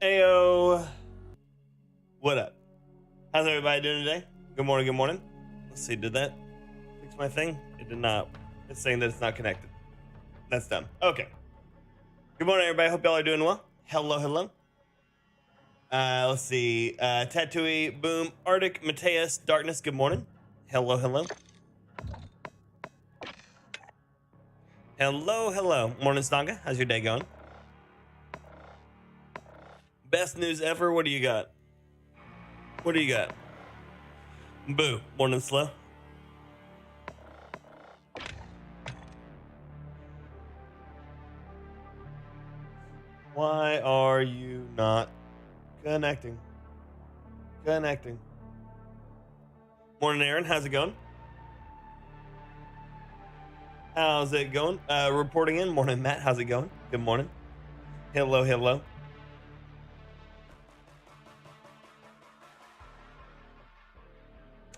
Ayo. What up? How's everybody doing today? Good morning, good morning. Let's see, did that fix my thing? It did not. It's saying that it's not connected. That's dumb. Okay. Good morning, everybody. Hope y'all are doing well. Hello, hello. Let's see. Tatooine, Boom, Arctic, Mateus, Darkness, good morning. Hello, hello. Hello, hello. Morning, Snaga. How's your day going? Best news ever. What do you got? What do you got? Boo. Morning, Slow. Why are you not connecting? Connecting. Morning, Aaron. How's it going? How's it going? Reporting in. Morning, Matt. How's it going? Good morning. Hello, hello.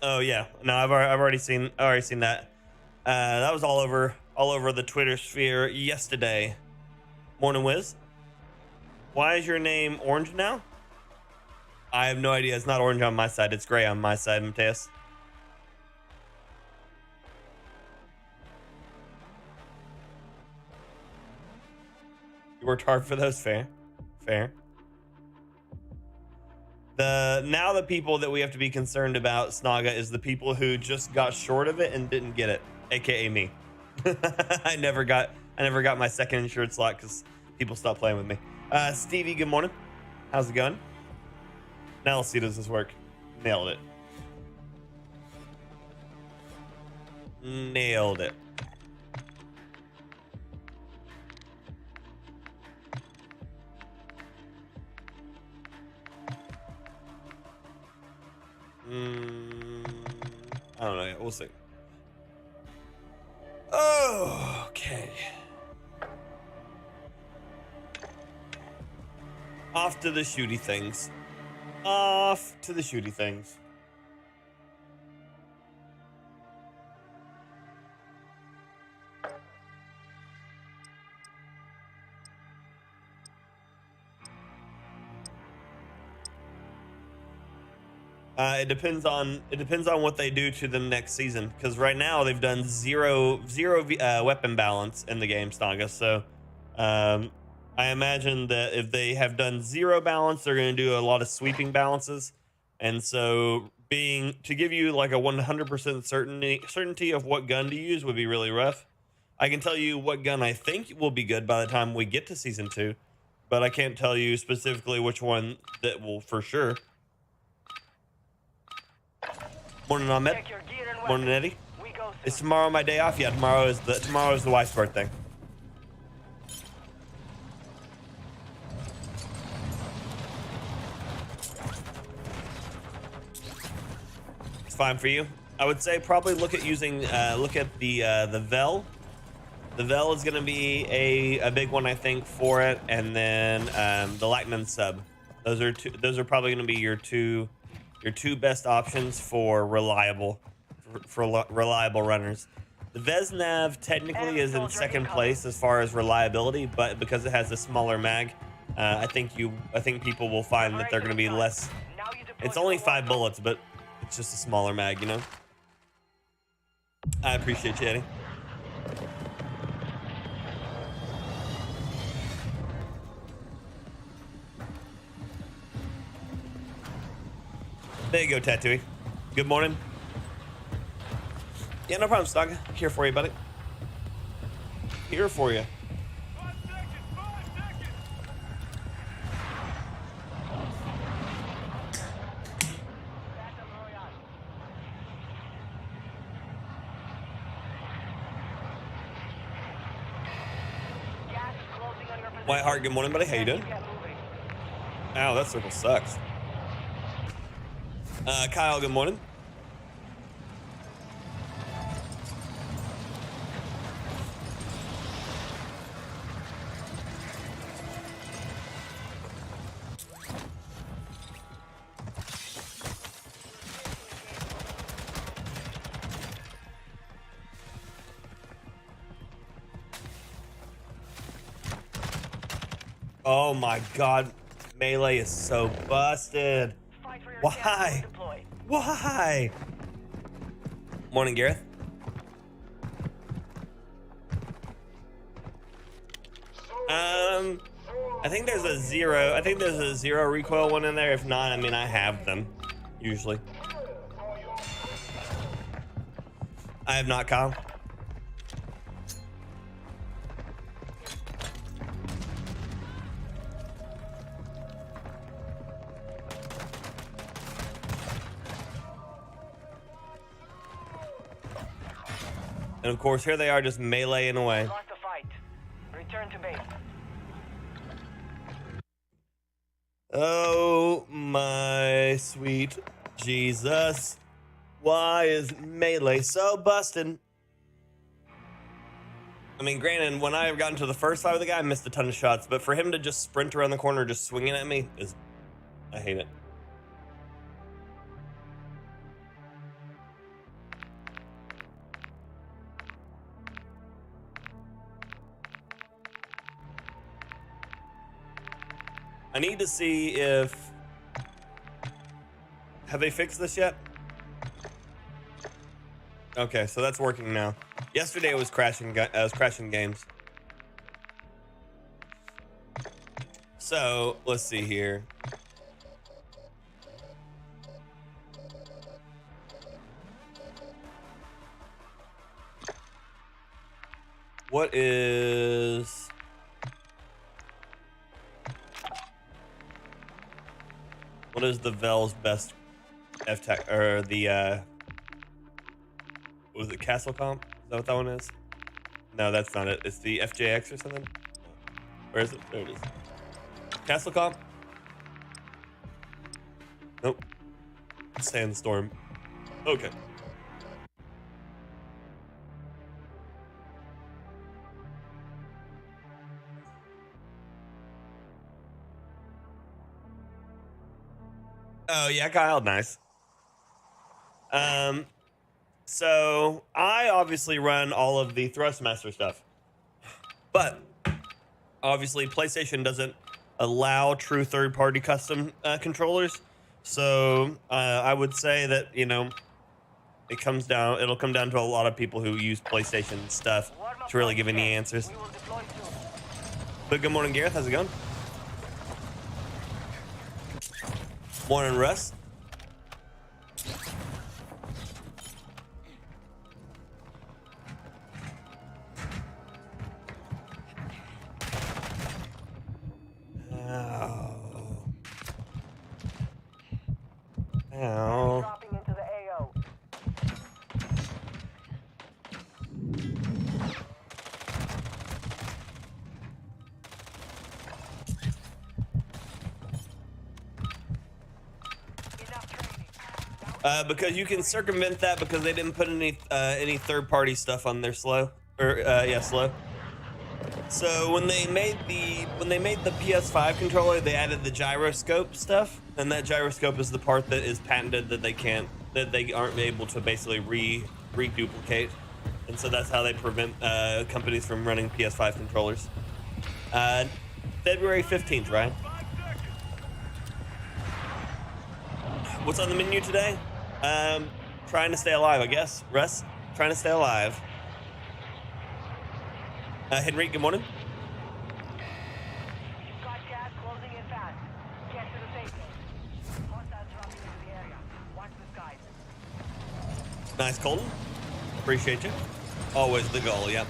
Oh yeah, no, I've already seen that. That was all over the Twitter sphere yesterday. Morning, Wiz. Why is your name orange now? I have no idea. It's not orange on my side. It's gray on my side, Mateus. You worked hard for those. Fair. Now the people that we have to be concerned about, Snaga, is the people who just got short of it and didn't get it, aka me. I never got my second insured slot because people stopped playing with me. Stevie, good morning. How's it going? Now let's see, does this work? Nailed it. Nailed it. I don't know yet. We'll see. Oh, okay. Off to the shooty things. Off to the shooty things. It depends on what they do to them next season, because right now they've done zero weapon balance in the game, Snaga. So I imagine that if they have done zero balance, they're going to do a lot of sweeping balances, and so to give you like a 100% certainty of what gun to use would be really rough. I can tell you what gun I think will be good by the time we get to season 2, but I can't tell you specifically which one that will for sure. Morning, Ahmed. Morning, Eddie. Is tomorrow my day off? Yeah, tomorrow is the wife's birthday. It's fine for you. I would say probably look at the Vel. The Vel is going to be a big one, I think, for it, and then the Lachman sub. Those are probably going to be your two best options for reliable runners. The Vesnav technically is in second place as far as reliability, but because it has a smaller mag, I think people will find that they're going to be less. It's only 5 bullets, but it's just a smaller mag, you know. I appreciate you, Eddie. There you go, Tatooine. Good morning. Yeah, no problem, Snaga. Here for you, buddy. Here for you. 5 seconds. White Hart, good morning, buddy. How you doing? Ow, that circle sucks. Kyle, good morning. Oh my God. Melee is so busted. Why? Why? Morning, Gareth. I think there's a zero. I think there's a zero recoil one in there. If not, I mean, I have them usually. I have not, Kyle. And of course, here they are just meleeing away. Lost the fight. Return to base. Oh my sweet Jesus. Why is melee so busted? I mean, granted, when I got into the first fight with the guy, I missed a ton of shots, but for him to just sprint around the corner just swinging at me is... I hate it. I need to see if... Have they fixed this yet? Okay, so that's working now. Yesterday it was crashing games. So, let's see here. What is... What is the Vel's best F-Tech, or the, was it Castle Comp? Is that what that one is? No, that's not it. It's the FJX or something? Where is it? There it is. Castle Comp? Nope. Sandstorm. Okay. Oh yeah, Kyle, nice. So I obviously run all of the Thrustmaster stuff, but obviously PlayStation doesn't allow true third-party custom controllers. So I would say that, you know, it'll come down to a lot of people who use PlayStation stuff to really give any answers. But good morning, Gareth. How's it going? Morning, Russ. Ow. Ow. Dropping into the AO. Because you can circumvent that because they didn't put any third-party stuff on their slow, or slow. So when they made the PS5 controller, they added the gyroscope stuff, and that gyroscope is the part that is patented that they aren't able to basically reduplicate, and so that's how they prevent companies from running PS5 controllers. February 15th, right? What's on the menu today? Trying to stay alive, I guess. Russ, trying to stay alive. Henry, good morning. Got gas closing in fast. Get to the safe zone. Hostiles dropping into the area. Watch the skies. Nice, Colton. Appreciate you. Always the goal, yeah.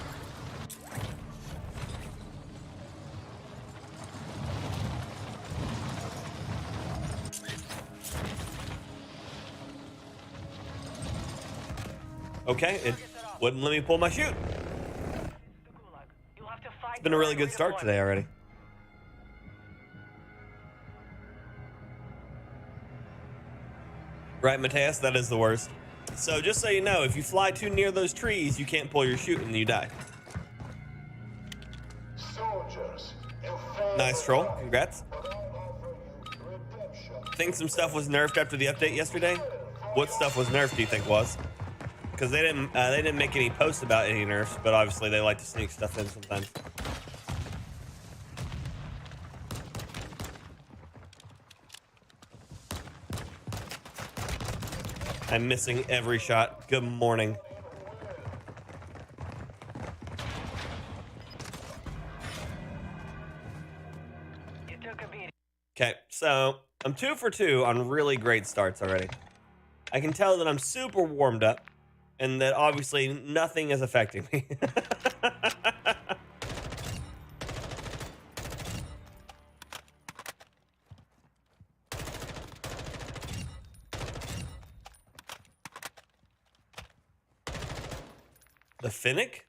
Okay, it wouldn't let me pull my chute. It's been a really good start today already. Right, Mateus? That is the worst. So just so you know, if you fly too near those trees, you can't pull your chute and you die. Nice troll. Congrats. Think some stuff was nerfed after the update yesterday? What stuff was nerfed, do you think was? Because they didn't make any posts about any nerfs, but obviously they like to sneak stuff in sometimes. I'm missing every shot. Good morning. You took a beating. Okay, so I'm 2 for 2 on really great starts already. I can tell that I'm super warmed up and that obviously nothing is affecting me. The Finnick?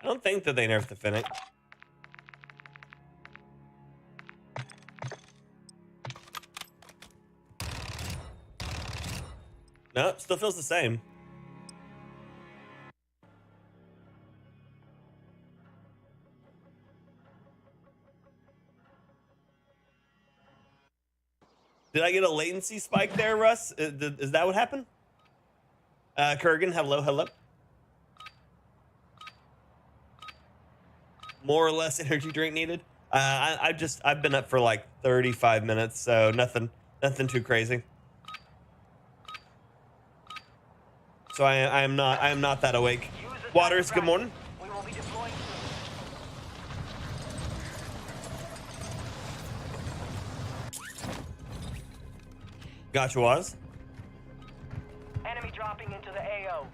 I don't think that they nerfed the Finnick. No, still feels the same. Did I get a latency spike there, Russ? Is that what happened? Kurgan, hello, hello. More or less energy drink needed. I've been up for like 35 minutes, so nothing too crazy. So I am not that awake. Waters, good morning. We will be deploying soon. Gotcha, was. Enemy dropping into the AO.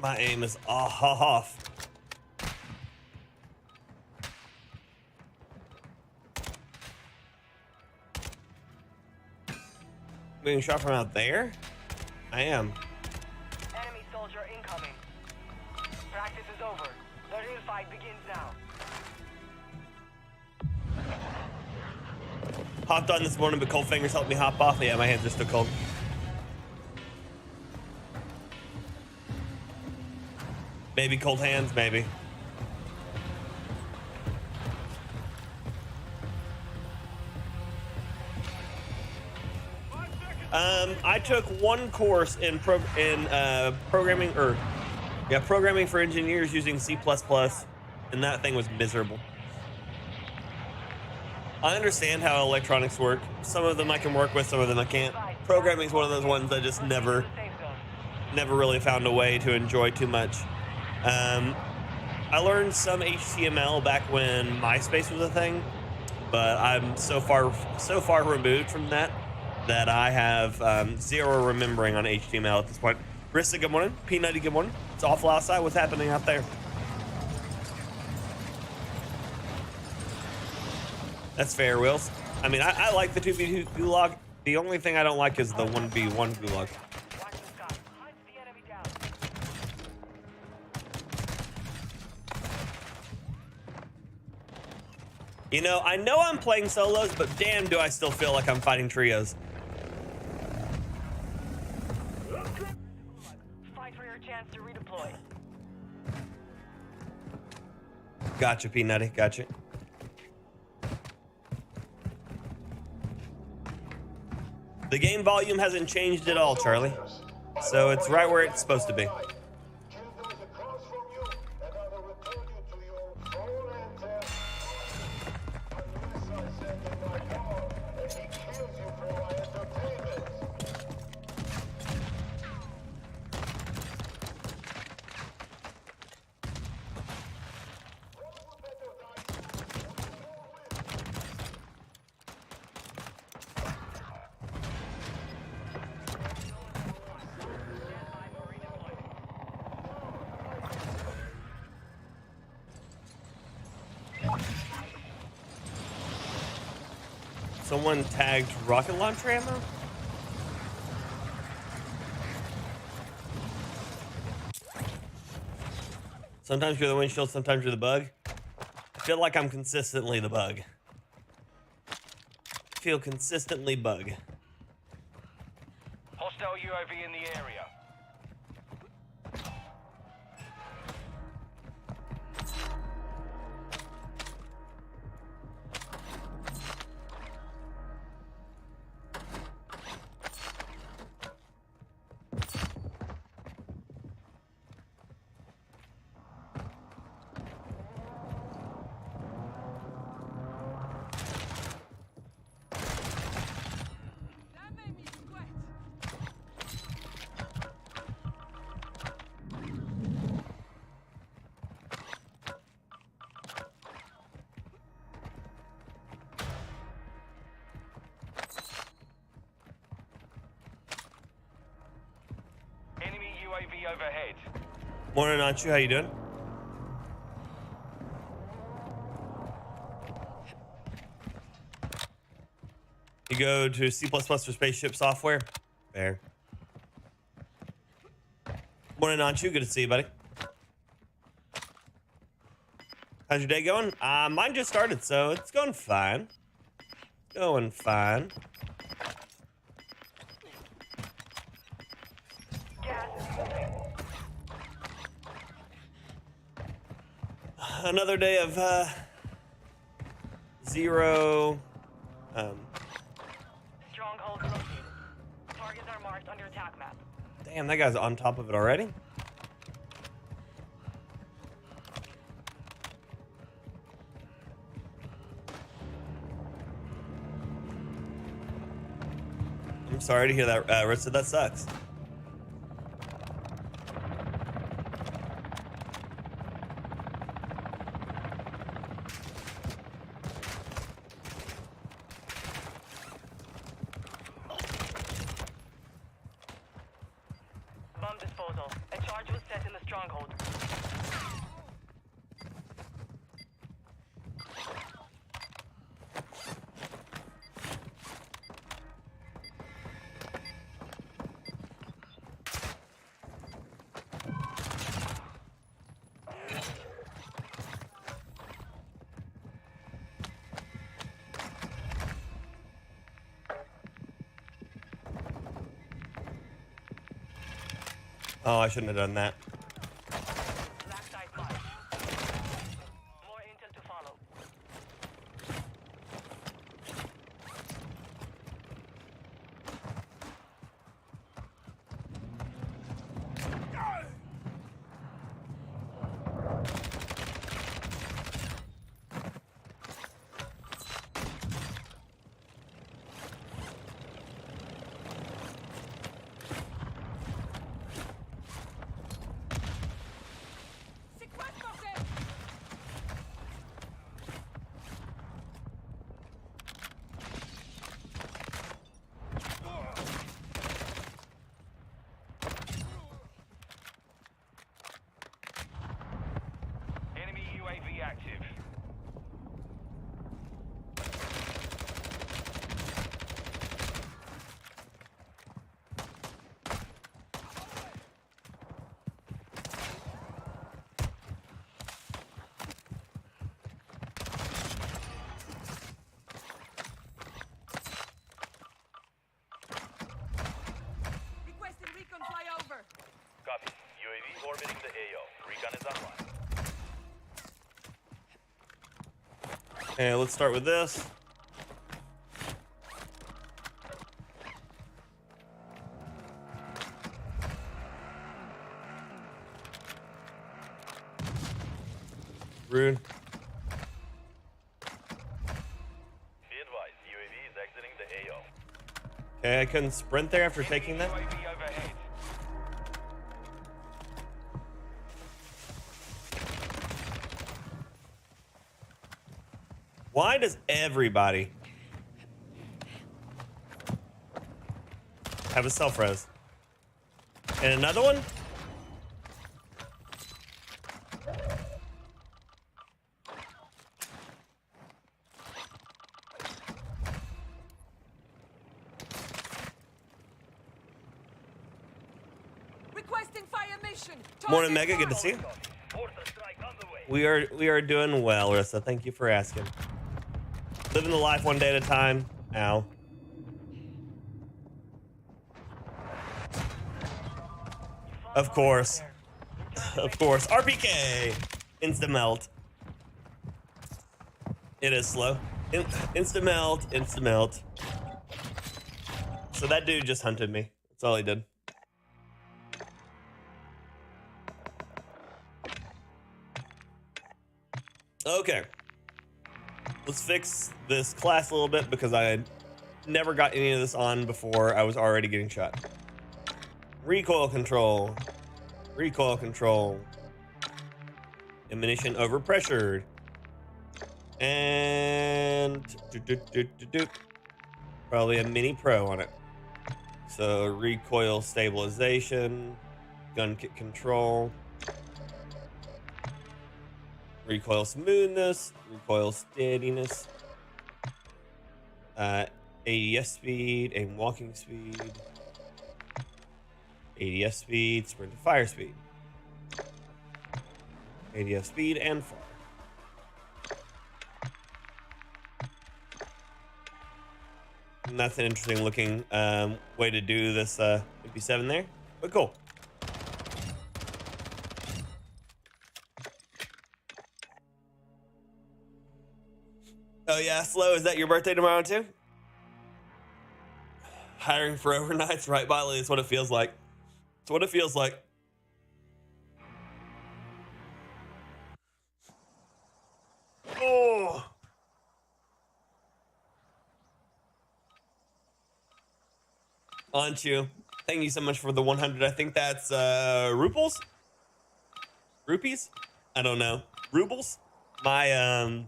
My aim is off. Being shot from out there? I am. Enemy soldier incoming. Practice is over. The real fight begins now. Hopped on this morning, but cold fingers helped me hop off. Yeah, my hands are still cold. Maybe cold hands, maybe. I took one course in programming, programming for engineers using C++, and that thing was miserable. I understand how electronics work. Some of them I can work with, some of them I can't. Programming is one of those ones I just never really found a way to enjoy too much. I learned some HTML back when MySpace was a thing, but I'm so far removed from that I have zero remembering on HTML at this point. Rissa, good morning. Peanutty, good morning. It's awful outside. What's happening out there? That's fair, Wills. I mean, I like the 2v2 gulag. The only thing I don't like is the 1v1 gulag. Watch the sky. Hunt the enemy down. You know I'm playing solos, but damn do I still feel like I'm fighting trios. Fight for your chance to redeploy. Gotcha, Peanutty. Gotcha. The game volume hasn't changed at all, Charlie. So it's right where it's supposed to be. Someone tagged rocket launcher ammo? Sometimes you're the windshield, sometimes you're the bug. I feel like I'm consistently the bug. I feel consistently bug. Hostile UAV in the area. overhead. Morning, Anchu. How you doing? You go to C++ for spaceship software? Fair. Morning, Anchu. Good to see you, buddy. How's your day going? Mine just started, so it's going fine. Going fine. Gas is moving. Another day of zero. Stronghold located. Targets are marked on your attack map. Damn, that guy's on top of it already. I'm sorry to hear that, Rissa. That sucks. Bomb disposal. A charge was set in the stronghold. Oh, I shouldn't have done that. Black site marked. More intel to follow. Enemy UAV active. Requesting recon flyover. Copy. UAV orbiting the AO. Recon is online. Okay, let's start with this. Rude. Be advised, UAV is exiting the AO. Okay, I couldn't sprint there after taking that. UAV overhead. Why does everybody have a self-res? And another one? Requesting fire mission. Morning, Mega. Good to see you. Mortar strike on the way. We are doing well, Rissa. Thank you for asking. Living the life one day at a time. Ow. Of course. Of course. RPK. Insta melt. It is slow. Insta melt. Insta melt. So that dude just hunted me. That's all he did. Okay. Let's fix this class a little bit because I had never got any of this on before I was already getting shot. Recoil control. Recoil control. Ammunition overpressured. And probably a mini pro on it. So recoil stabilization. gun kit control, recoil smoothness, recoil steadiness, ADS speed, aim walking speed, ADS speed, sprint to fire speed, ADS speed, and fire. And that's an interesting looking way to do this MP7 there, but cool. Oh yeah, Slow, is that your birthday tomorrow too? Hiring for overnights, right, Biley? It's what it feels like. It's what it feels like. Oh. Anchu, thank you so much for the 100. I think that's rupees? Rupees? I don't know. Rubles? My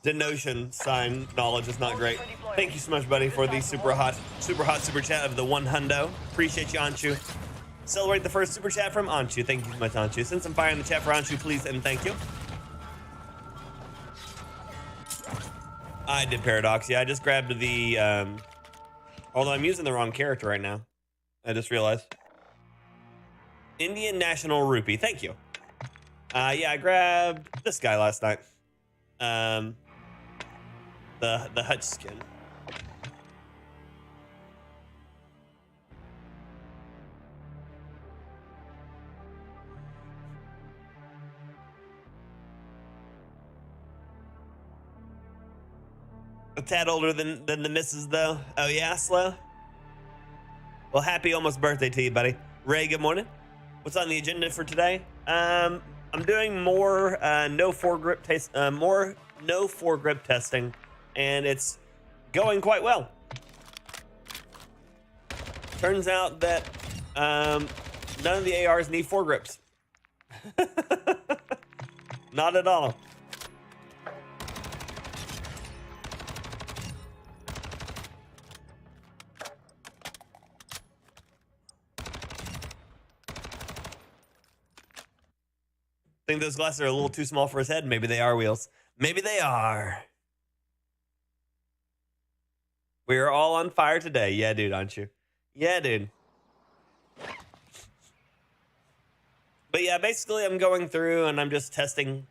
denotion sign knowledge is not great. Thank you so much, buddy, for the super hot super chat of the 100. Appreciate you, Anchu. Celebrate the first super chat from Anchu. Thank you so much, Anchu. Send some fire in the chat for Anchu, please, and thank you. I did Paradox. Yeah, I just grabbed the although I'm using the wrong character right now. I just realized. Indian National Rupee. Thank you. Yeah, I grabbed this guy last night. The Hutch skin. A tad older than the missus though. Oh yeah, Slow? Well, happy almost birthday to you, buddy. Ray, good morning. What's on the agenda for today? I'm doing more no foregrip testing, and it's going quite well. Turns out that none of the ARs need foregrips. Not at all. I think those glasses are a little too small for his head. Maybe they are, Wheels. Maybe they are. We are all on fire today. Yeah, dude, aren't you? Yeah, dude. But yeah, basically I'm going through and I'm just testing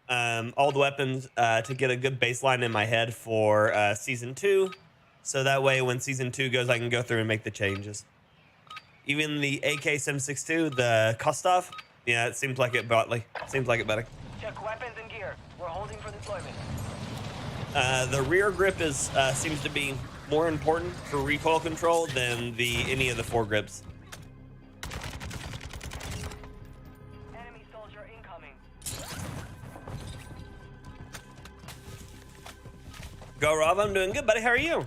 all the weapons to get a good baseline in my head for Season 2. So that way when Season 2 goes, I can go through and make the changes. Even the AK-762, the Kostov, yeah, it seems like it, Botley. Seems like it, buddy. Check weapons and gear. We're holding for deployment. The rear grip is seems to be more important for recoil control than any of the foregrips. Enemy soldier incoming. Go, Rob. I'm doing good, buddy. How are you?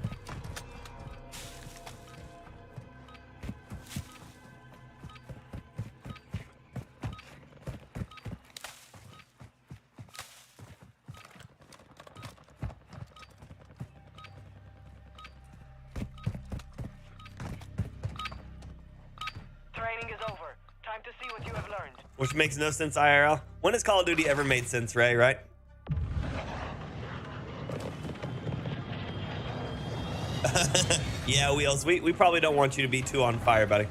Training is over. Time to see what you have learned. Which makes no sense, IRL. When has Call of Duty ever made sense, Ray, right? Yeah, Wheels, we probably don't want you to be too on fire, buddy.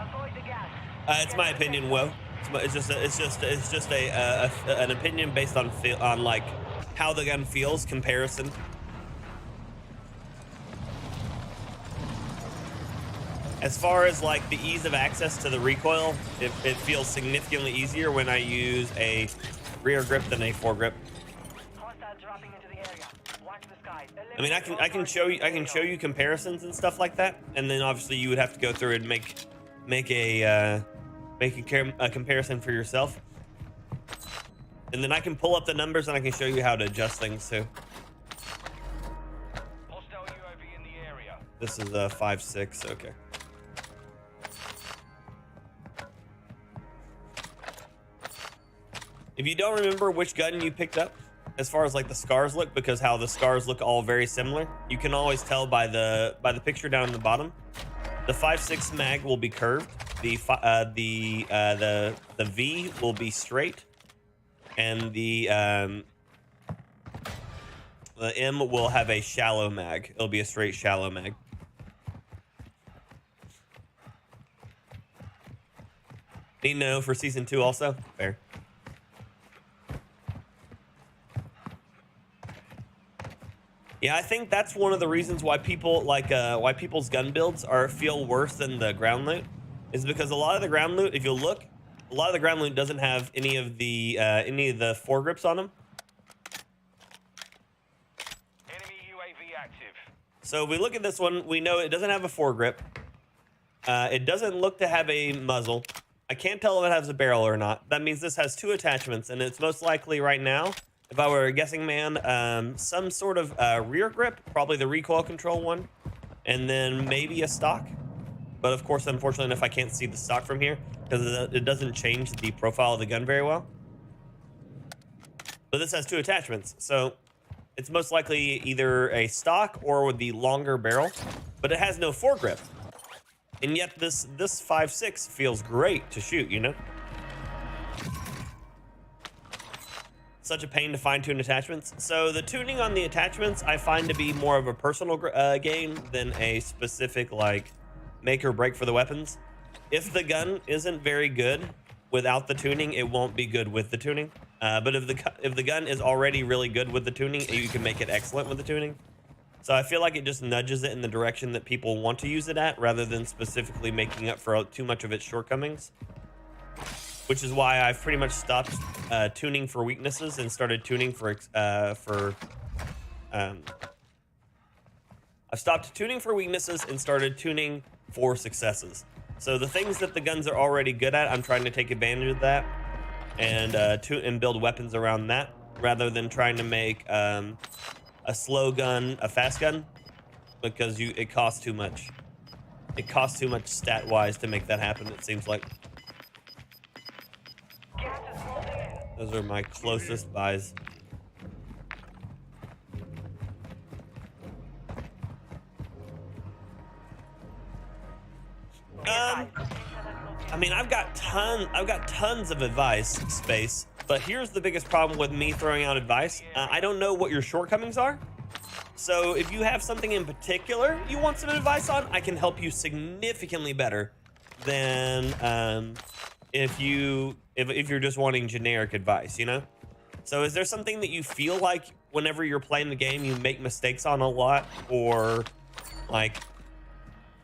Avoid the gas. It's my opinion, Will. It's just an opinion based on like how the gun feels, comparison. As far as like the ease of access to the recoil, it feels significantly easier when I use a rear grip than a foregrip. Hostile dropping into the area. Watch the skies. I mean, I can show you comparisons and stuff like that, and then obviously you would have to go through and make a comparison for yourself. And then I can pull up the numbers and I can show you how to adjust things too. Hostile UAV in the area. This is a 5.6, okay. If you don't remember which gun you picked up, as far as like the scars look, because how the scars look all very similar, you can always tell by the picture down in the bottom. The 5.6 mag will be curved. The V will be straight, and the M will have a shallow mag. It'll be a straight shallow mag. Need to know for season 2 also. Fair. Yeah, I think that's one of the reasons why people why people's gun builds feel worse than the ground loot, is because a lot of the ground loot, if you look, a lot of the ground loot doesn't have any of the foregrips on them. Enemy UAV active. So if we look at this one, we know it doesn't have a foregrip. It doesn't look to have a muzzle. I can't tell if it has a barrel or not. That means this has 2 attachments, and it's most likely right now, if I were a guessing man, some sort of rear grip, probably the recoil control one, and then maybe a stock. But of course, unfortunately enough, I can't see the stock from here because it doesn't change the profile of the gun very well. But this has 2 attachments, so it's most likely either a stock or with the longer barrel, but it has no foregrip. And yet this 5.6 feels great to shoot, you know? Such a pain to fine tune attachments. So the tuning on the attachments I find to be more of a personal game than a specific like make or break for the weapons. If the gun isn't very good without the tuning, it won't be good with the tuning. But if the gun is already really good with the tuning, you can make it excellent with the tuning. So I feel like it just nudges it in the direction that people want to use it at, rather than specifically making up for too much of its shortcomings. Which is why I've pretty much stopped tuning for weaknesses and started tuning I've stopped tuning for weaknesses and started tuning for successes. So the things that the guns are already good at, I'm trying to take advantage of that and build weapons around that, rather than trying to make a slow gun a fast gun, because it costs too much. It costs too much stat-wise to make that happen, it seems like. Gas is closing in. Those are my closest buys. I mean, I've got tons of advice space, but here's the biggest problem with me throwing out advice. I don't know what your shortcomings are. So if you have something in particular you want some advice on, I can help you significantly better than if you're just wanting generic advice, you know? So is there something that you feel like whenever you're playing the game you make mistakes on a lot, or like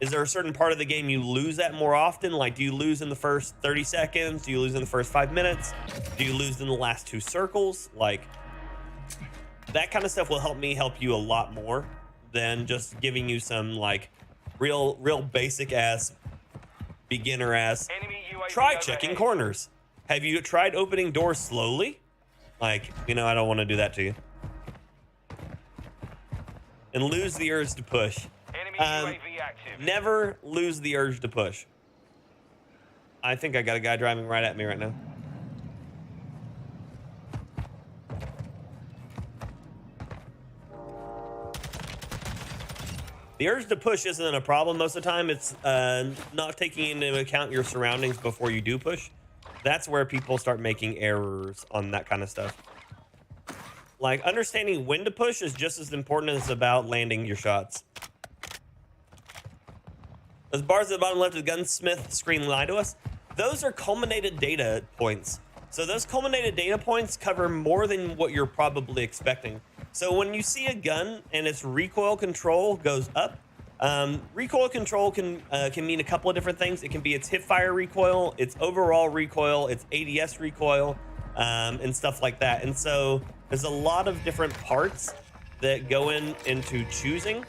is there a certain part of the game you lose at more often? Like, do you lose in the first 30 seconds? Do you lose in the first 5 minutes? Do you lose in the last 2 circles? Like, that kind of stuff will help me help you a lot more than just giving you some like real basic ass, beginner ass. Try checking corners. Have you tried opening doors slowly? Like, you know, I don't want to do that to you. And lose the urge to push. Never lose the urge to push. I think I got a guy driving right at me right now. The urge to push isn't a problem most of the time. It's not taking into account your surroundings before you do push. That's where people start making errors on that kind of stuff. Like, understanding when to push is just as important as about landing your shots. Those bars at the bottom left of the gunsmith screen lie to us. Those are culminated data points. So those culminated data points cover more than what you're probably expecting. So when you see a gun and its recoil control goes up, recoil control can mean a couple of different things. It can be its hip fire recoil, its overall recoil, its ADS recoil, and stuff like that. And so there's a lot of different parts that go into choosing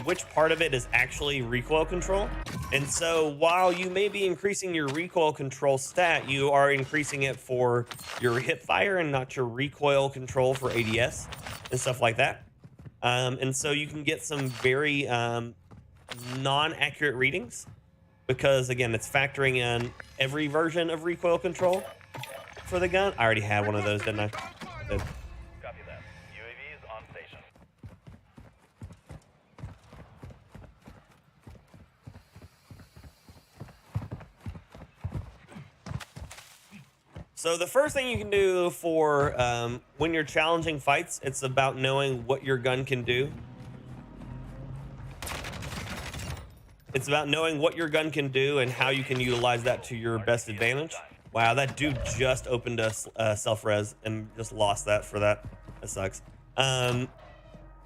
which part of it is actually recoil control. And so while you may be increasing your recoil control stat, you are increasing it for your hip fire and not your recoil control for ADS and stuff like that. And so you can get some very non-accurate readings because, again, it's factoring in every version of recoil control for the gun. I already had one of those, didn't I? Did. Copy that. UAV is on station. So the first thing you can do for when you're challenging fights, it's about knowing what your gun can do. It's about knowing what your gun can do and how you can utilize that to your best advantage. Wow, that dude just opened a self-res and just lost that for that. That sucks.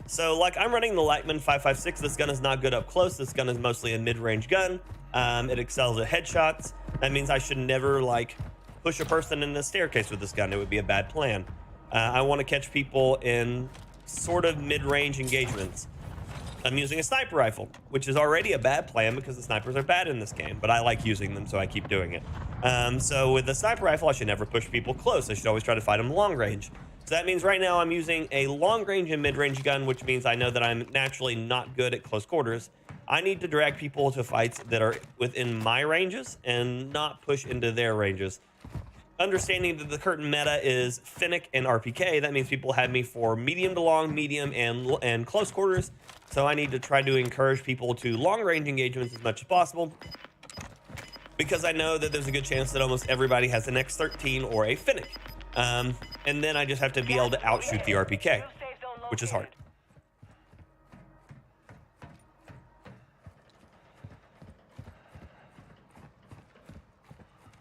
So like I'm running the Lightman 5.56. This gun is not good up close. This gun is mostly a mid-range gun. It excels at headshots. That means I should never like push a person in the staircase with this gun. It would be a bad plan. I want to catch people in sort of mid-range engagements. I'm using a sniper rifle, which is already a bad plan because the snipers are bad in this game, but I like using them, so I keep doing it. So with the sniper rifle, I should never push people close. I should always try to fight them long range. So that means right now I'm using a long range and mid-range gun, which means I know that I'm naturally not good at close quarters. I need to drag people to fights that are within my ranges and not push into their ranges. Understanding that the current meta is Finnick and RPK, that means people have me for medium to long, medium, and close quarters. So I need to try to encourage people to long-range engagements as much as possible, because I know that there's a good chance that almost everybody has an X13 or a Finnick. And then I just have to be able to outshoot the RPK, which is hard.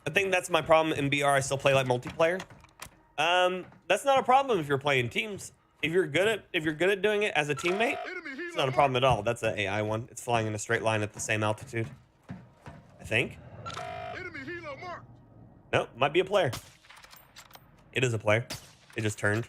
I think that's my problem in BR. I still play like multiplayer. That's not a problem if you're playing teams. If you're good at doing it as a teammate, it's not a problem at all. That's an AI one. It's flying in a straight line at the same altitude, I think. No, might be a player. It is a player. It just turned.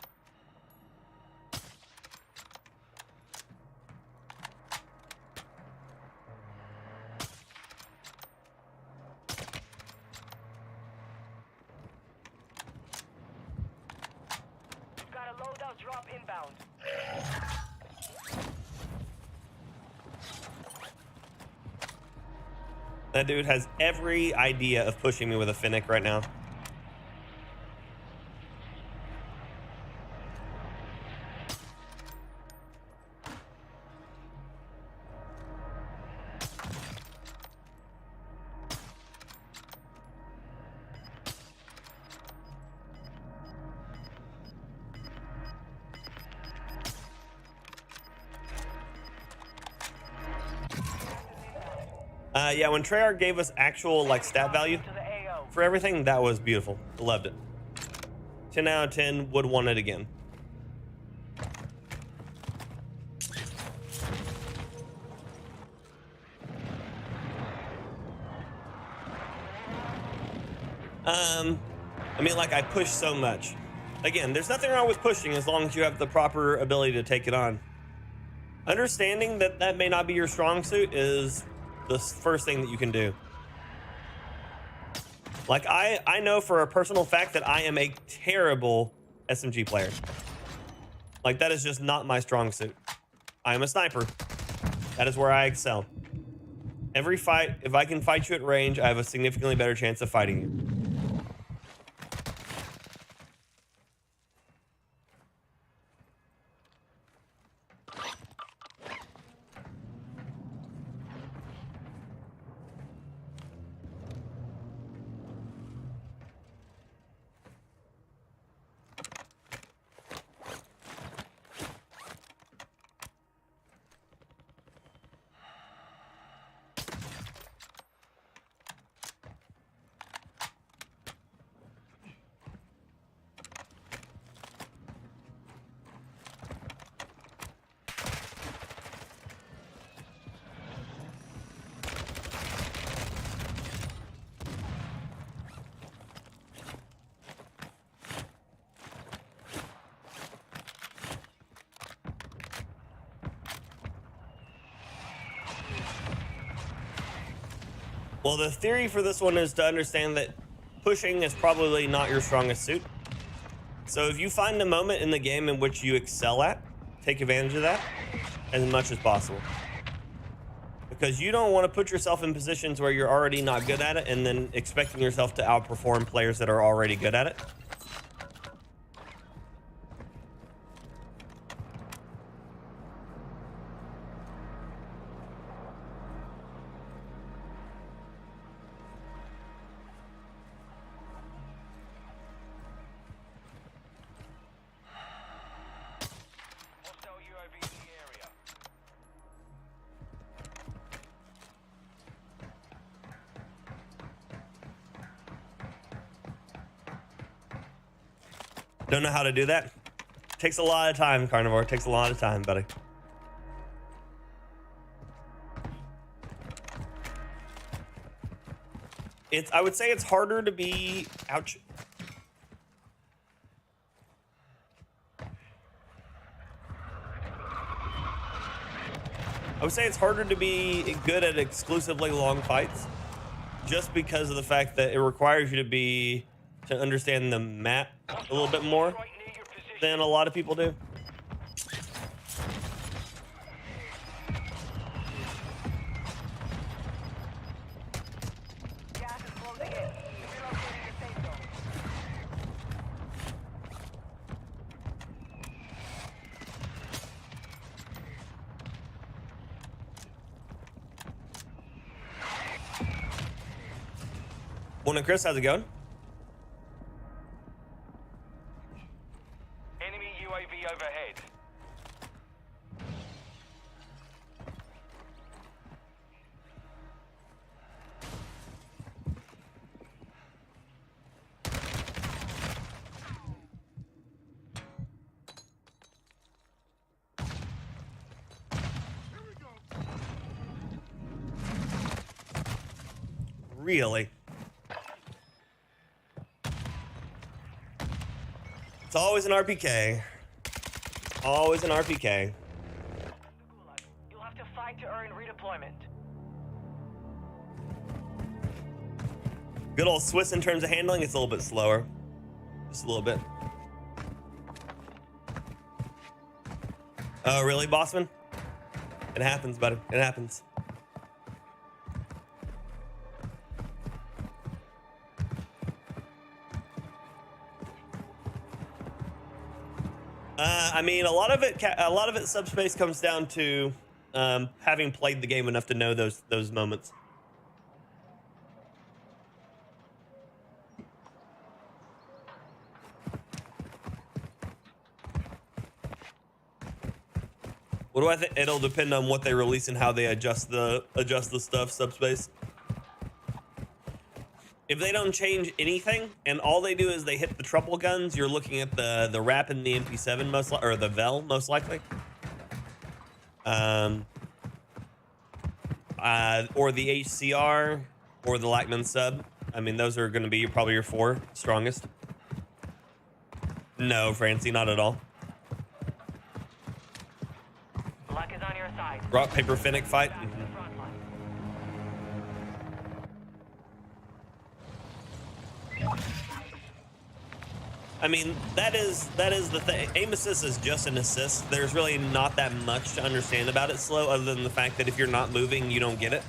Got a loadout drop inbound. That dude has every idea of pushing me with a Finnick right now. Yeah, when Treyarch gave us actual like stat value To the AO. for everything, that was beautiful. Loved it. 10 out of 10, would want it again. I mean, like, I push so much. Again, there's nothing wrong with pushing as long as you have the proper ability to take it on. Understanding that that may not be your strong suit is the first thing that you can do. Like, I know for a personal fact that I am a terrible SMG player. Like, that is just not my strong suit. I am a sniper. That is where I excel. Every fight, if I can fight you at range, I have a significantly better chance of fighting you. Well, the theory for this one is to understand that pushing is probably not your strongest suit. So if you find a moment in the game in which you excel at, take advantage of that as much as possible. Because you don't want to put yourself in positions where you're already not good at it and then expecting yourself to outperform players that are already good at it. Hostile UAV in the area. Don't know how to do that? Takes a lot of time, Carnivore. Takes a lot of time, buddy. I would say it's harder to be... Ouch. I would say it's harder to be good at exclusively long fights just because of the fact that it requires you to understand the map a little bit more Right near your position. than a lot of people do. Gas is closing in. Relocating the safe zone. Morning, Chris. How's it going? Enemy UAV overhead. Really? It's always an RPK. Always an RPK. You'll have to fight to earn redeployment. Good old Swiss in terms of handling, it's a little bit slower. Just a little bit. Oh, really, Bossman? It happens, buddy. It happens. I mean, a lot of it subspace comes down to having played the game enough to know those moments. What do I think? It'll depend on what they release and how they adjust the stuff subspace. If they don't change anything and all they do is they hit the trouble guns, you're looking at the RAP and the MP7 or the VEL most likely, or the HCR or the Lackman sub. I mean, those are going to be probably your four strongest. No, Francie, not at all. Luck is on your side. Rock paper Finnick fight. Back to the front line. I mean, that is the thing. Aim assist is just an assist. There's really not that much to understand about it slow, other than the fact that if you're not moving, you don't get it.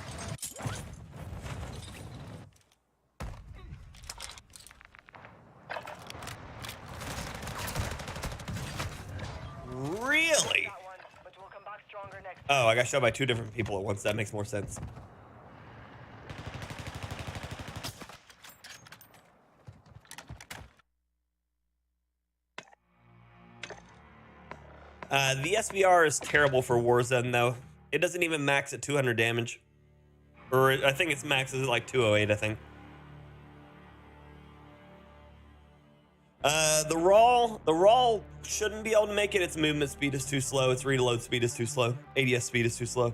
Really? Got one, but we'll come back stronger next. Oh, I got shot by two different people at once. That makes more sense. The SBR is terrible for Warzone, though. It doesn't even max at 200 damage. Or I think its max is like 208, I think. The raw shouldn't be able to make it. Its movement speed is too slow. Its reload speed is too slow. ADS speed is too slow.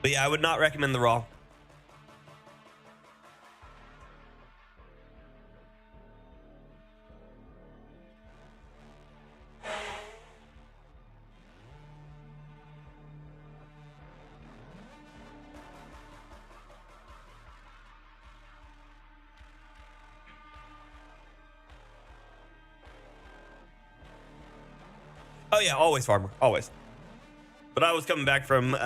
But yeah, I would not recommend the raw. Oh yeah, always farmer, always. But I was coming back from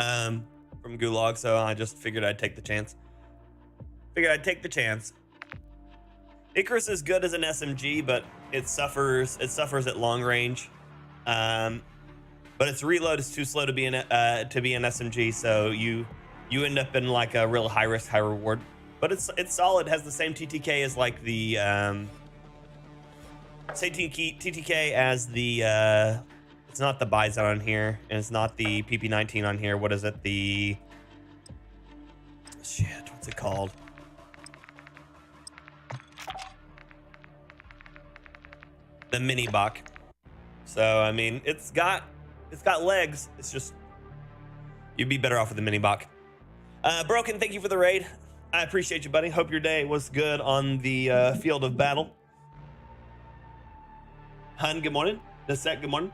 Gulag, so I just figured I'd take the chance. Icarus is good as an SMG, but it suffers at long range. But its reload is too slow to be an SMG, so you end up in like a real high risk, high reward. But it's solid. It has the same TTK as like the TTK as the it's not the Bison on here, and it's not the PP19 on here. What is it? The shit, what's it called? The mini Bach. So I mean, it's got legs. It's just you'd be better off with the mini Bach. Broken, thank you for the raid. I appreciate you, buddy. Hope your day was good on the field of battle. Hun, good morning. Nasette, good morning.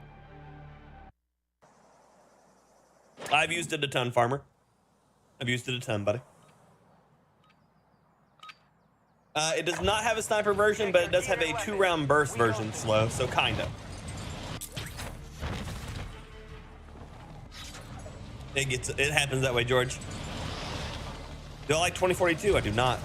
I've used it a ton, farmer. I've used it a ton, buddy. It does not have a sniper version, but it does have a 2-round burst version slow, so kinda. It happens that way, George. Do I like 2042? I do not.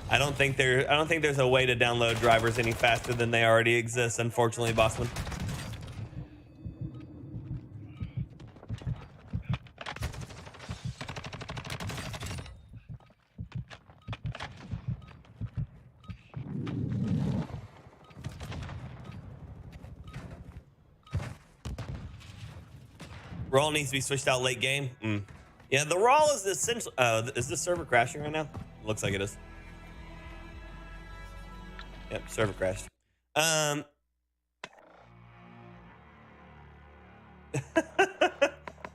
I don't think there's a way to download drivers any faster than they already exist, unfortunately, Bossman. Raw needs to be switched out late game. Yeah, the Raw is essential. Is this server crashing right now? Looks like it is. Yep, server crashed.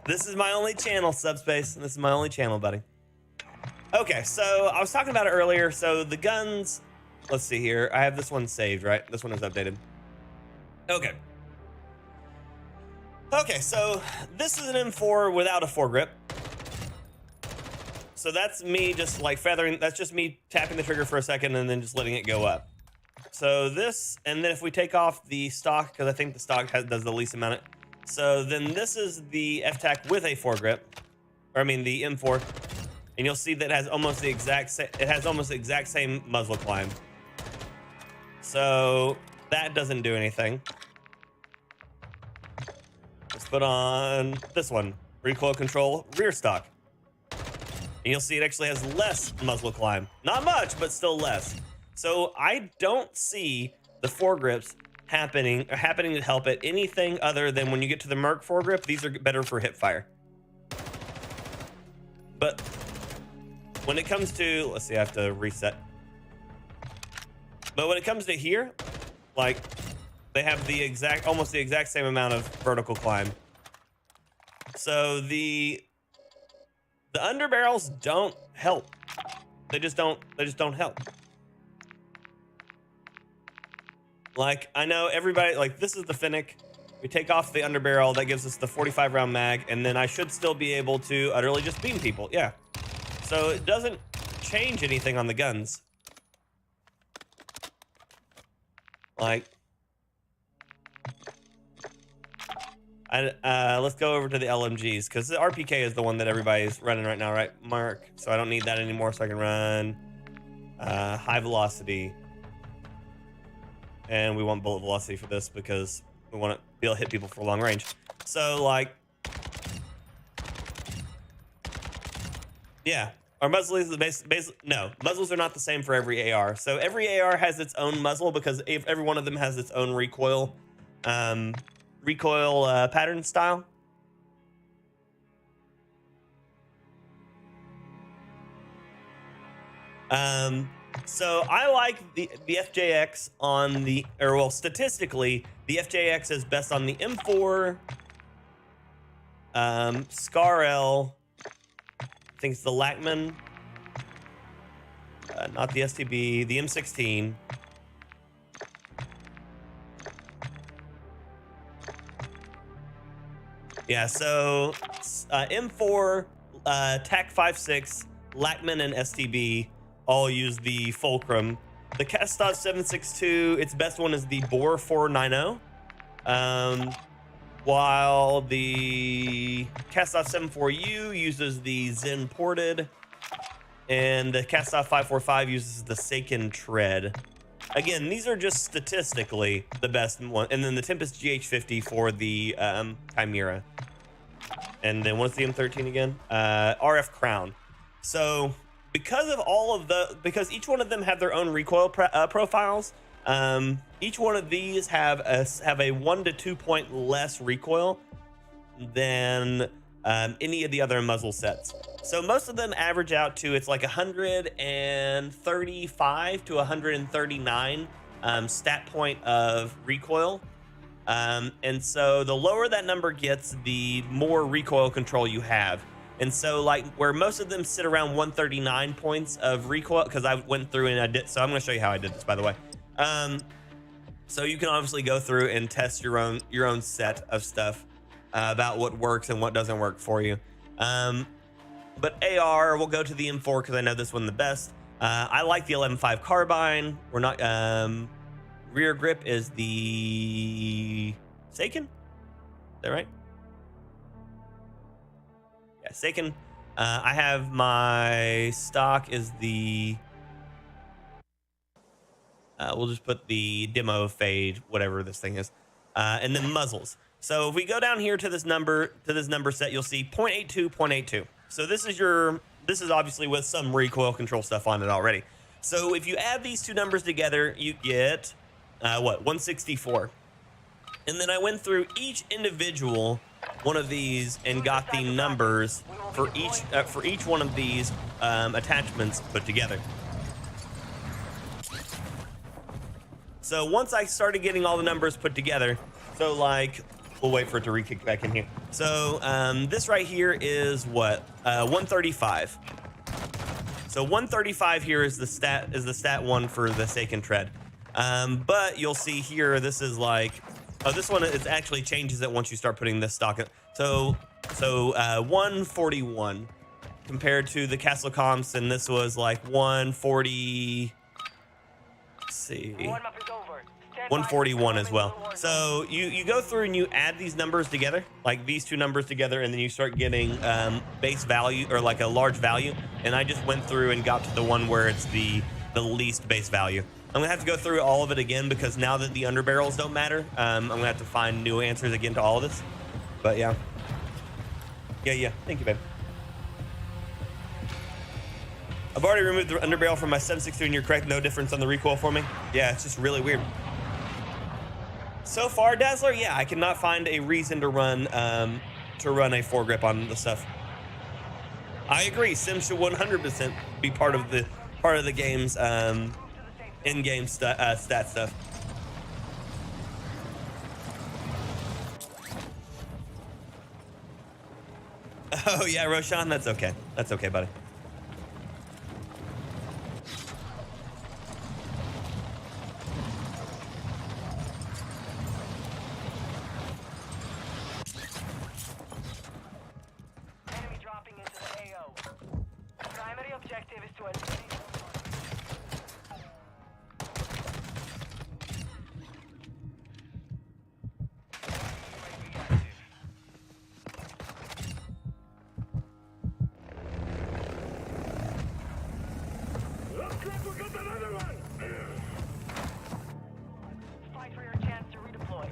This is my only channel, Subspace. This is my only channel, buddy. Okay, so I was talking about it earlier. So the guns, let's see here. I have this one saved, right? This one is updated. Okay. Okay, so this is an M4 without a foregrip. So that's me just like feathering. That's just me tapping the trigger for a second and then just letting it go up. So this, and then if we take off the stock, because I think the stock does the least amount. So then this is the F-Tac with a foregrip, or I mean the M4, and you'll see that it has almost the exact same muzzle climb. So that doesn't do anything. Let's put on this one, recoil control, rear stock. And you'll see it actually has less muzzle climb. Not much, but still less. So I don't see the foregrips happening to help it anything other than when you get to the Merc foregrip, these are better for hip fire. But when it comes to, let's see, I have to reset. But when it comes to here, like they have almost the exact same amount of vertical climb. So the underbarrels don't help. They just don't help. Like, I know everybody, like, this is the Finnick. We take off the underbarrel, that gives us the 45 round mag, and then I should still be able to utterly just beam people, yeah. So it doesn't change anything on the guns. Like, let's go over to the LMGs, because the RPK is the one that everybody's running right now, right, Mark? So I don't need that anymore, so I can run high velocity. And we want bullet velocity for this because we want to be able to hit people for long range. So, like, yeah, our muzzle is the base. No, muzzles are not the same for every AR. So every AR has its own muzzle because every one of them has its own recoil, pattern style. So I like the FJX on the, or well, statistically, the FJX is best on the M4, Scar L, I think it's the Lackman, not the STB, the M16. Yeah, so M4, TAC 5.6, Lackman, and STB all use the fulcrum, The Castot 762, its best one is the Bore 490. While the Castot 74U uses the Zen ported, and the Castot 545 uses the Seiken tread. Again, these are just statistically the best one. And then the Tempest GH50 for the Chimera. And then what's the M13 again? RF Crown. So because each one of them have their own recoil profiles, each one of these have a 1 to 2 point less recoil than any of the other muzzle sets. So most of them average out to, it's like 135 to 139 stat point of recoil. And so the lower that number gets, the more recoil control you have. And so like where most of them sit around 139 points of recoil, because I went through and I did, so I'm going to show you how I did this, by the way. So you can obviously go through and test your own set of stuff about what works and what doesn't work for you. But AR, we'll go to the M4 because I know this one the best. I like the 11.5 carbine. We're not rear grip is the Seiken. Is that right? Yeah, Seiken. I have my stock is the. We'll just put the demo fade, whatever this thing is, and then muzzles. So if we go down here to this number set, you'll see 0.82, 0.82. So this is obviously with some recoil control stuff on it already. So if you add these two numbers together, you get 164. And then I went through each individual one of these and got the numbers for each one of these attachments put together. So once I started getting all the numbers put together, so like, we'll wait for it to re-kick back in here. So this right here is what? 135. So 135 here is the stat one for the Seiken tread. But you'll see here, this is like, this one, it actually changes it once you start putting this stock in. So 141 compared to the Castle Comps, and this was like 140. Let's see. 141 as well. So you go through and you add these numbers together, like these two numbers together, and then you start getting base value or like a large value. And I just went through and got to the one where it's the least base value. I'm gonna have to go through all of it again because now that the underbarrels don't matter, I'm gonna have to find new answers again to all of this. But yeah. Thank you, babe. I've already removed the underbarrel from my 7.62 and you're correct, no difference on the recoil for me. Yeah, it's just really weird. So far, Dazzler, yeah, I cannot find a reason to run a foregrip on the stuff. I agree, Sims should 100% be part of the game's in-game stat stuff. Oh yeah, Roshan, that's okay. That's okay, buddy. Enemy dropping into the AO. Primary objective is to eliminate. Fight for your chance to redeploy.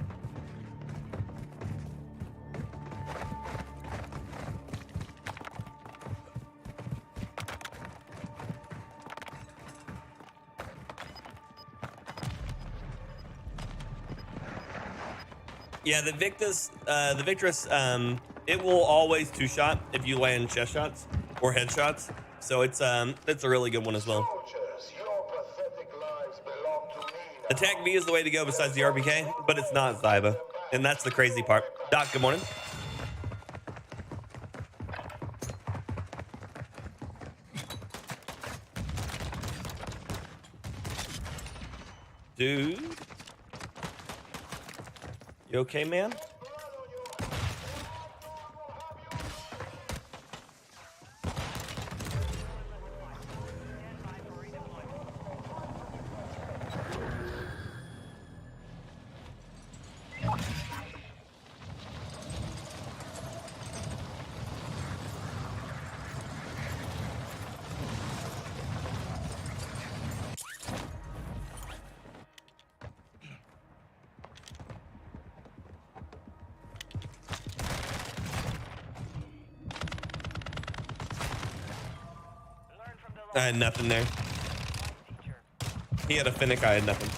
Yeah, the Victus, it will always two-shot if you land chest shots or headshots. So it's a really good one as well. Attack B is the way to go besides the RPK, but it's not Zyba. And that's the crazy part. Doc, good morning. Dude. You okay, man? I had nothing there. He had a Finnick, I had nothing.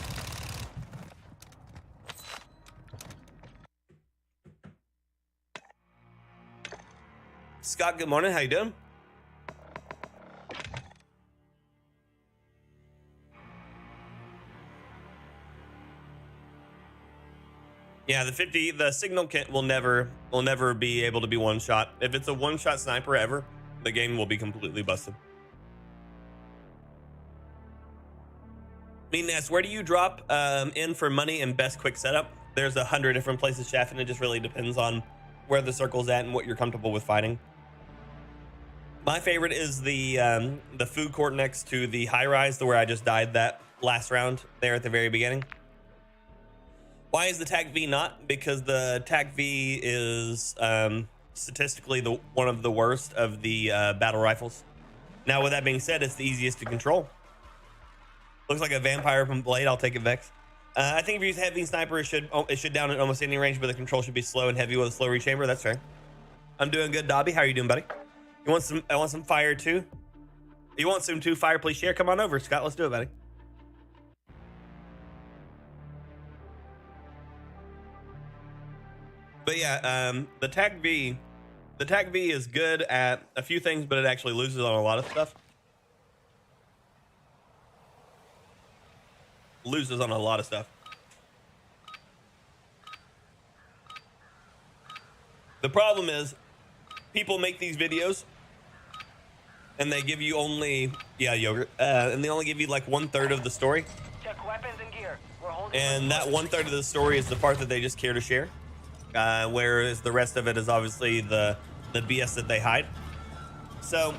Scott, good morning. How you doing? Yeah, the signal will never be able to be one shot. If it's a one shot sniper ever, the game will be completely busted. Meanness, where do you drop in for money and best quick setup? There's 100 different places, Chef, and it just really depends on where the circle's at and what you're comfortable with fighting. My favorite is the food court next to the high rise, where I just died that last round there at the very beginning. Why is the TAC V not? Because the TAC V is statistically one of the worst of the battle rifles. Now, with that being said, it's the easiest to control. Looks like a vampire from Blade. I'll take it, Vex. I think if you use heavy sniper, it should down at almost any range, but the control should be slow and heavy with a slow rechamber. That's fair. I'm doing good, Dobby. How are you doing, buddy? You want some? I want some fire too. You want some too? Fire, please share. Come on over, Scott. Let's do it, buddy. But yeah, the TAC V is good at a few things, but it actually loses on a lot of stuff. Loses on a lot of stuff. The problem is, people make these videos and they give you only, yogurt, and they only give you like 1/3 of the story. Check weapons and gear. We're holding. And that 1/3 of the story is the part that they just care to share. Whereas the rest of it is obviously the BS that they hide. So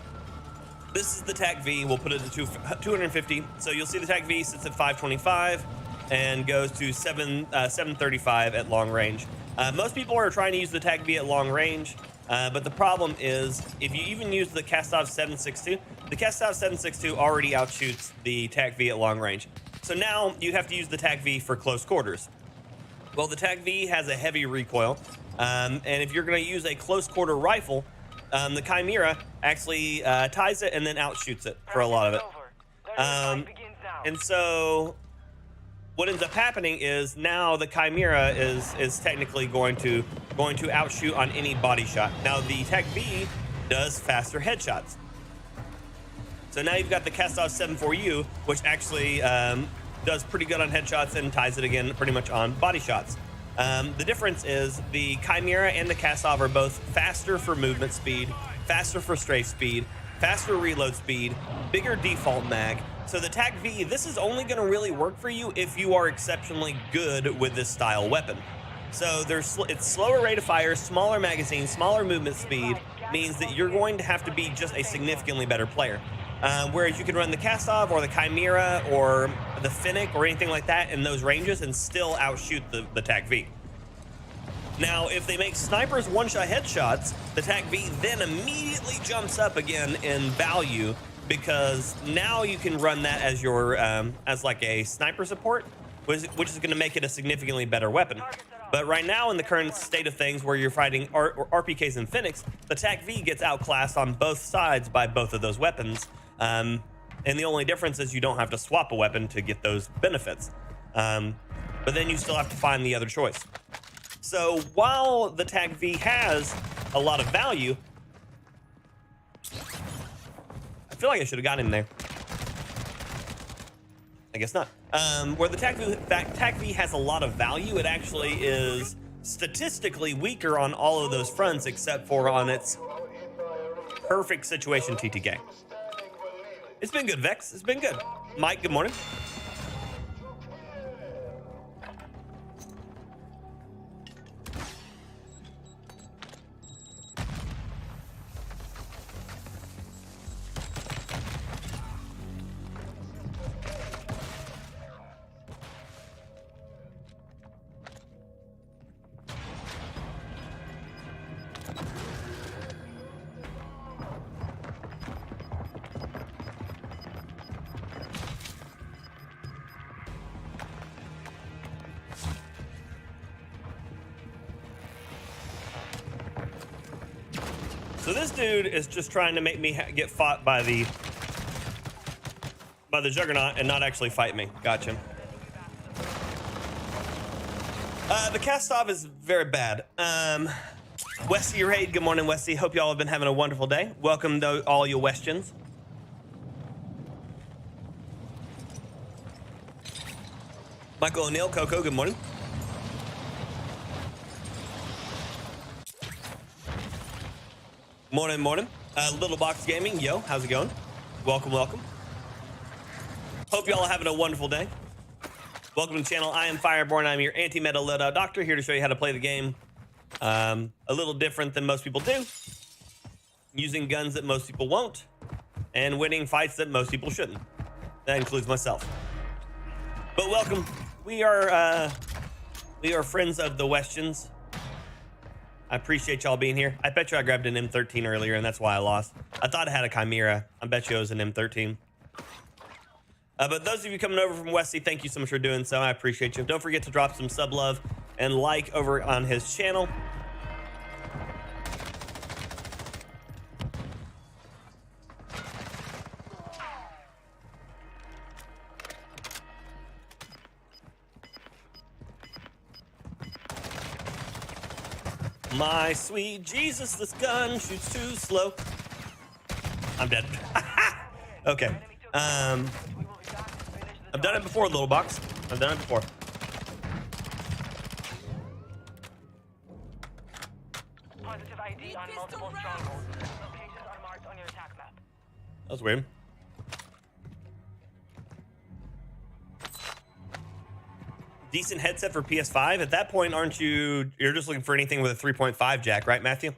this is the TAC V. We'll put it to 250. So you'll see the TAC V sits at 525 and goes to 735 at long range. Most people are trying to use the TAC V at long range, but the problem is if you even use the Kastov 762, the Kastov 762 already outshoots the TAC V at long range. So now you have to use the TAC V for close quarters. Well, the TAC V has a heavy recoil, and if you're going to use a close quarter rifle, the Chimera actually ties it and then outshoots it for a lot of it. And so what ends up happening is now the Chimera is technically going to outshoot on any body shot. Now the TAC V does faster headshots. So now you've got the Kastov 74U, which actually does pretty good on headshots and ties it again pretty much on body shots. The difference is the Chimera and the Kastov are both faster for movement speed, faster for strafe speed, faster reload speed, bigger default mag. So the TAC V, this is only going to really work for you if you are exceptionally good with this style weapon. So it's slower rate of fire, smaller magazine, smaller movement speed, means that you're going to have to be just a significantly better player. Whereas you can run the Kastov or the Chimera or the Finnick or anything like that in those ranges and still outshoot the TAC V. Now, if they make snipers one-shot headshots, the TAC V then immediately jumps up again in value because now you can run that as your as like a sniper support, which is going to make it a significantly better weapon. But right now, in the current state of things where you're fighting RPKs and Finnicks, the TAC V gets outclassed on both sides by both of those weapons. And the only difference is you don't have to swap a weapon to get those benefits. But then you still have to find the other choice. So while the TAC V has a lot of value, I feel like I should have gotten him there. I guess not. Where the TAC V has a lot of value, it actually is statistically weaker on all of those fronts except for on its perfect situation TTK. It's been good, Vex. It's been good. Mike, good morning. So this dude is just trying to make me get fought by the by the Juggernaut and not actually fight me. Gotcha. The cast-off is very bad. Westy Raid, good morning, Westy. Hope y'all have been having a wonderful day. Welcome to all your questions. Michael O'Neill, Coco, good morning. Morning, morning. Little Box Gaming, yo, how's it going? Welcome, welcome. Hope y'all are having a wonderful day. Welcome to the channel. I am FyrBorne. I'm your anti-meta loadout doctor, here to show you how to play the game. A little different than most people do. Using guns that most people won't. And winning fights that most people shouldn't. That includes myself. But welcome. We are friends of the Westians. I appreciate y'all being here. I bet you I grabbed an M13 earlier, and that's why I lost. I thought I had a Chimera. I bet you it was an M13. But those of you coming over from Westy, thank you so much for doing so. I appreciate you. Don't forget to drop some sub love and like over on his channel. My sweet Jesus, this gun shoots too slow. I'm dead. Okay. I've done it before, little box. I've done it before. Positive ID on multiple strongholds. Locations are marked on your attack map. That was weird. Decent headset for PS5. At that point, aren't you? You're just looking for anything with a 3.5 jack, right, Matthew?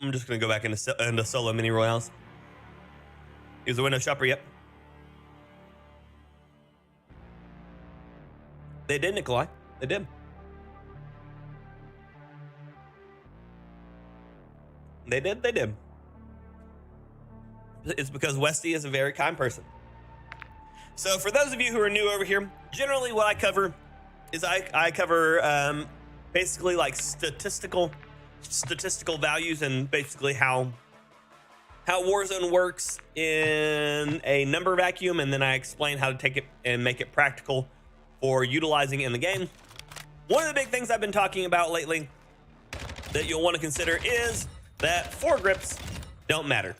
I'm just gonna go back into solo mini royales. Use the window shopper. Yep. They did, Nikolai. They did. They did. They did. It's because Westy is a very kind person. So for those of you who are new over here, generally what I cover is I cover basically like statistical values and basically how Warzone works in a number vacuum, and then I explain how to take it and make it practical for utilizing in the game. One of the big things I've been talking about lately that you'll want to consider is that foregrips don't matter.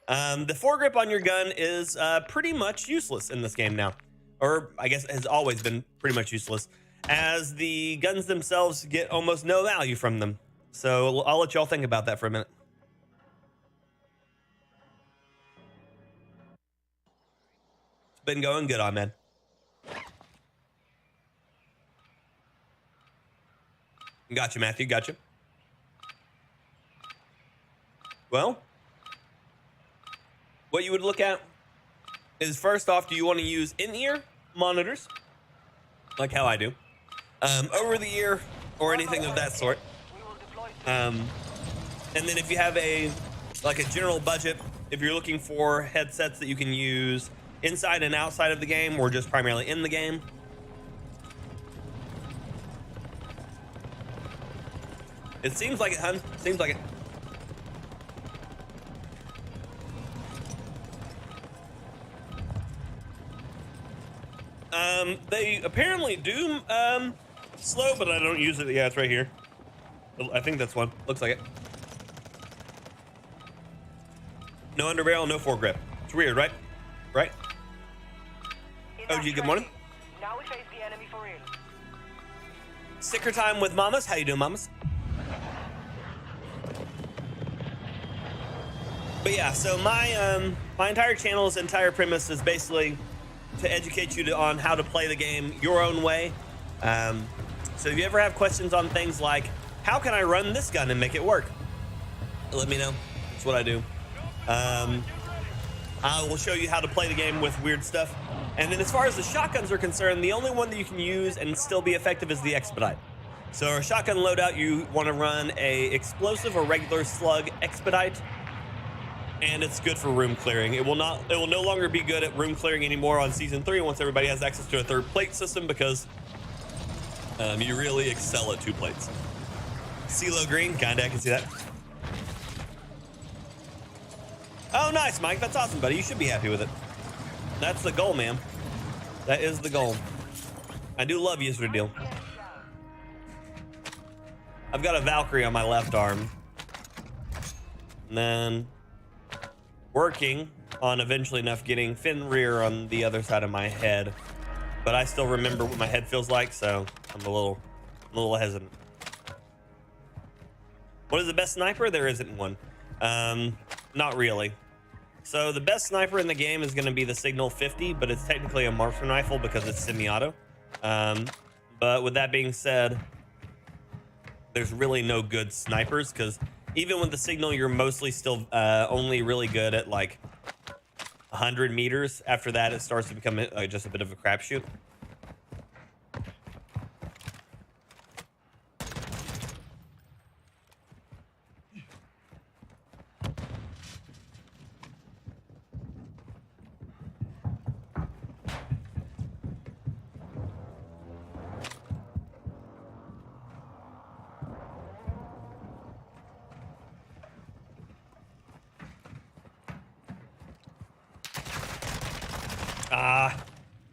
The foregrip on your gun is pretty much useless in this game now, or I guess has always been pretty much useless, as the guns themselves get almost no value from them. So I'll let y'all think about that for a minute. It's been going good on, man. Gotcha, Matthew, gotcha. Well, what you would look at is, first off, do you want to use in-ear monitors, like how I do, over the ear, or anything of that sort. And then if you have a general budget, if you're looking for headsets that you can use inside and outside of the game, or just primarily in the game, it seems like it, hun. Seems like it. They apparently do slow, but I don't use it. Yeah, it's right here. I think that's one. Looks like it. No underbarrel, no foregrip. It's weird, right? Right? OG, good morning. Now we face the enemy for real. Sticker time with Mamas. How you doing, Mamas? But yeah, so my entire channel's entire premise is basically to educate you on how to play the game your own way. So if you ever have questions on things like, how can I run this gun and make it work? Let me know. That's what I do. I will show you how to play the game with weird stuff. And then as far as the shotguns are concerned, the only one that you can use and still be effective is the Expedite. So a shotgun loadout, you want to run a explosive or regular slug Expedite, and it's good for room clearing. It will no longer be good at room clearing anymore on season 3 once everybody has access to a 3rd plate system, because you really excel at 2 plates. CeeLo Green, kinda, I can see that. Oh, nice, Mike. That's awesome, buddy. You should be happy with it. That's the goal, man. That is the goal. I do love user deal. I've got a Valkyrie on my left arm. And then working on eventually enough getting fin rear on the other side of my head. But I still remember what my head feels like, so I'm a little hesitant. What is the best sniper? There isn't one. Not really. So the best sniper in the game is going to be the Signal 50, but it's technically a marksman rifle because it's semi-auto. But with that being said, there's really no good snipers because even with the Signal, you're mostly still only really good at like 100 meters. After that, it starts to become just a bit of a crapshoot.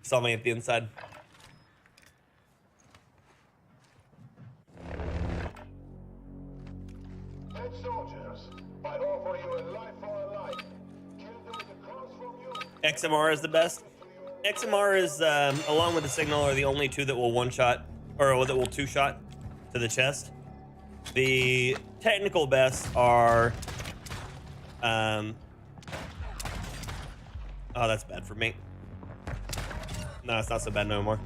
Saw me at the inside. Dead soldiers, I offer you a life for a life. Kill those across from you. XMR is the best. XMR is, along with the Signal, are the only two that will one-shot, or that will two-shot to the chest. The technical best are, oh, that's bad for me. No, it's not so bad no more.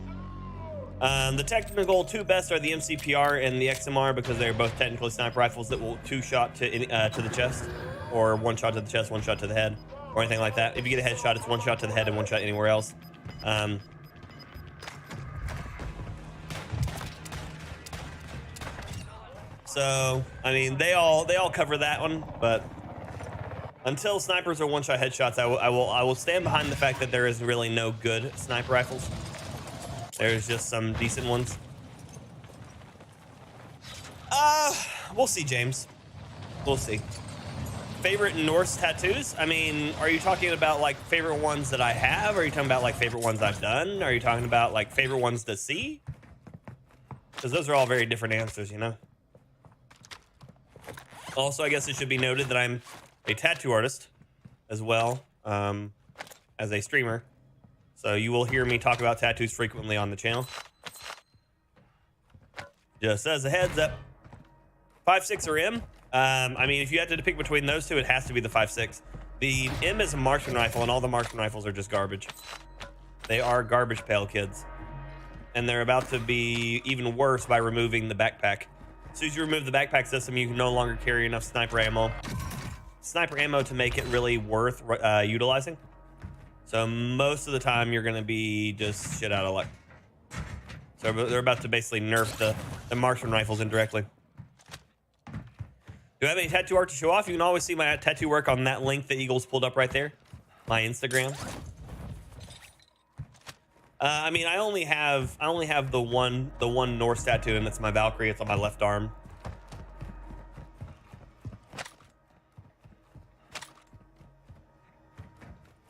The technical two best are the MCPR and the XMR because they're both technically sniper rifles that will two-shot to the chest, or one shot to the chest, one shot to the head, or anything like that. If you get a headshot, it's one shot to the head and one shot anywhere else. So, I mean, they all cover that one, but until snipers are one-shot headshots, I will stand behind the fact that there is really no good sniper rifles. There's just some decent ones. We'll see, James. We'll see. Favorite Norse tattoos? I mean, are you talking about like favorite ones that I have? Or are you talking about like favorite ones I've done? Are you talking about like favorite ones to see? Because those are all very different answers, you know? Also, I guess it should be noted that I'm a tattoo artist as well, as a streamer. So you will hear me talk about tattoos frequently on the channel. Just as a heads up. 5.6 or M? I mean, if you had to pick between those two, it has to be the 5.6. The M is a marksman rifle, and all the marksman rifles are just garbage. They are garbage pail kids. And they're about to be even worse by removing the backpack. As soon as you remove the backpack system, you can no longer carry enough sniper ammo to make it really worth utilizing. So most of the time you're going to be just shit out of luck. So they're about to basically nerf the marksman rifles indirectly. Do I have any tattoo art to show off? You can always see my tattoo work on that link that Eagles pulled up right there. My Instagram. I mean, I only have the one Norse tattoo, and that's my Valkyrie. It's on my left arm.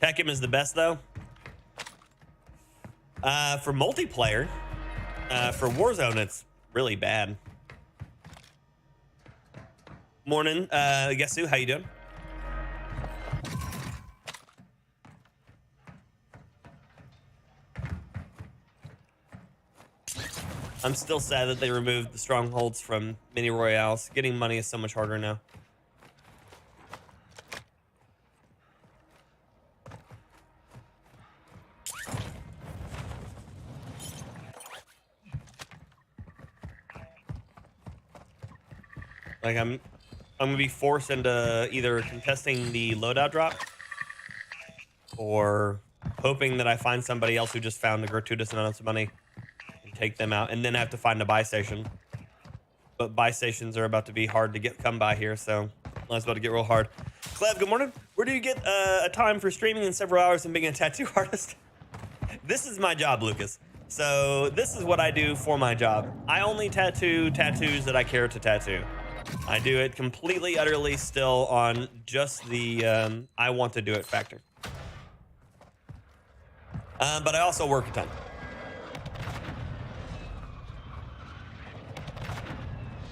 Tekken is the best, though. For multiplayer, for Warzone, it's really bad. Morning, Yasu, how you doing? I'm still sad that they removed the strongholds from mini royales. Getting money is so much harder now. Like I'm gonna be forced into either contesting the loadout drop or hoping that I find somebody else who just found a gratuitous amount of money and take them out, and then have to find a buy station. But buy stations are about to be hard to come by here, so it's about to get real hard. Clev, good morning. Where do you get a time for streaming in several hours and being a tattoo artist? This is my job, Lucas. So this is what I do for my job. I only tattoo tattoos that I care to tattoo. I do it completely, utterly still on just the I want to do it factor. But I also work a ton.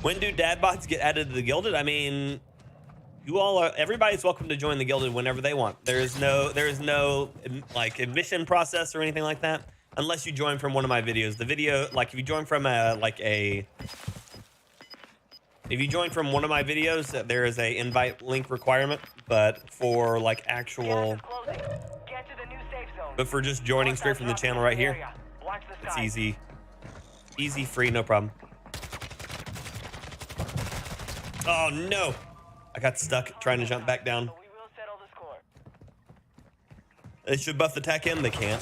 When do dad bots get added to the Gilded? I mean, you all are, everybody's welcome to join the Gilded whenever they want. There is no like admission process or anything like that, unless you join from one of my videos. The video, like if you join from if you join from one of my videos, there is a invite link requirement, but for like actual, Get to the new safe zone. but for just joining straight from the channel right here, Watch the it's skies. easy, free, no problem. Oh no, I got stuck trying to jump back down. But we will settle the score. They should buff the attack him, they can't.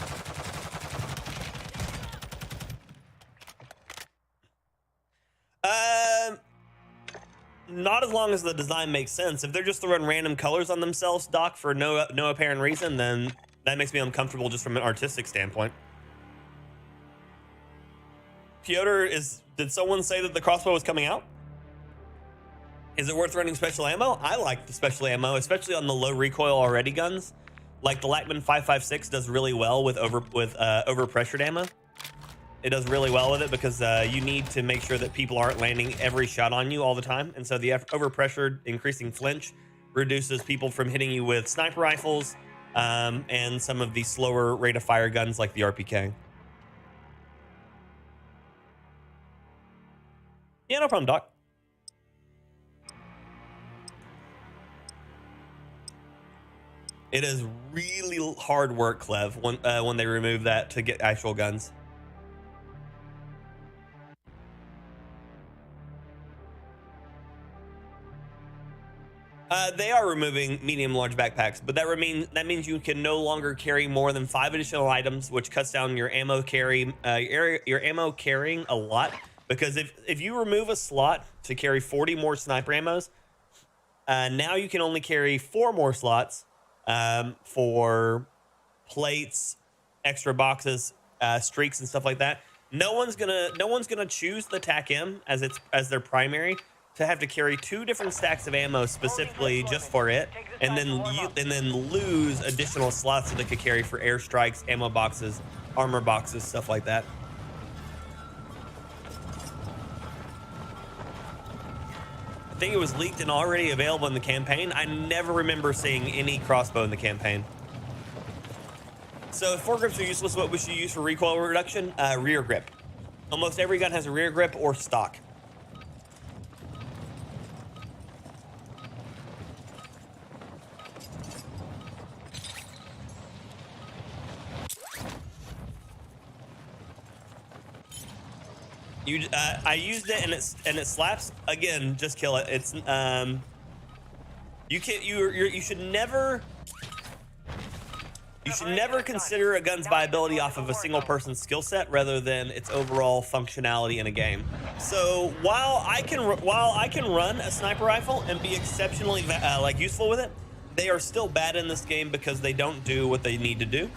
Not as long as the design makes sense. If they're just throwing random colors on themselves, Doc, for no apparent reason, then that makes me uncomfortable just from an artistic standpoint. Piotr, did someone say that the crossbow was coming out? Is it worth running special ammo? I like the special ammo, especially on the low recoil already guns. Like the Lackman 5.56 does really well with overpressured ammo. It does really well with it because you need to make sure that people aren't landing every shot on you all the time. And so the overpressured increasing flinch reduces people from hitting you with sniper rifles and some of the slower rate of fire guns like the RPK. Yeah, no problem, Doc. It is really hard work, Clev, when they remove that to get actual guns. They are removing medium large backpacks, but that means you can no longer carry more than 5 additional items, which cuts down your ammo carry, your ammo carrying a lot. Because if you remove a slot to carry 40 more sniper ammos, now you can only carry 4 more slots for plates, extra boxes, streaks, and stuff like that. No one's gonna choose the TAC-M as their primary to have to carry 2 different stacks of ammo specifically just for it, and then lose additional slots that they could carry for airstrikes, ammo boxes, armor boxes, stuff like that. I think it was leaked and already available in the campaign. I never remember seeing any crossbow in the campaign. So if foregrips are useless, what we should use for recoil reduction? Rear grip. Almost every gun has a rear grip or stock. I used it and it slaps. Again, just kill it. It's you should never consider a gun's viability off of a single person's skill set rather than its overall functionality in a game. So while I can run a sniper rifle and be exceptionally useful with it, they are still bad in this game because they don't do what they need to do.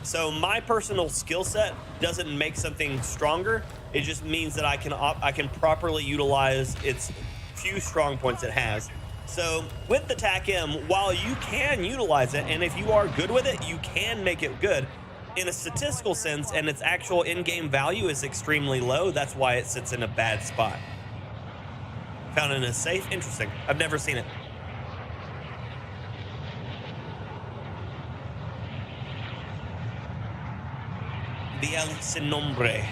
So my personal skill set doesn't make something stronger. It just means that I can properly utilize its few strong points it has. So with the TAC-M, while you can utilize it, and if you are good with it, you can make it good. In a statistical sense, and its actual in-game value is extremely low. That's why it sits in a bad spot. Found it in a safe? Interesting. I've never seen it. The El Sin Nombre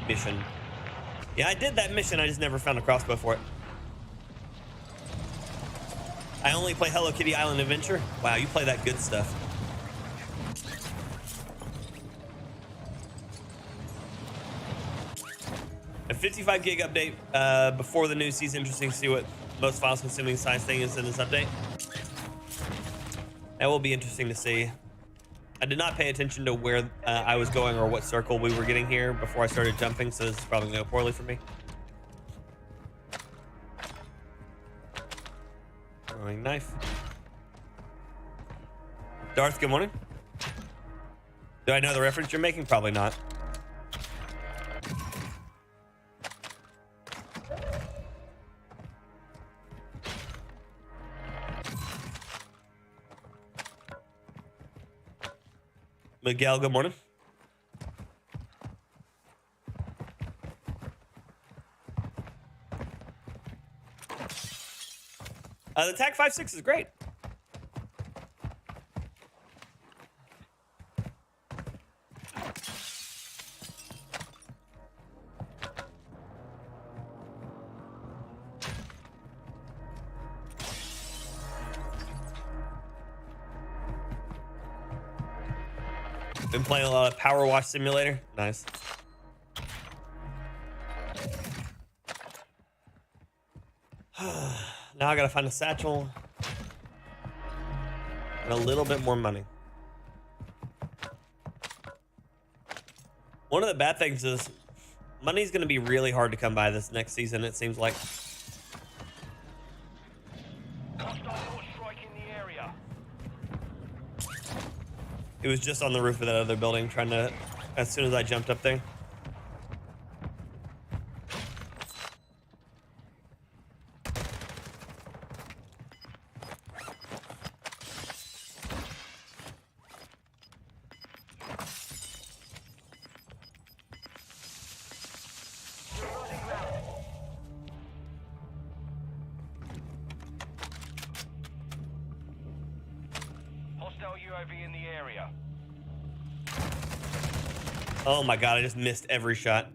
mission. Yeah, I did that mission. I just never found a crossbow for it. I only play Hello Kitty Island Adventure. Wow, you play that good stuff. A 55 gig update before the new season. Interesting to see what most files consuming size thing is in this update. That will be interesting to see. I did not pay attention to where I was going or what circle we were getting here before I started jumping, so this is probably going to go poorly for me. Throwing knife. Darth, good morning. Do I know the reference you're making? Probably not. Miguel, good morning. The TAC 5.6 is great. Been playing a lot of Power Wash Simulator. Nice. Now I gotta find a satchel and a little bit more money. One of the bad things is money's gonna be really hard to come by this next season, it seems like. It was just on the roof of that other building trying to, as soon as I jumped up there. UAV in the area. Oh my god, I just missed every shot.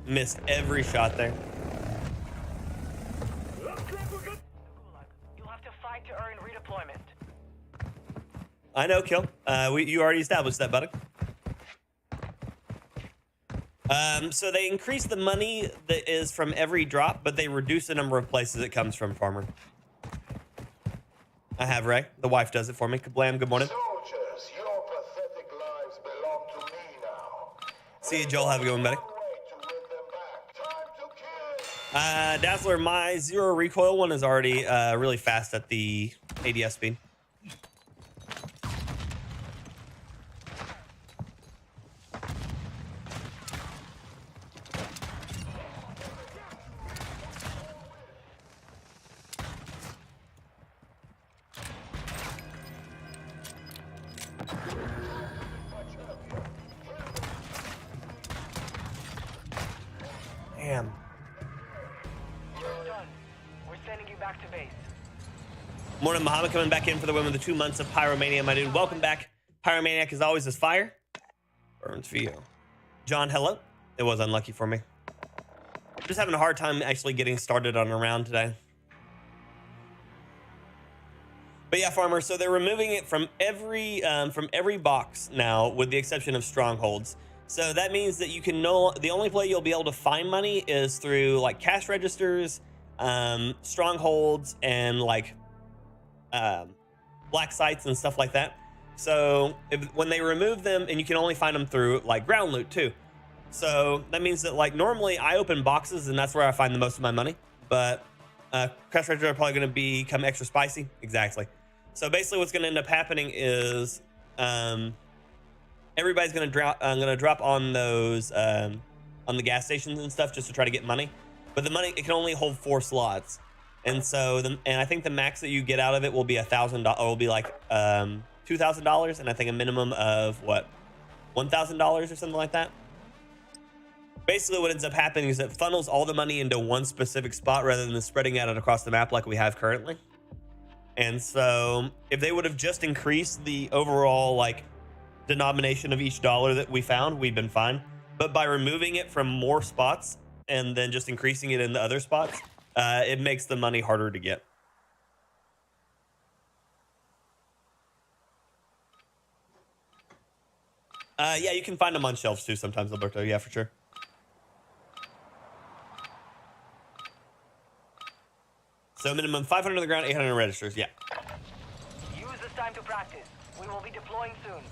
Missed every shot there. You'll have to fight to earn redeployment. I know, Kill. You already established that, buddy. So they increase the money that is from every drop, but they reduce the number of places it comes from, Farmer. I have Ray. The wife does it for me. Kablam, good morning. Soldiers, your pathetic lives belong to me now. See you, Joel. Have a good one, buddy. Wait to win them back. Time to kill. Dazzler, my zero recoil one is already really fast at the ADS speed. Damn. You're done. We're sending you back to base. Morning, Muhammad, coming back in for the win with the 2 months of Pyromania, my dude. Welcome back. Pyromaniac, as always, is fire. Burns for you. John, hello. It was unlucky for me. Just having a hard time actually getting started on a round today. But yeah, Farmer, so they're removing it from every box now, with the exception of strongholds. So that means that you can the only way you'll be able to find money is through like cash registers, strongholds, and like black sites and stuff like that. So when they remove them, and you can only find them through like ground loot too. So that means that like normally I open boxes and that's where I find the most of my money. But cash registers are probably going to become extra spicy. Exactly. So basically what's going to end up happening is everybody's going to drop on those on the gas stations and stuff just to try to get money. But the money, it can only hold 4 slots. And so and I think the max that you get out of it will be $1,000, or will be like $2,000, and I think a minimum of what, $1,000 or something like that. Basically what ends up happening is it funnels all the money into one specific spot rather than spreading out it across the map like we have currently. And so if they would have just increased the overall like denomination of each dollar that we found, we'd been fine. But by removing it from more spots and then just increasing it in the other spots, it makes the money harder to get. Yeah, you can find them on shelves too sometimes, Alberto. Yeah, for sure. So minimum 500 on the ground, 800 registers. Yeah. Use this time to practice. We will be deploying soon.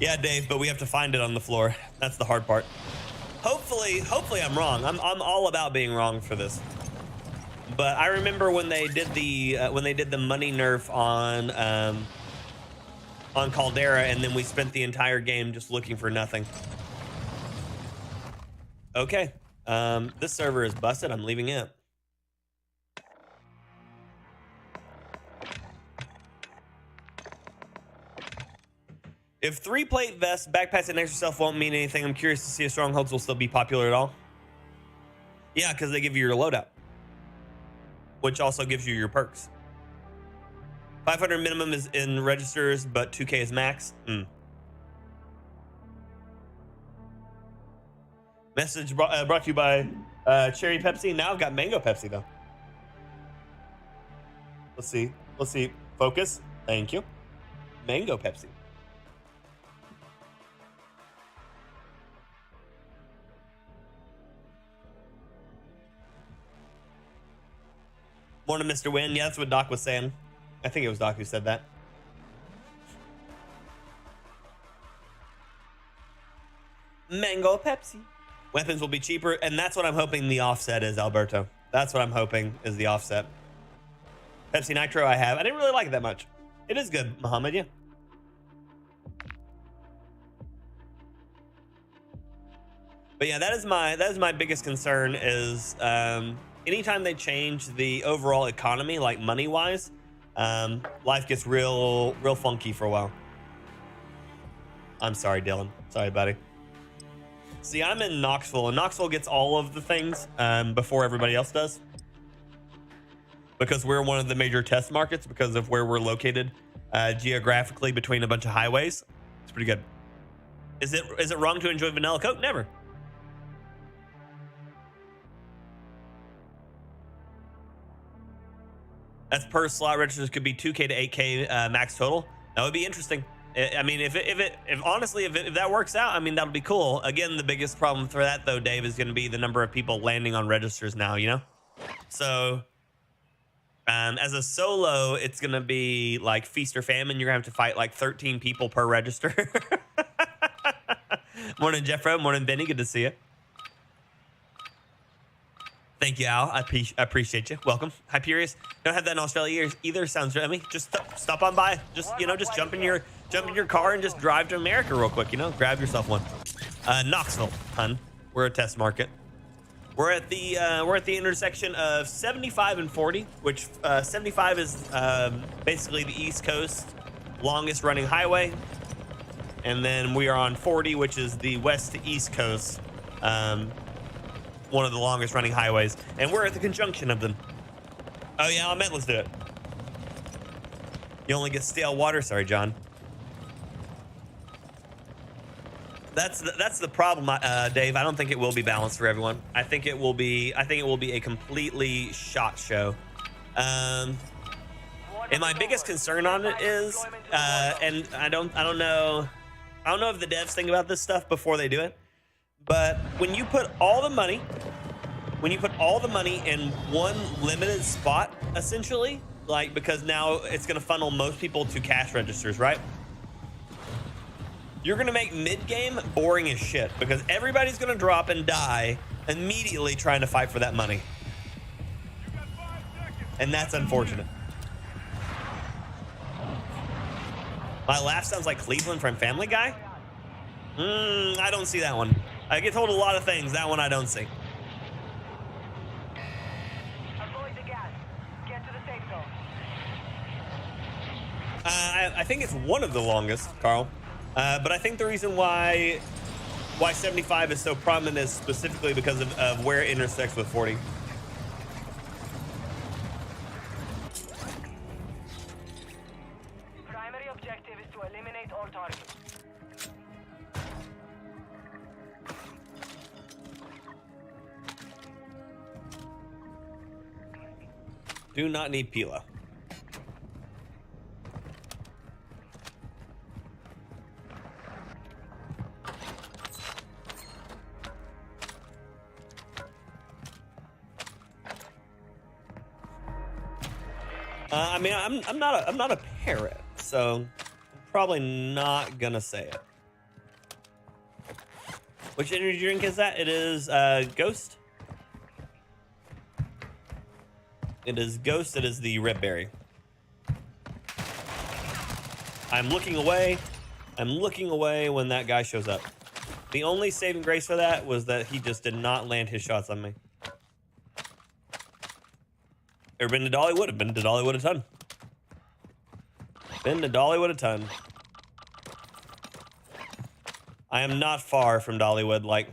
Yeah, Dave, but we have to find it on the floor. That's the hard part. Hopefully I'm wrong. I'm all about being wrong for this. But I remember when they did the money nerf on Caldera, and then we spent the entire game just looking for nothing. Okay. This server is busted. I'm leaving it. If 3-plate vests, backpacks, and extra stuff won't mean anything, I'm curious to see if strongholds will still be popular at all. Yeah, because they give you your loadout, which also gives you your perks. 500 minimum is in registers, but 2K is max. Message brought to you by Cherry Pepsi. Now I've got Mango Pepsi, though. Let's see. Let's see. Focus. Thank you. Mango Pepsi. Morning, Mr. Wynn. Yeah, that's what Doc was saying. I think it was Doc who said that. Mango Pepsi. Weapons will be cheaper, and that's what I'm hoping the offset is, Alberto. That's what I'm hoping is the offset. Pepsi Nitro I have. I didn't really like it that much. It is good, Muhammad, yeah. But yeah, that is my biggest concern is anytime they change the overall economy, like money-wise, life gets real funky for a while. I'm sorry, Dylan. Sorry, buddy. See, I'm in Knoxville, and Knoxville gets all of the things before everybody else does. Because we're one of the major test markets because of where we're located geographically between a bunch of highways. It's pretty good. Is it wrong to enjoy vanilla Coke? Never. That's per slot. Registers could be 2K to 8K max total. That would be interesting. I mean, if honestly, if that works out, I mean, that'll be cool. Again, the biggest problem for that though, Dave, is going to be the number of people landing on registers now, you know? So as a solo, it's going to be like feast or famine. You're going to have to fight like 13 people per register. Morning, Jeffro. Morning, Benny. Good to see you. Thank you, Al. I appreciate you. Welcome. Hyperius. Don't have that in Australia either. Sounds. I mean, just stop on by. Just just jump in your car and just drive to America real quick. You know, grab yourself one. Knoxville, hun. We're a test market. We're at the intersection of 75 and 40, which 75 is basically the East Coast longest running highway, and then we are on 40, which is the West to East Coast. One of the longest running highways, and we're at the conjunction of them. Oh yeah, I meant let's do it. You only get stale water. Sorry, John. That's the problem, Dave. I don't think it will be balanced for everyone. I think it will be a completely shot show. And my biggest concern on it is, and I don't know if the devs think about this stuff before they do it. But when you put all the money in one limited spot, essentially, like, because now it's going to funnel most people to cash registers, right? You're going to make mid-game boring as shit because everybody's going to drop and die immediately trying to fight for that money. And that's unfortunate. My laugh sounds like Cleveland from Family Guy? I don't see that one. I get told a lot of things. That one I don't see. Avoid the gas. Get to the safe zone. I think it's one of the longest, Carl. But I think the reason why 75 is so prominent is specifically because of where it intersects with 40. Primary objective is to eliminate all targets. Do not need Pila. I mean, I'm not a parrot, so I'm probably not gonna say it. Which energy drink is that? It is Ghost. It is Ghost. It is the red berry. I'm looking away. I'm looking away when that guy shows up. The only saving grace for that was that he just did not land his shots on me. Ever been to Dollywood? I've been to Dollywood a ton. Been to Dollywood a ton. I am not far from Dollywood, like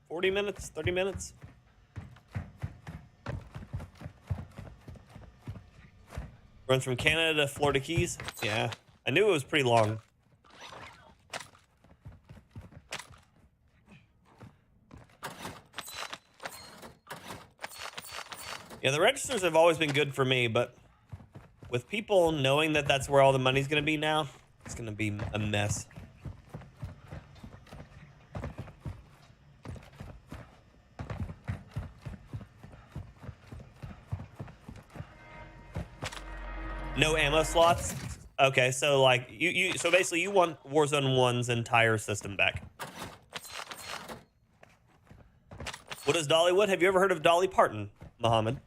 40 minutes, 30 minutes. Runs from Canada to Florida Keys. Yeah, I knew it was pretty long. Yeah, the registers have always been good for me, but with people knowing that that's where all the money's going to be now, it's going to be a mess. No ammo slots? Okay, so like so basically you want Warzone 1's entire system back. What is Dollywood? Have you ever heard of Dolly Parton, Muhammad?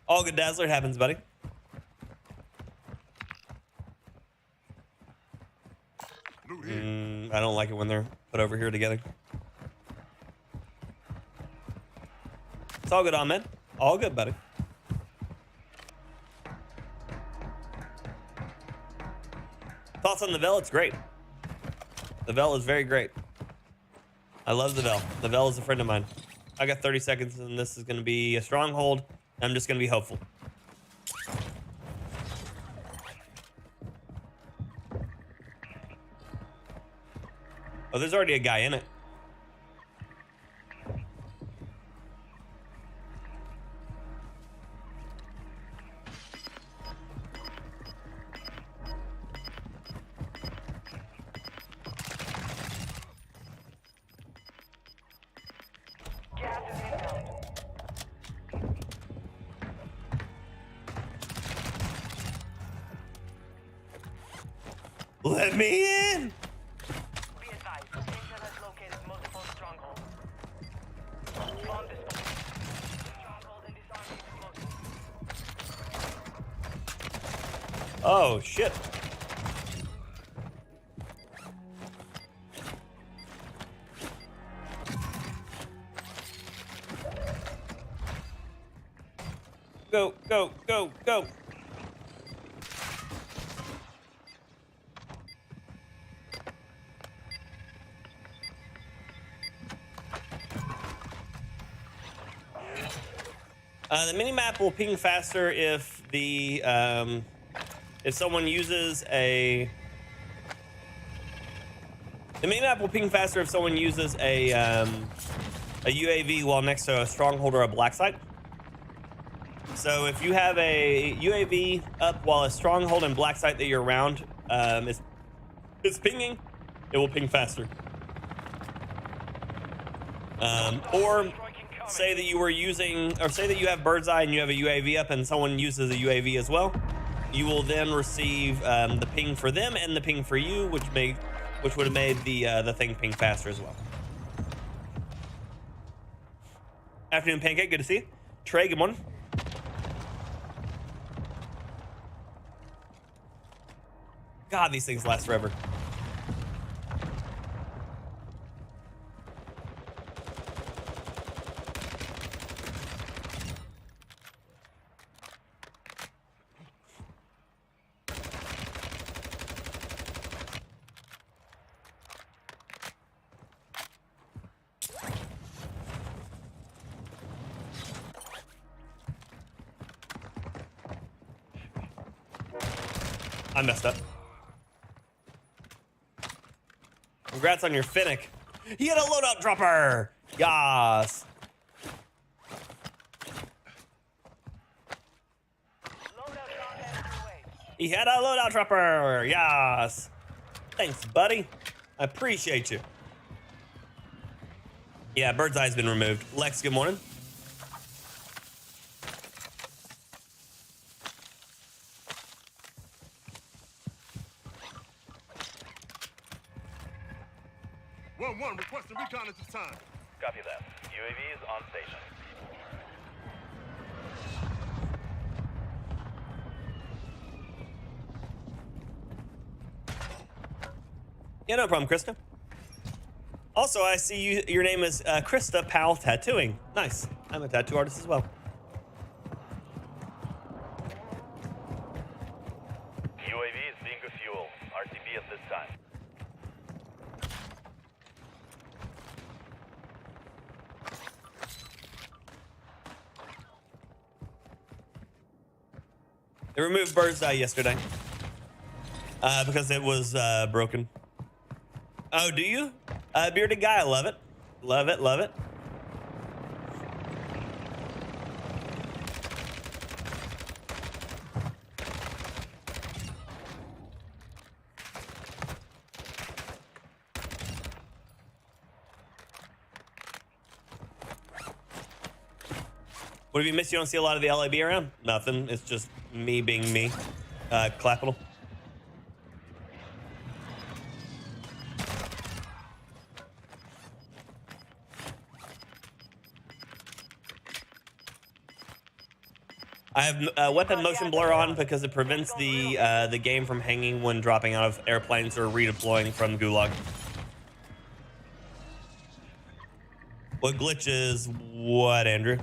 All good, Dazzler. It happens, buddy. I don't like it when they're put over here together. It's all good, Ahmed. All good, buddy. Thoughts on the Vel? It's great. The Vel is very great. I love the Vel. The Vel is a friend of mine. I got 30 seconds, and this is going to be a stronghold. I'm just going to be hopeful. Oh, there's already a guy in it. Gas is inbound. Let me in! Be advised, Intel has located multiple strongholds. Bomb disposal. Stronghold and disarm explosives. Oh, shit. Go, go, go, go. The minimap will ping faster if the if someone uses a. The minimap will ping faster if someone uses a UAV while next to a stronghold or a black site. So if you have a UAV up while a stronghold and black site that you're around is pinging, it will ping faster. Or say that you were using, or say that you have bird's eye and you have a UAV up and someone uses a UAV as well, you will then receive the ping for them and the ping for you, which would have made the thing ping faster as well. Afternoon, Pancake. Good to see you. Trey, good morning. God, these things last forever. I messed up. Congrats on your Finnick. He had a loadout dropper. Yas. Loadout drop headed your way. He had a loadout dropper. Yas. Thanks, buddy. I appreciate you. Yeah, bird's eye's been removed. Lex, good morning. One, requesting recon at this time. Copy that. UAV is on station. Yeah, no problem, Krista. Also, I see you. Your name is Krista Pal Tattooing. Nice. I'm a tattoo artist as well. UAV is being fuel. RTB at this time. They removed Bird's Eye yesterday because it was broken. Oh, do you? Bearded guy, I love it. Love it, love it. What have you missed? You don't see a lot of the LAB around? Nothing. It's just me being me. Capital. I have weapon motion blur on because it prevents the game from hanging when dropping out of airplanes or redeploying from Gulag. What glitches? What, Andrew?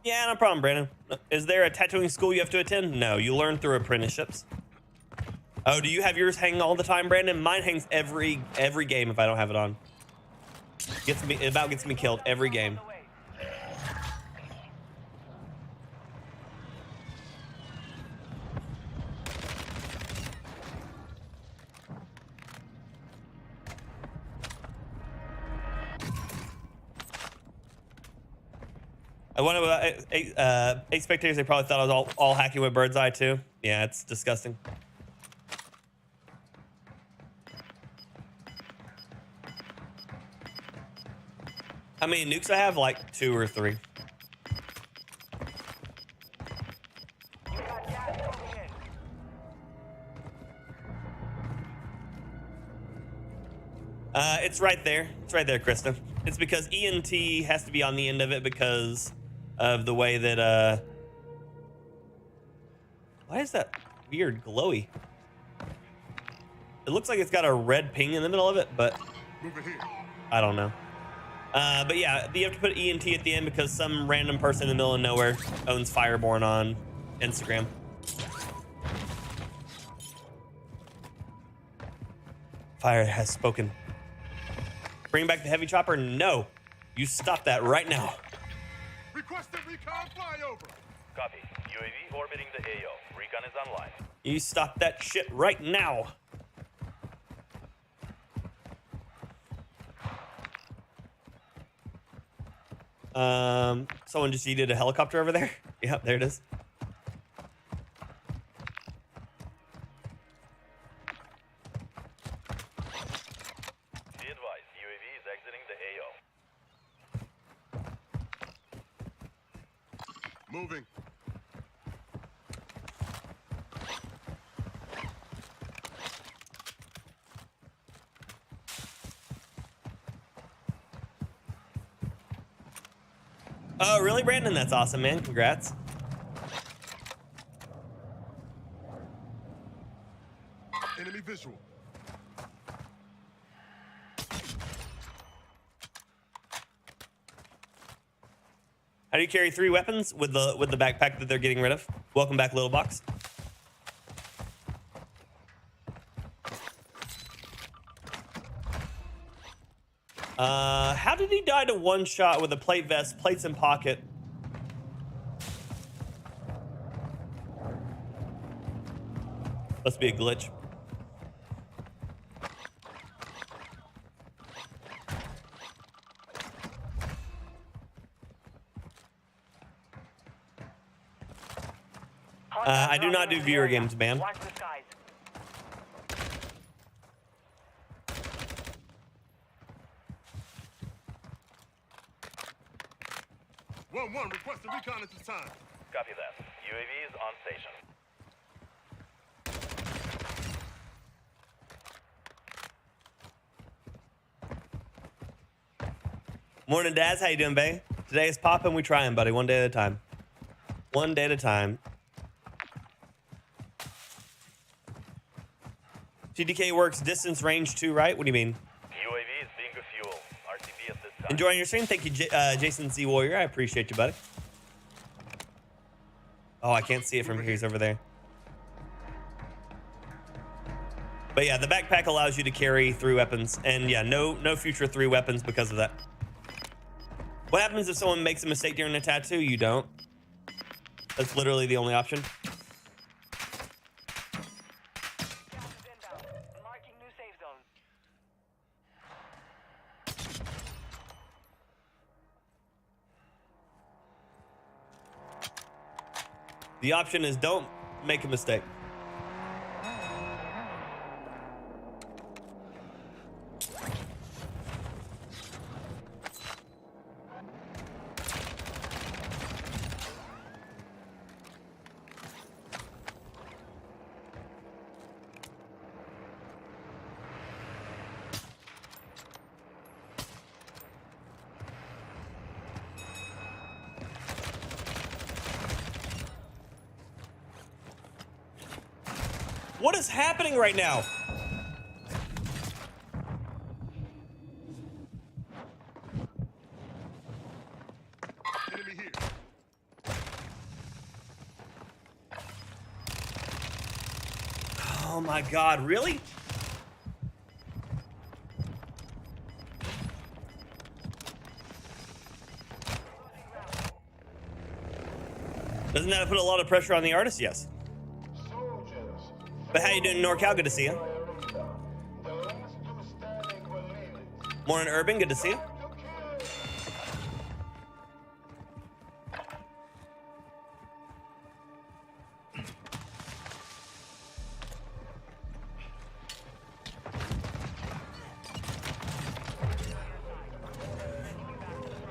Yeah, no problem, Brandon. Is there a tattooing school you have to attend? No, you learn through apprenticeships. Oh, do you have yours hanging all the time, Brandon? Mine hangs every game if I don't have it on. Gets me killed every game. I wonder about 8 spectators. They probably thought I was all hacking with Bird's Eye too. Yeah, it's disgusting. How many nukes I have? Like 2 or 3. You got gas moving in. It's right there. It's right there, Krista. It's because ENT has to be on the end of it because of the way that why is that weird glowy? It looks like it's got a red ping in the middle of it, but I don't know. But yeah, you have to put ENT at the end because some random person in the middle of nowhere owns FyrBorne on Instagram. Fire has spoken. Bring back the heavy chopper? No. You stop that right now. Requested recon flyover. Copy. UAV orbiting the AO. Recon is online. You stop that shit right now. Someone just yeeted a helicopter over there. Yep, there it is. Be advised, UAV is exiting the AO. Moving. Oh, really, Brandon? That's awesome, man. Congrats. Enemy visual. How do you carry 3 weapons with the backpack that they're getting rid of? Welcome back, little box. How did he die to 1 shot with a plate vest, plates in pocket? Must be a glitch. I do not do viewer games, man. Watch the skies. One requested recon at this time. Copy that. UAV is on station. Morning, Daz. How you doing, babe? Today is popping. We trying, buddy. One day at a time. One day at a time. TDK works distance range too, right? What do you mean? UAV is being fuel. RTB at this time. Enjoying your stream? Thank you, Jason Z Warrior. I appreciate you, buddy. Oh, I can't see it from here. He's over there. But yeah, the backpack allows you to carry 3 weapons, and yeah, no future 3 weapons because of that. What happens if someone makes a mistake during a tattoo? You don't. That's literally the only option. Gas is inbound. Marking new safe zone. The option is don't make a mistake. What is happening right now? Enemy here. Oh my God, really? Doesn't that put a lot of pressure on the artist? Yes. Soldiers. But how you doing, NorCal? Good to see you. The last 2 standing will lead it. Morning, Urban. Good to see you. To kill.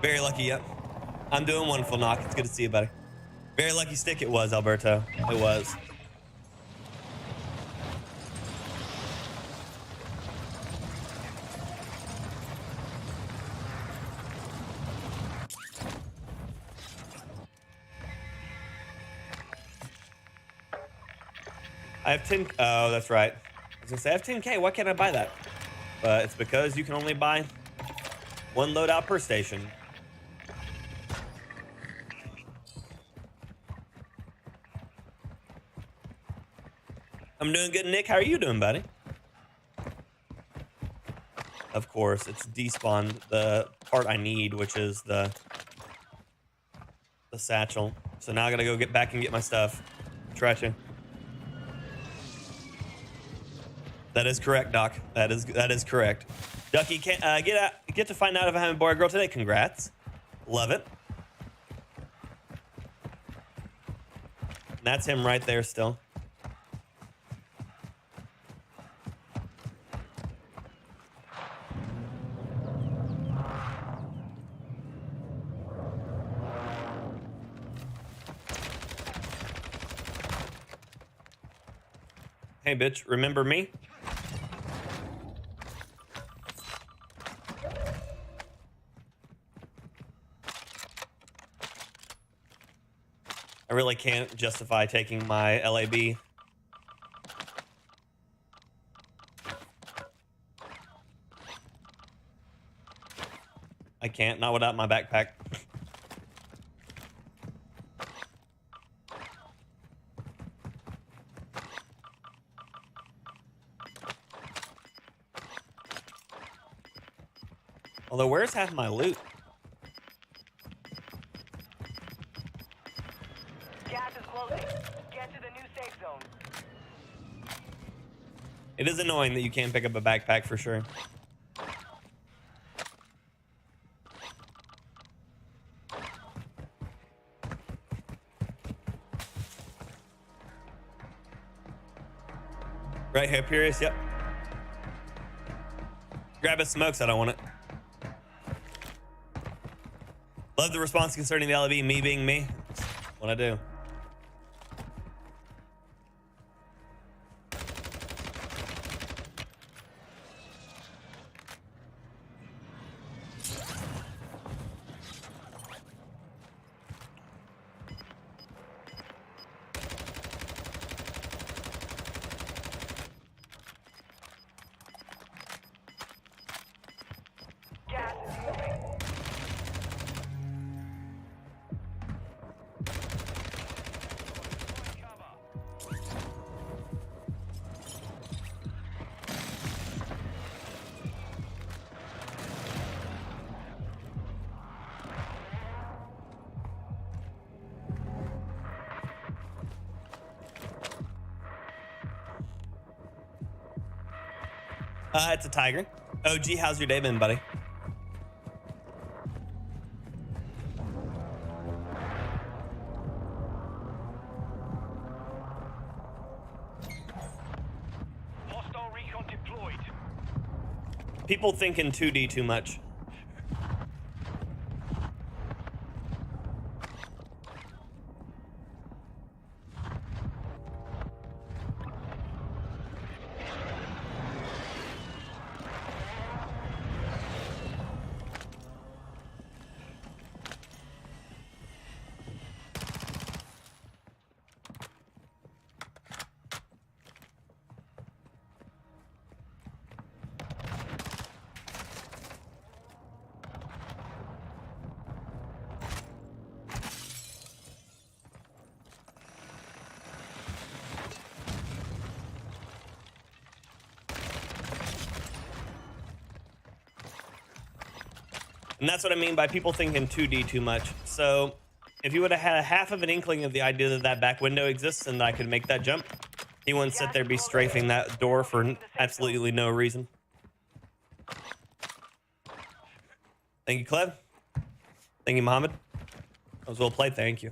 Very lucky, yep. I'm doing wonderful, Knock. It's good to see you, buddy. Very lucky stick it was, Alberto. It was. I have 10. Oh, that's right. I was gonna say I have 10K. Why can't I buy that? But it's because you can only buy 1 loadout per station. I'm doing good, Nick. How are you doing, buddy? Of course, it's despawned the part I need, which is the satchel. So now I gotta go get back and get my stuff. Try to. That is correct, Doc. That is correct. Ducky, get to find out if I'm having a boy or girl today. Congrats. Love it. That's him right there still. Hey, bitch, remember me? I really can't justify taking my LAB. I can't, not without my backpack. Although, where's half my loot? Gas is closing. Get to the new safe zone. It is annoying that you can't pick up a backpack for sure. Right here, Purius, yep. Grab his smokes, I don't want it. Love the response concerning the LB, me being me. What I do. It's a tiger. OG, how's your day been, buddy? Hostile recon deployed. People think in 2D too much. And that's what I mean by people thinking 2D too much. So if you would have had half of an inkling of the idea that that back window exists and I could make that jump, he wouldn't sit there be strafing that door for absolutely no reason. Thank you, Cleb. Thank you, Mohammed. That was well played. Thank you.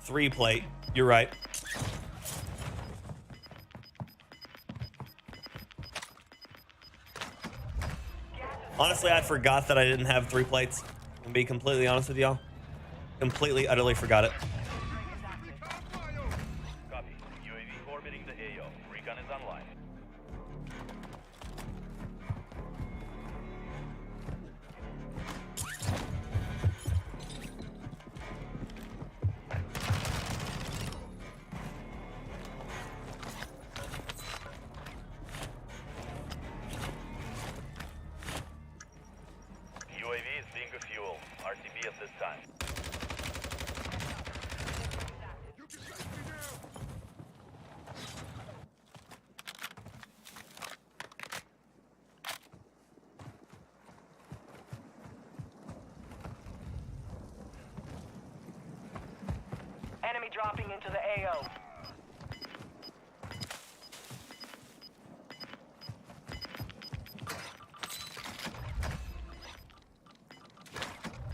Three plate. You're right. Honestly, I forgot that I didn't have 3 plates. To be completely honest with y'all. Completely, utterly forgot it. Copy. UAV orbiting the AO. Recon is online. UAV is being refueled. RCB at this time. Enemy dropping into the AO.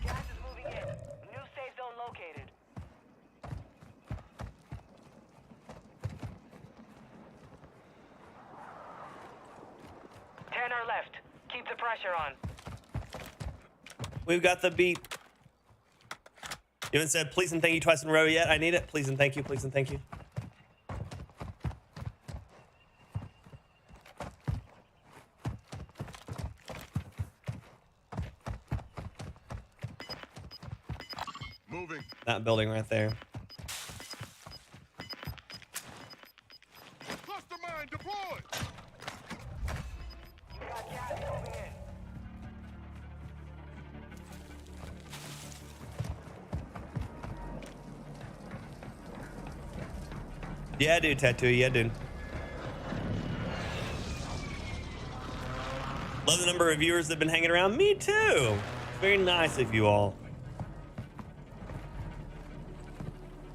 Gas is moving in. New safe zone located. Ten are left. Keep the pressure on. We've got the beat. You haven't said please and thank you twice in a row yet. I need it. Please and thank you. Please and thank you. Moving. That building right there. Cluster mine deployed. You got gas moving in. Yeah, dude, tattoo. Yeah, dude. Love the number of viewers that have been hanging around. Me too. Very nice of you all.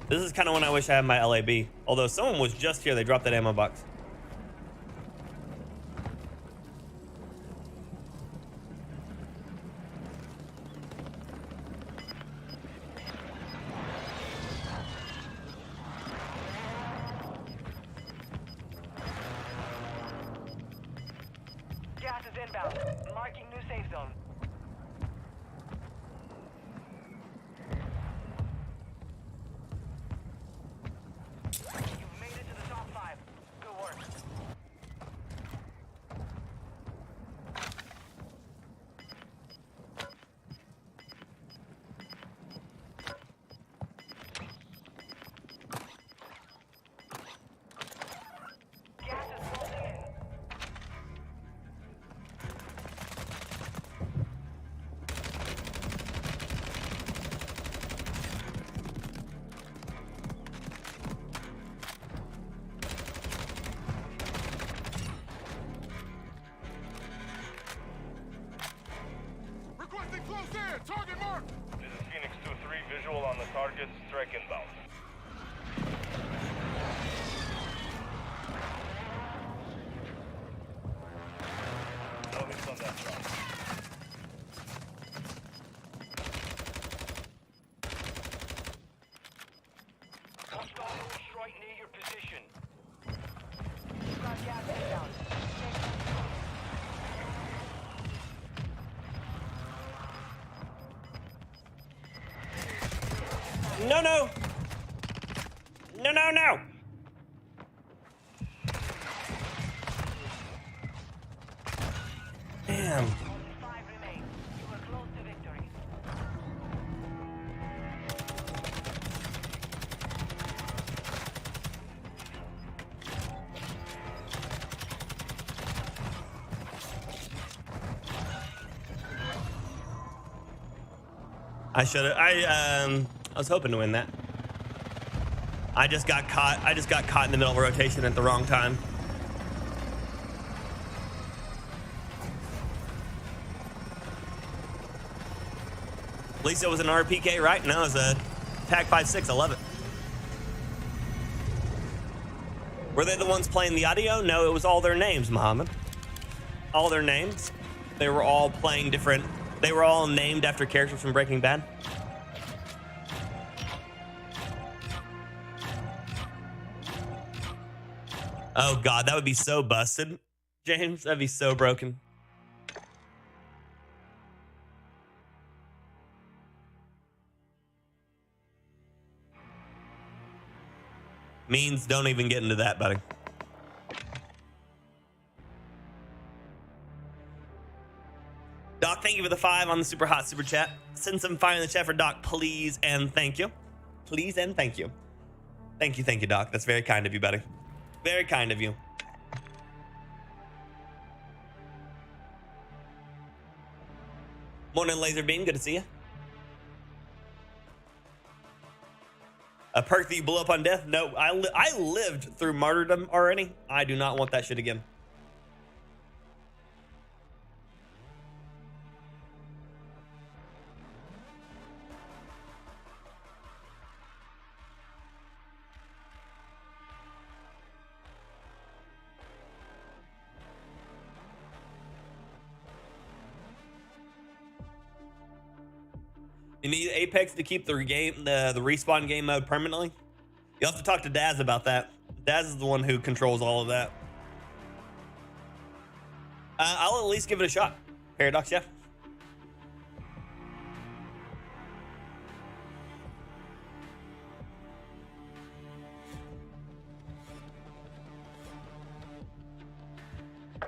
This is kind of when I wish I had my LAB. Although someone was just here. They dropped that ammo box. Gas is inbound. Marking new safe zone. You've made it to the top 5. Good work. inbound. No hits on that shot. Hostile airstrike near your position. Got gas inbound. No, no. No, no, no. Damn. Only 5 remain. You were close to victory. I should have. I was hoping to win that. I just got caught. I just got caught in the middle of a rotation at the wrong time. At least it was an RPK, right? No, it was a TAC 5.6. I love it. Were they the ones playing the audio? No, it was all their names, Muhammad. All their names. They were all playing different. They were all named after characters from Breaking Bad. Oh God, that would be so busted, James. That'd be so broken. Means don't even get into that, buddy. Doc, thank you for the 5 on the super hot super chat. Send some fire in the chat for Doc, please and thank you. Please and thank you. Thank you, Doc. That's very kind of you, buddy. Very kind of you. Morning, Laser Beam. Good to see you. A perk that you blew up on death? No, I lived through martyrdom already. I do not want that shit again. You need Apex to keep the respawn game mode permanently? You'll have to talk to Daz about that. Daz is the one who controls all of that. I'll at least give it a shot. Paradox, yeah.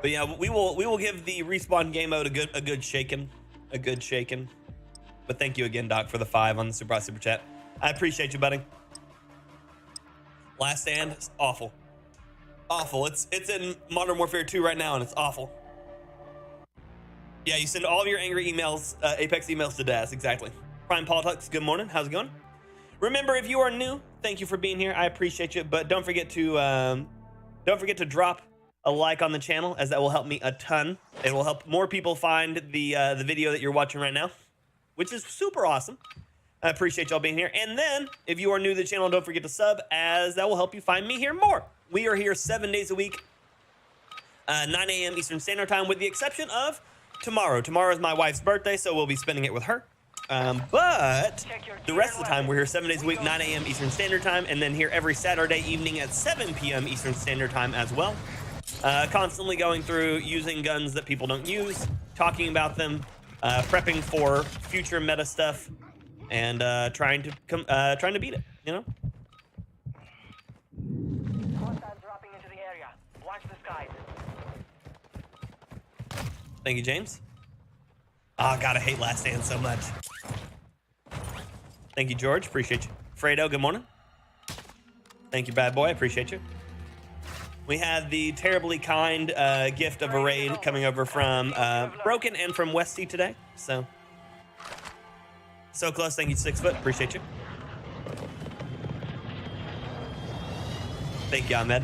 But yeah, we will give the respawn game mode a good shaking. But thank you again, Doc, for the 5 on the super chat. I appreciate you, buddy. Last Stand is awful. Awful. It's in Modern Warfare 2 right now, and it's awful. Yeah, you send all of your angry emails, Apex emails to Daz, exactly. Prime Politics, good morning. How's it going? Remember, if you are new, thank you for being here. I appreciate you, but don't forget to drop a like on the channel, as that will help me a ton. It will help more people find the video that you're watching right now, which is super awesome. I appreciate y'all being here. And then, if you are new to the channel, don't forget to sub, as that will help you find me here more. We are here 7 days a week, 9 a.m. Eastern Standard Time, with the exception of tomorrow. Tomorrow is my wife's birthday, so we'll be spending it with her. But the rest of the time, we're here 7 days a week, 9 a.m. Eastern Standard Time, and then here every Saturday evening at 7 p.m. Eastern Standard Time as well. Constantly going through using guns that people don't use, talking about them, prepping for future meta stuff, and trying to beat it, you know? Hostiles dropping into the area. Watch the skies. Thank you, James. Oh, God, I hate Last Stand so much. Thank you, George. Appreciate you. Fredo, good morning. Thank you, bad boy. Appreciate you. We had the terribly kind gift of a raid coming over from Broken and from Westy today. So close. Thank you, 6 foot. Appreciate you. Thank you, Ahmed.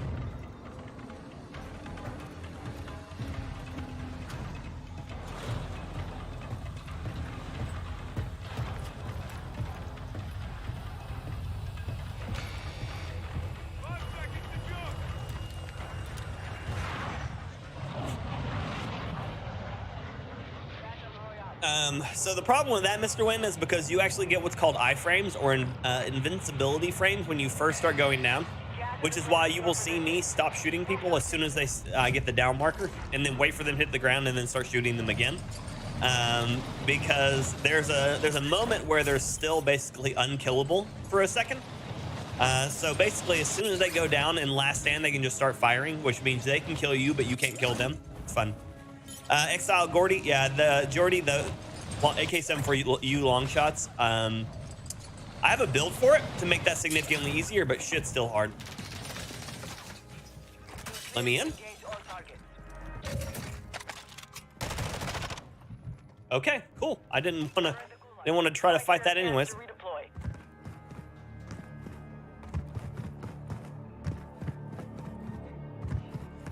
So the problem with that, Mr. Wynn, is because you actually get what's called iframes or invincibility frames when you first start going down, which is why you will see me stop shooting people as soon as they get the down marker, and then wait for them to hit the ground and then start shooting them again. Because there's a moment where they're still basically unkillable for a second. So basically, as soon as they go down in last stand, they can just start firing, which means they can kill you, but you can't kill them. It's fun. Exile Gordy, yeah, the AK-7 for you long shots. I have a build for it to make that significantly easier, but shit's still hard. Let me in. Okay, cool. I didn't want to try to fight that anyways.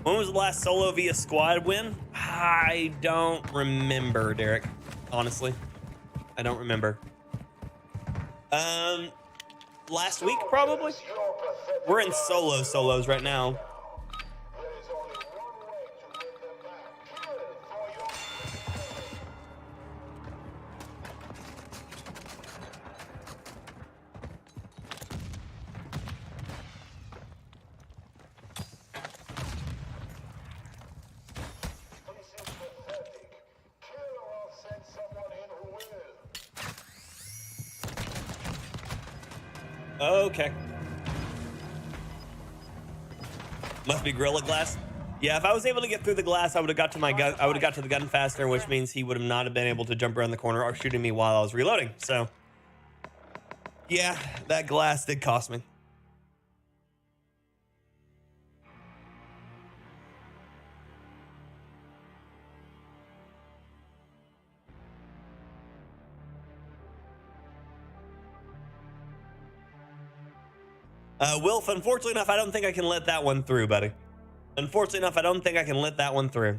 When was the last solo via squad win? I don't remember, Derek. Honestly, I don't remember. Last week probably. We're in solos right now. Okay. Must be Gorilla Glass. Yeah, if I was able to get through the glass, I would have got to my gun. I would have got to the gun faster, which means he would have not have been able to jump around the corner or shooting me while I was reloading. So, yeah, that glass did cost me. Wilf, unfortunately enough, I don't think I can let that one through, buddy. Unfortunately enough, I don't think I can let that one through.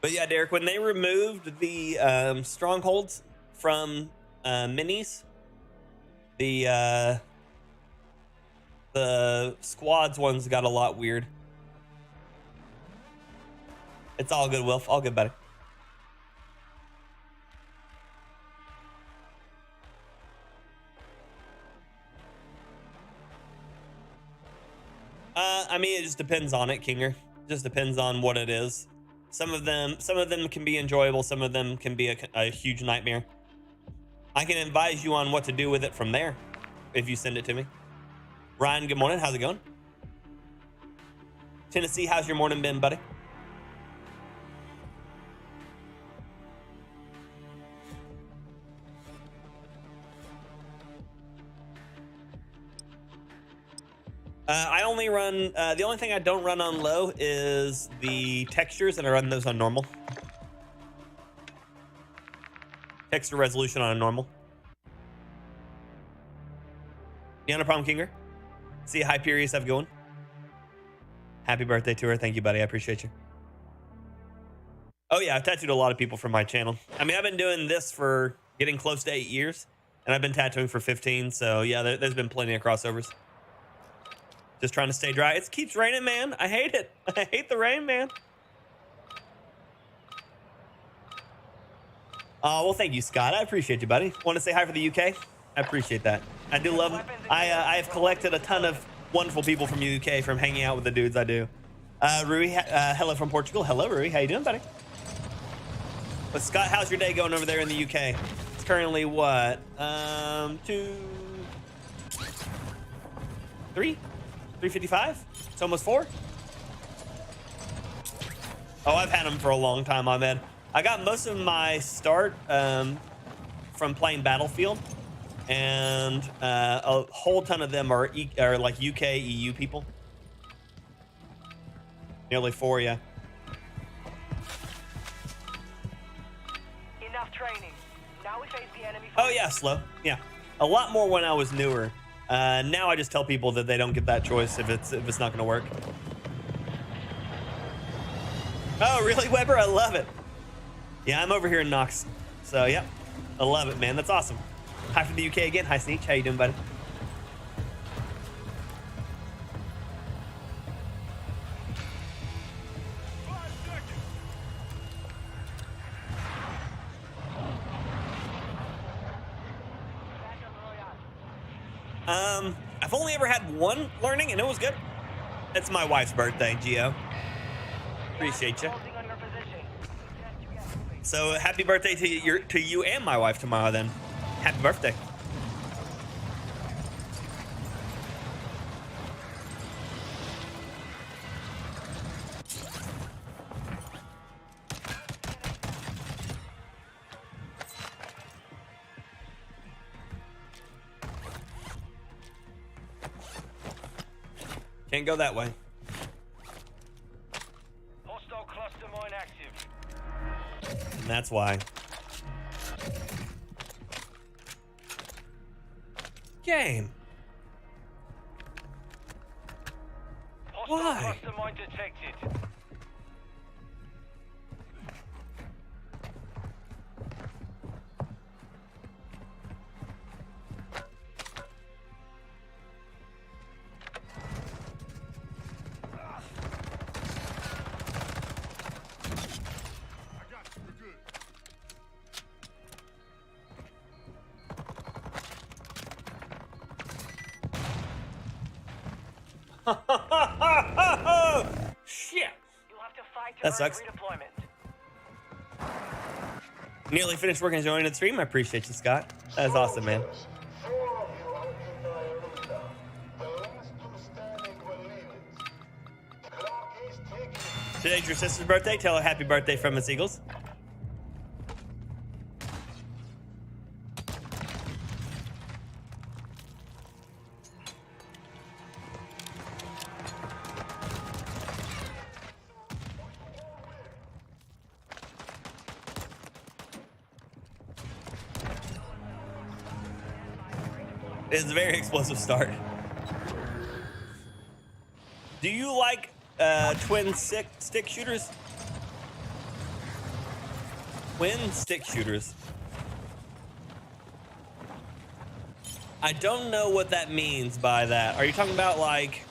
But yeah, Derek, when they removed the strongholds from minis, the squads ones got a lot weird. It's all good, Wilf. All good, buddy. I mean, it just depends on it, Kinger. It just depends on what it is. Some of them can be enjoyable. Some of them can be a huge nightmare. I can advise you on what to do with it from there if you send it to me. Ryan, good morning. How's it going? Tennessee, how's your morning been, buddy? I only run, the only thing I don't run on low is the textures, and I run those on normal. Texture resolution on a normal. You on a problem, Kinger? See, Hyperius, have a good one. Happy birthday to her. Thank you, buddy. I appreciate you. Oh, yeah, I've tattooed a lot of people from my channel. I mean, I've been doing this for getting close to 8 years, and I've been tattooing for 15, so yeah, there's been plenty of crossovers. Just trying to stay dry. It keeps raining, man. I hate it. I hate the rain, man. Oh, well, thank you, Scott. I appreciate you, buddy. Want to say hi for the UK? I appreciate that. I do love them. I have collected a ton of wonderful people from the UK from hanging out with the dudes I do. Rui, hello from Portugal. Hello, Rui. How you doing, buddy? But Scott, how's your day going over there in the UK? It's currently what? 3:55? It's almost 4. Oh, I've had them for a long time, Ahmed. I got most of my start from playing Battlefield, and a whole ton of them are like UK, EU people. Nearly 4, yeah. Enough training. Now we face the enemy. Oh yeah, slow. Yeah, a lot more when I was newer. Now I just tell people that they don't get that choice if it's not going to work. Oh, really, Weber? I love it. Yeah, I'm over here in Knox. So, yeah, I love it, man. That's awesome. Hi from the UK again. Hi, Sneech. How you doing, buddy? I've only ever had one learning, and it was good. It's my wife's birthday, Gio. Appreciate you. Holding on your position. Suggest you get moving. So happy birthday to you and my wife tomorrow. Then, happy birthday. Can't go that way. Hostile cluster mine active. And that's why. Game. Hostile Why? cluster mine detected. Shit. You'll have to fight to That earn sucks. redeployment. Nearly finished working and joining the stream. I appreciate you, Scott. That is awesome, man. Soldiers, 4 of you are in Fallujah. The last 2 standing will leave it. The clock is ticking. Today's your sister's birthday. Tell her happy birthday from Miss Eagles. It's a very explosive start. Do you like twin stick shooters? Twin stick shooters. I don't know what that means by that. Are you talking about like?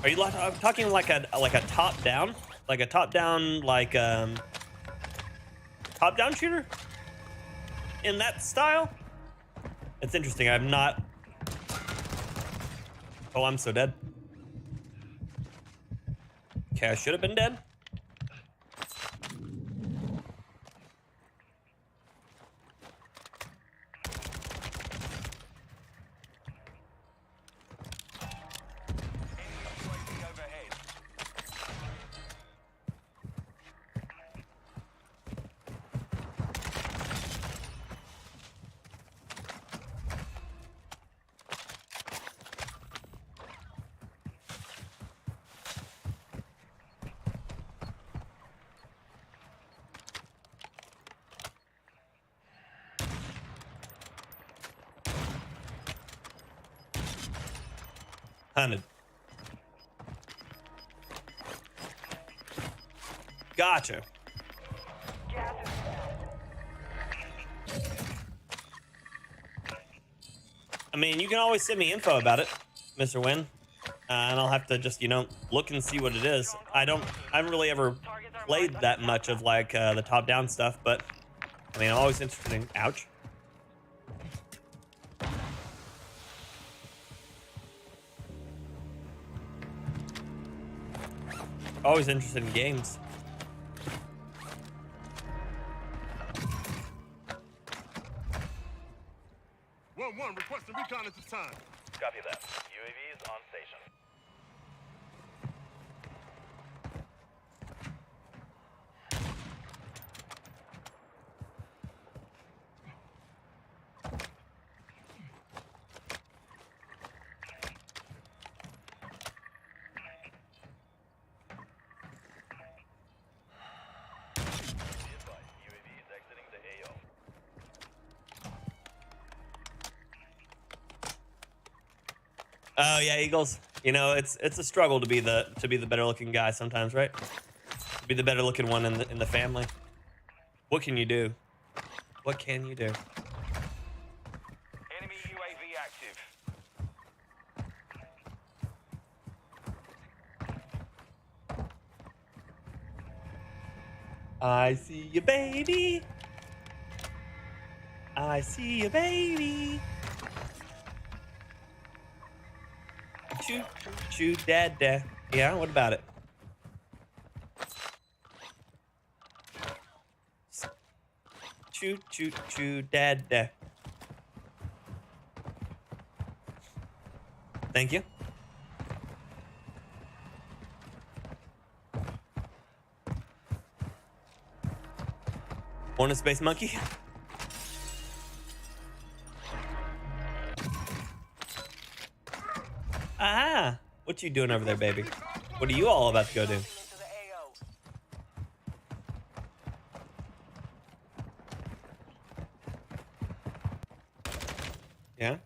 Are you talking like a top down, like a top down top down shooter in that style? It's interesting. I'm not. Oh, I'm so dead. Okay, I should have been dead. UAV overhead. Hunted. Gotcha. Gas is I mean, you can always send me info about it, Mr. Wynn, and I'll have to just, you know, look and see what it is. I haven't really ever played that much of like the top-down stuff, but I mean, I'm always interested in. Ouch. Always interested in games. One, requesting recon at this time. Copy that. UAV is on station. Be advised, UAV is exiting the AO. Oh yeah, Eagles. You know, it's a struggle to be the better looking guy sometimes, right? To be the better looking one in the family. What can you do? What can you do? Enemy UAV active. I see you, baby. I see you, baby. choo choo dad dad. Yeah, what about it? Choo choo choo dad dad. Thank you. Want a space monkey? Ah, what you doing over there, baby? What are you all about to go do? Into the AO. Yeah?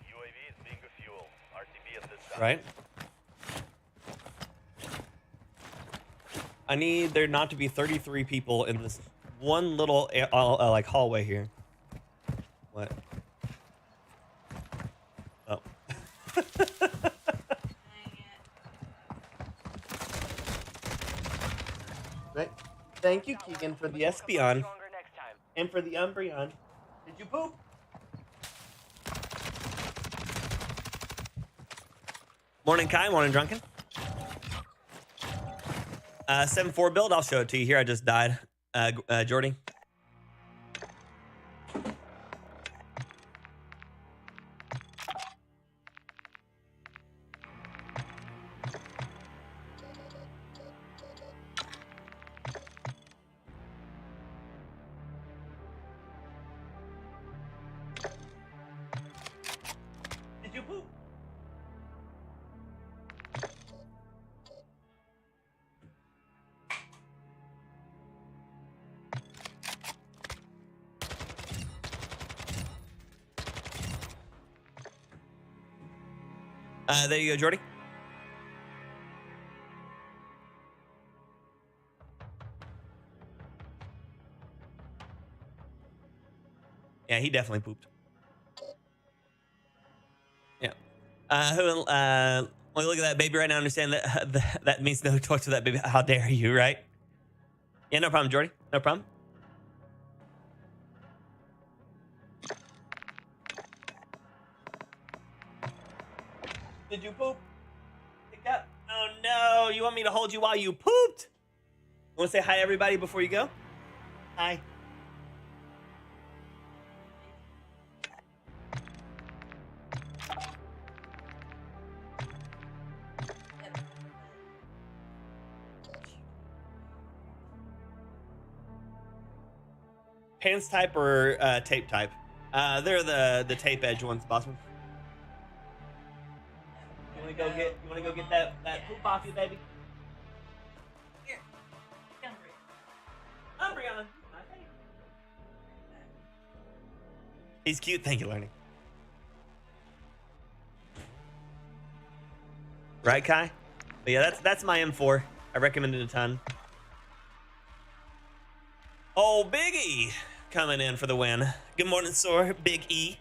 UAV is being refueled. RTB at this time. Right? I need there not to be 33 people in this one little like hallway here. What? Oh. Right. Thank you, Keegan, for the Espion Stronger next time. and for the Umbreon. Did you poop? Morning, Kai. Morning, Drunken. 7-4 build. I'll show it to you here. I just died. Jordy. Did you poop? There you go, Jordy. Yeah, he definitely pooped. Yeah. Look at that baby right now. Understand that that means no talk to that baby. How dare you, right? Yeah, no problem, Jordy. No problem. Did you poop? Pick up. Oh no, you want me to hold you while you pooped? You want to say hi everybody before you go? Hi. Pants type or tape type? They're the tape edge ones, bossman. You wanna go get that poop off you, baby? Here. Umbreon. He's cute. Thank you, Learning. Right, Kai? But yeah, that's my M4. I recommend it a ton. Oh, Big E coming in for the win. Good morning, Sor. Big E.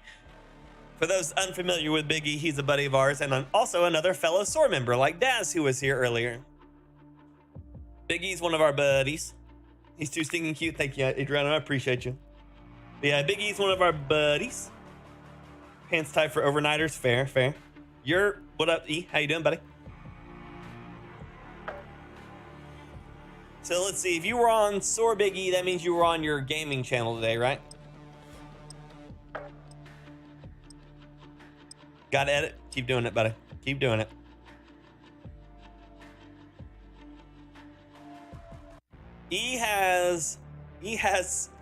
For those unfamiliar with Big E, he's a buddy of ours and also another fellow SOAR member like Daz, who was here earlier. Big E's one of our buddies. He's too stinking cute. Thank you, Adriano. I appreciate you. But yeah, Big E's one of our buddies. Pants tight for overnighters. Fair, fair. What up, E? How you doing, buddy? So let's see. If you were on SOAR Big E, that means you were on your gaming channel today, right? Gotta edit. Keep doing it, buddy. Keep doing it. He has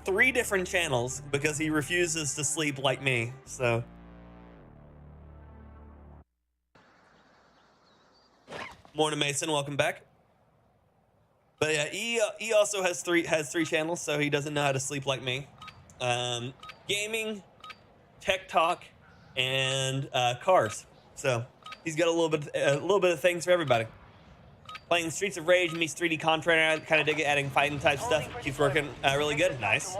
3 different channels because he refuses to sleep like me. So morning, Mason. Welcome back. But yeah, he also has three channels, so he doesn't know how to sleep like me. Gaming, tech talk, and cars. So he's got a little bit of things for everybody. Playing Streets of Rage meets 3D Contractor. I kind of dig it, adding fighting type stuff. Keeps working really good. Nice.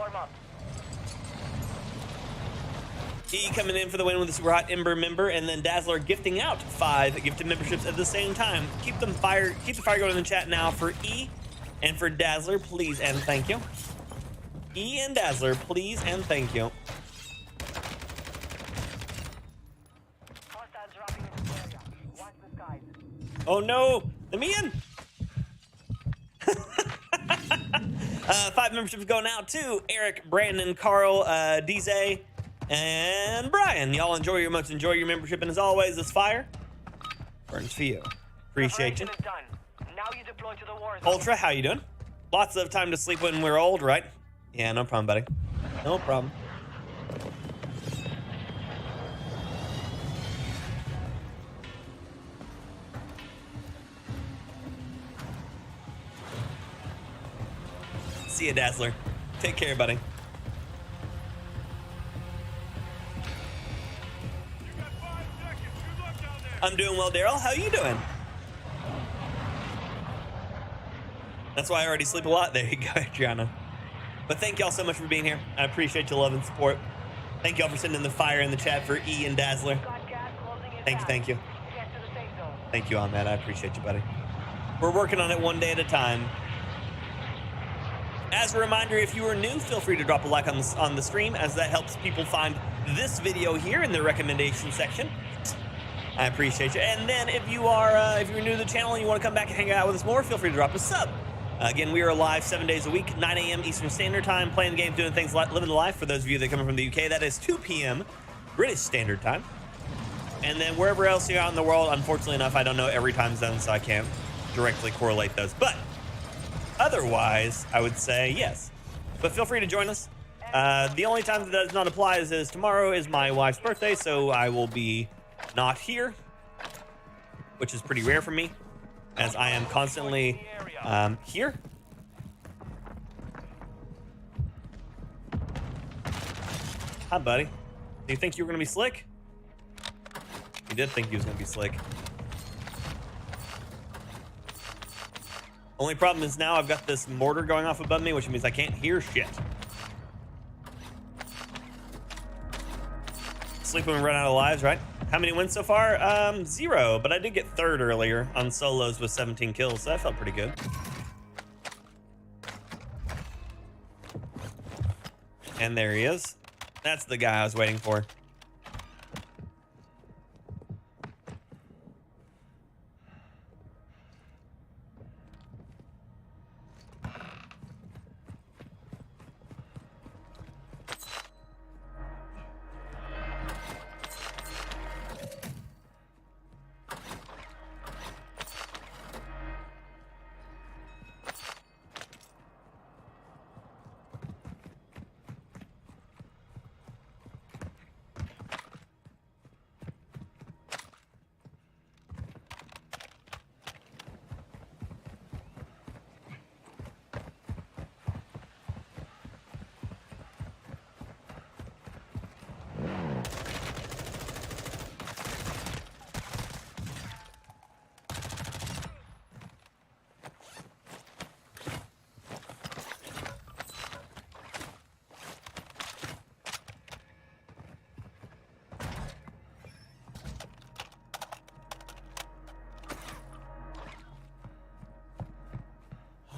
E coming in for the win with the Super Hot Ember member, and then Dazzler gifting out 5 gifted memberships at the same time. Keep the fire going in the chat now for E and for Dazzler, please and thank you. E and Dazzler, please and thank you. Hostiles dropping into the area. Watch the skies. Oh no, let me in. 5 memberships going out to Eric, Brandon, Carl, DZ, and Brian. Y'all enjoy your membership, and as always, this fire burns for you. Appreciate you. Preparation is done. Now you deploy to the war zone. Ultra, how you doing? Lots of time to sleep when we're old, right? Yeah, no problem, buddy. No problem. See ya, Dazzler. Take care, buddy. You got 5 seconds. Good luck down there. I'm doing well, Daryl. How you doing? That's why I already sleep a lot. There you go, Adriana. But thank y'all so much for being here. I appreciate your love and support. Thank y'all for sending the fire in the chat for E and Dazzler. Got gas closing in Thank you, fast. thank you. Get to the safe zone. Thank you on that. I appreciate you, buddy. We're working on it one day at a time. As a reminder, if you are new, feel free to drop a like on the stream, as that helps people find this video here in the recommendation section. I appreciate you. And then if you're new to the channel and you want to come back and hang out with us more, feel free to drop a sub. Again, we are live 7 days a week, 9 a.m. Eastern Standard Time, playing games, doing things, living the life. For those of you that are coming from the UK, that is 2 p.m. British Standard Time. And then wherever else you're out in the world, unfortunately enough, I don't know every time zone, so I can't directly correlate those. But otherwise, I would say yes. But feel free to join us. The only time that does not apply is tomorrow is my wife's birthday, so I will be not here, which is pretty rare for me, as I am constantly here. Hi, buddy. Do you think you were going to be slick? You did think he was going to be slick. Only problem is now I've got this mortar going off above me, which means I can't hear shit. Sleep when we run out of lives, right? How many wins so far? 0, but I did get 3rd earlier on solos with 17 kills, so that felt pretty good. And there he is. That's the guy I was waiting for. I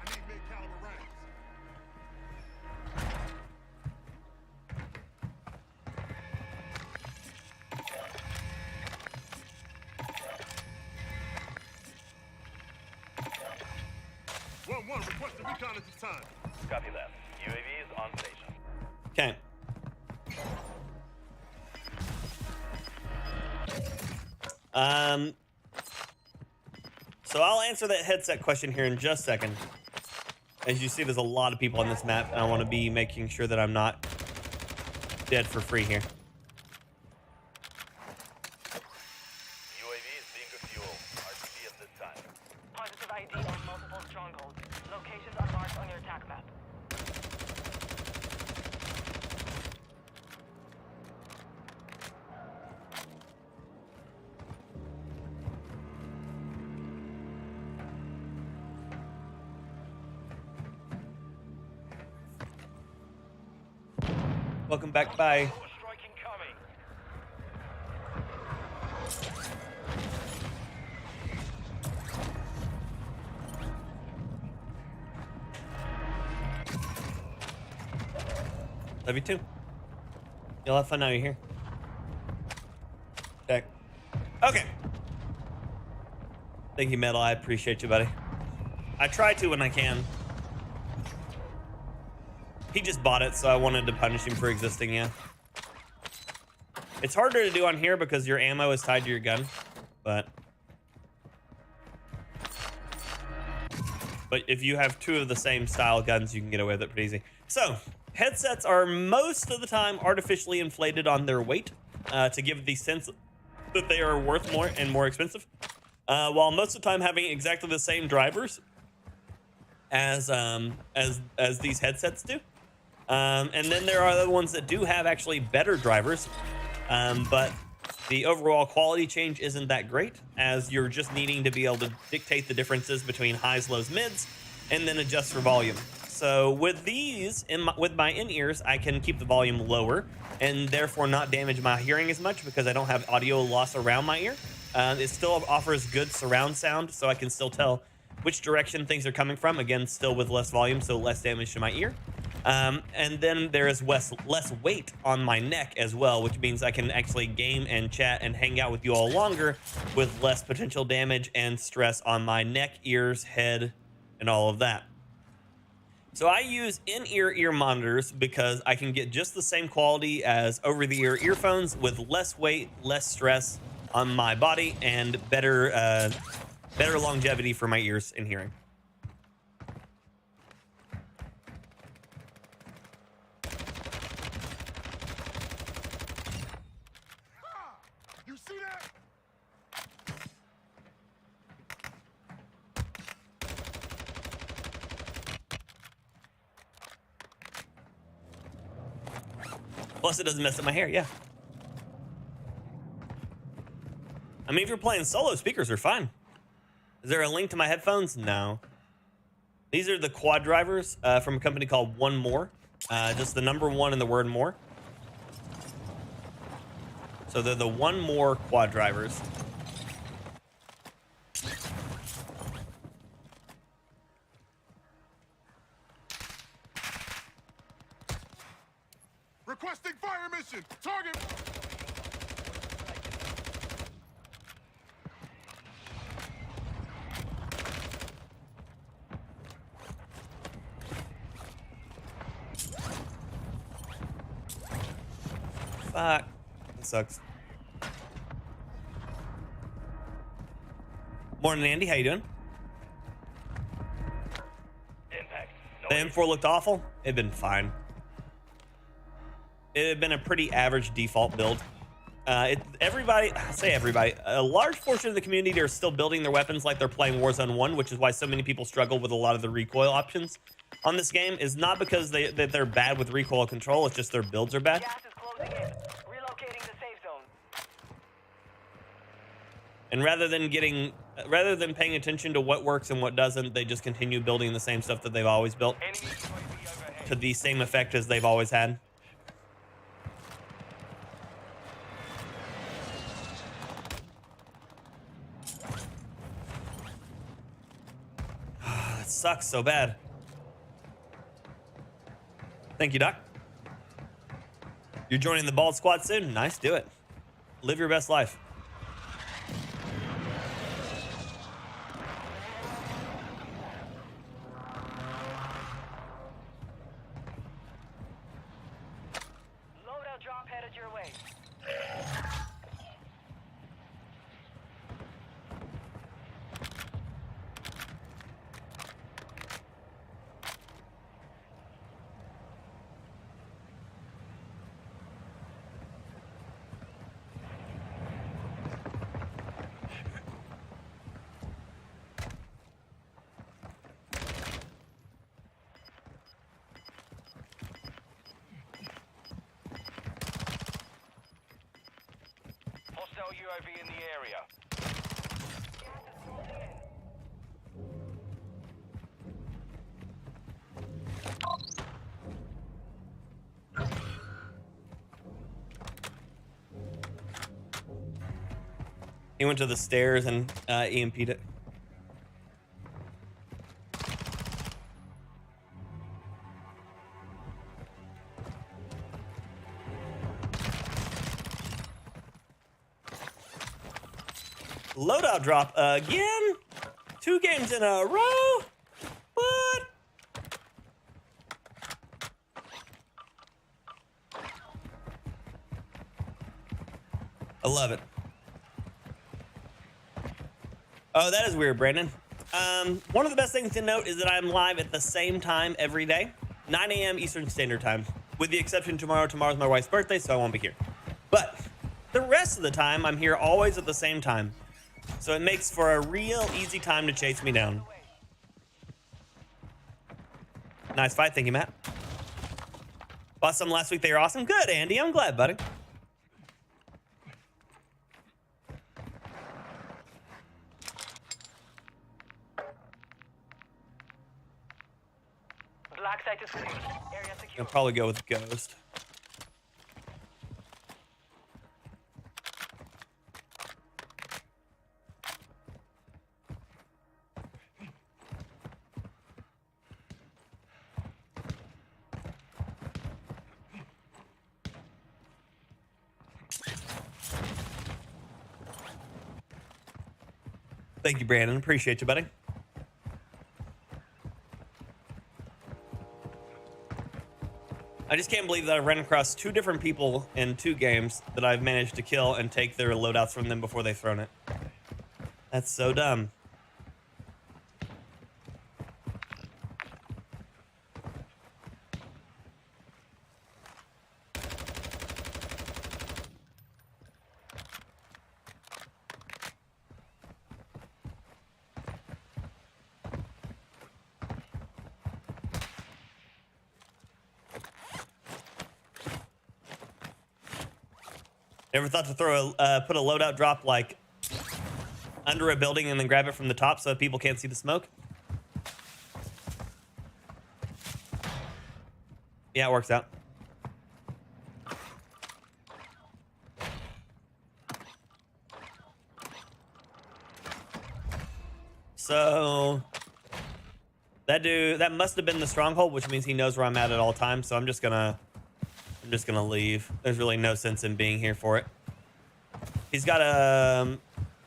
need mid-caliber rounds. One, requesting recon at this time. Copy that. UAV is on station. Okay. So I'll answer that headset question here in just a second. As you see, there's a lot of people on this map, and I want to be making sure that I'm not dead for free here. UAV is being refueled. RTB at this time. Positive ID on multiple strongholds. Locations are marked on your attack map. Welcome back. Bye. Strike incoming. Love you too. You'll have fun now you're here. Okay. Okay. Thank you, Metal. I appreciate you, buddy. I try to when I can. He just bought it, so I wanted to punish him for existing, yeah. It's harder to do on here because your ammo is tied to your gun, but if you have two of the same style guns, you can get away with it pretty easy. So, headsets are most of the time artificially inflated on their weight to give the sense that they are worth more and more expensive, while most of the time having exactly the same drivers as these headsets do. And then there are other ones that do have actually better drivers, but the overall quality change isn't that great, as you're just needing to be able to dictate the differences between highs, lows, mids, and then adjust for volume. So with these, with my in-ears, I can keep the volume lower and therefore not damage my hearing as much because I don't have audio loss around my ear. It still offers good surround sound, so I can still tell which direction things are coming from. Again, still with less volume, so less damage to my ear. And then there is less weight on my neck as well, which means I can actually game and chat and hang out with you all longer with less potential damage and stress on my neck, ears, head, and all of that. So I use in-ear monitors because I can get just the same quality as over-the-ear earphones with less weight, less stress on my body, and better longevity for my ears and hearing. You see that? Plus, it doesn't mess up my hair, yeah. I mean, if you're playing solo, speakers are fine. Is there a link to my headphones? No. These are the quad drivers from a company called One More. Just the number 1 and the word more. So they're the One More quad drivers. Requesting fire mission. Target. Fuck. That sucks. Morning, Andy. How you doing? Impact. The M4 looked awful. It'd been fine. It had been a pretty average default build. Everybody, I say everybody, a large portion of the community are still building their weapons like they're playing Warzone 1, which is why so many people struggle with a lot of the recoil options on this game. Is not because that they're bad with recoil control, it's just their builds are bad. Gas is closing in. Relocating the safe zone. And rather than paying attention to what works and what doesn't, they just continue building the same stuff that they've always built Enemy UAV overhead. to the same effect as they've always had. That sucks so bad. Thank you, Doc. You're joining the Bald Squad soon? Nice, do it. Live your best life. Loadout drop headed your way. Hostile UAV in the area. Gas is closing in. He went to the stairs and EMP'd it. Loadout drop again? 2 games in a row? What? I love it. Oh, that is weird, Brandon. One of the best things to note is that I'm live at the same time every day, 9 a.m. Eastern Standard Time, with the exception tomorrow. Tomorrow's my wife's birthday, so I won't be here. But the rest of the time, I'm here always at the same time. So it makes for a real easy time to chase me down. Nice fight. Thank you, Matt. Bought some last week. They were awesome. Good, Andy. I'm glad, buddy. Black site is clear. Area secure. I'll probably go with Ghost. Thank you, Brandon. Appreciate you, buddy. I just can't believe that I've ran across 2 different people in 2 games that I've managed to kill and take their loadouts from them before they've thrown it. That's so dumb. Ever thought to throw put a loadout drop like under a building and then grab it from the top so people can't see the smoke? Yeah, it works out. So that must have been the stronghold, which means he knows where I'm at all times. So I'm just gonna leave. There's really no sense in being here for it. He's got a,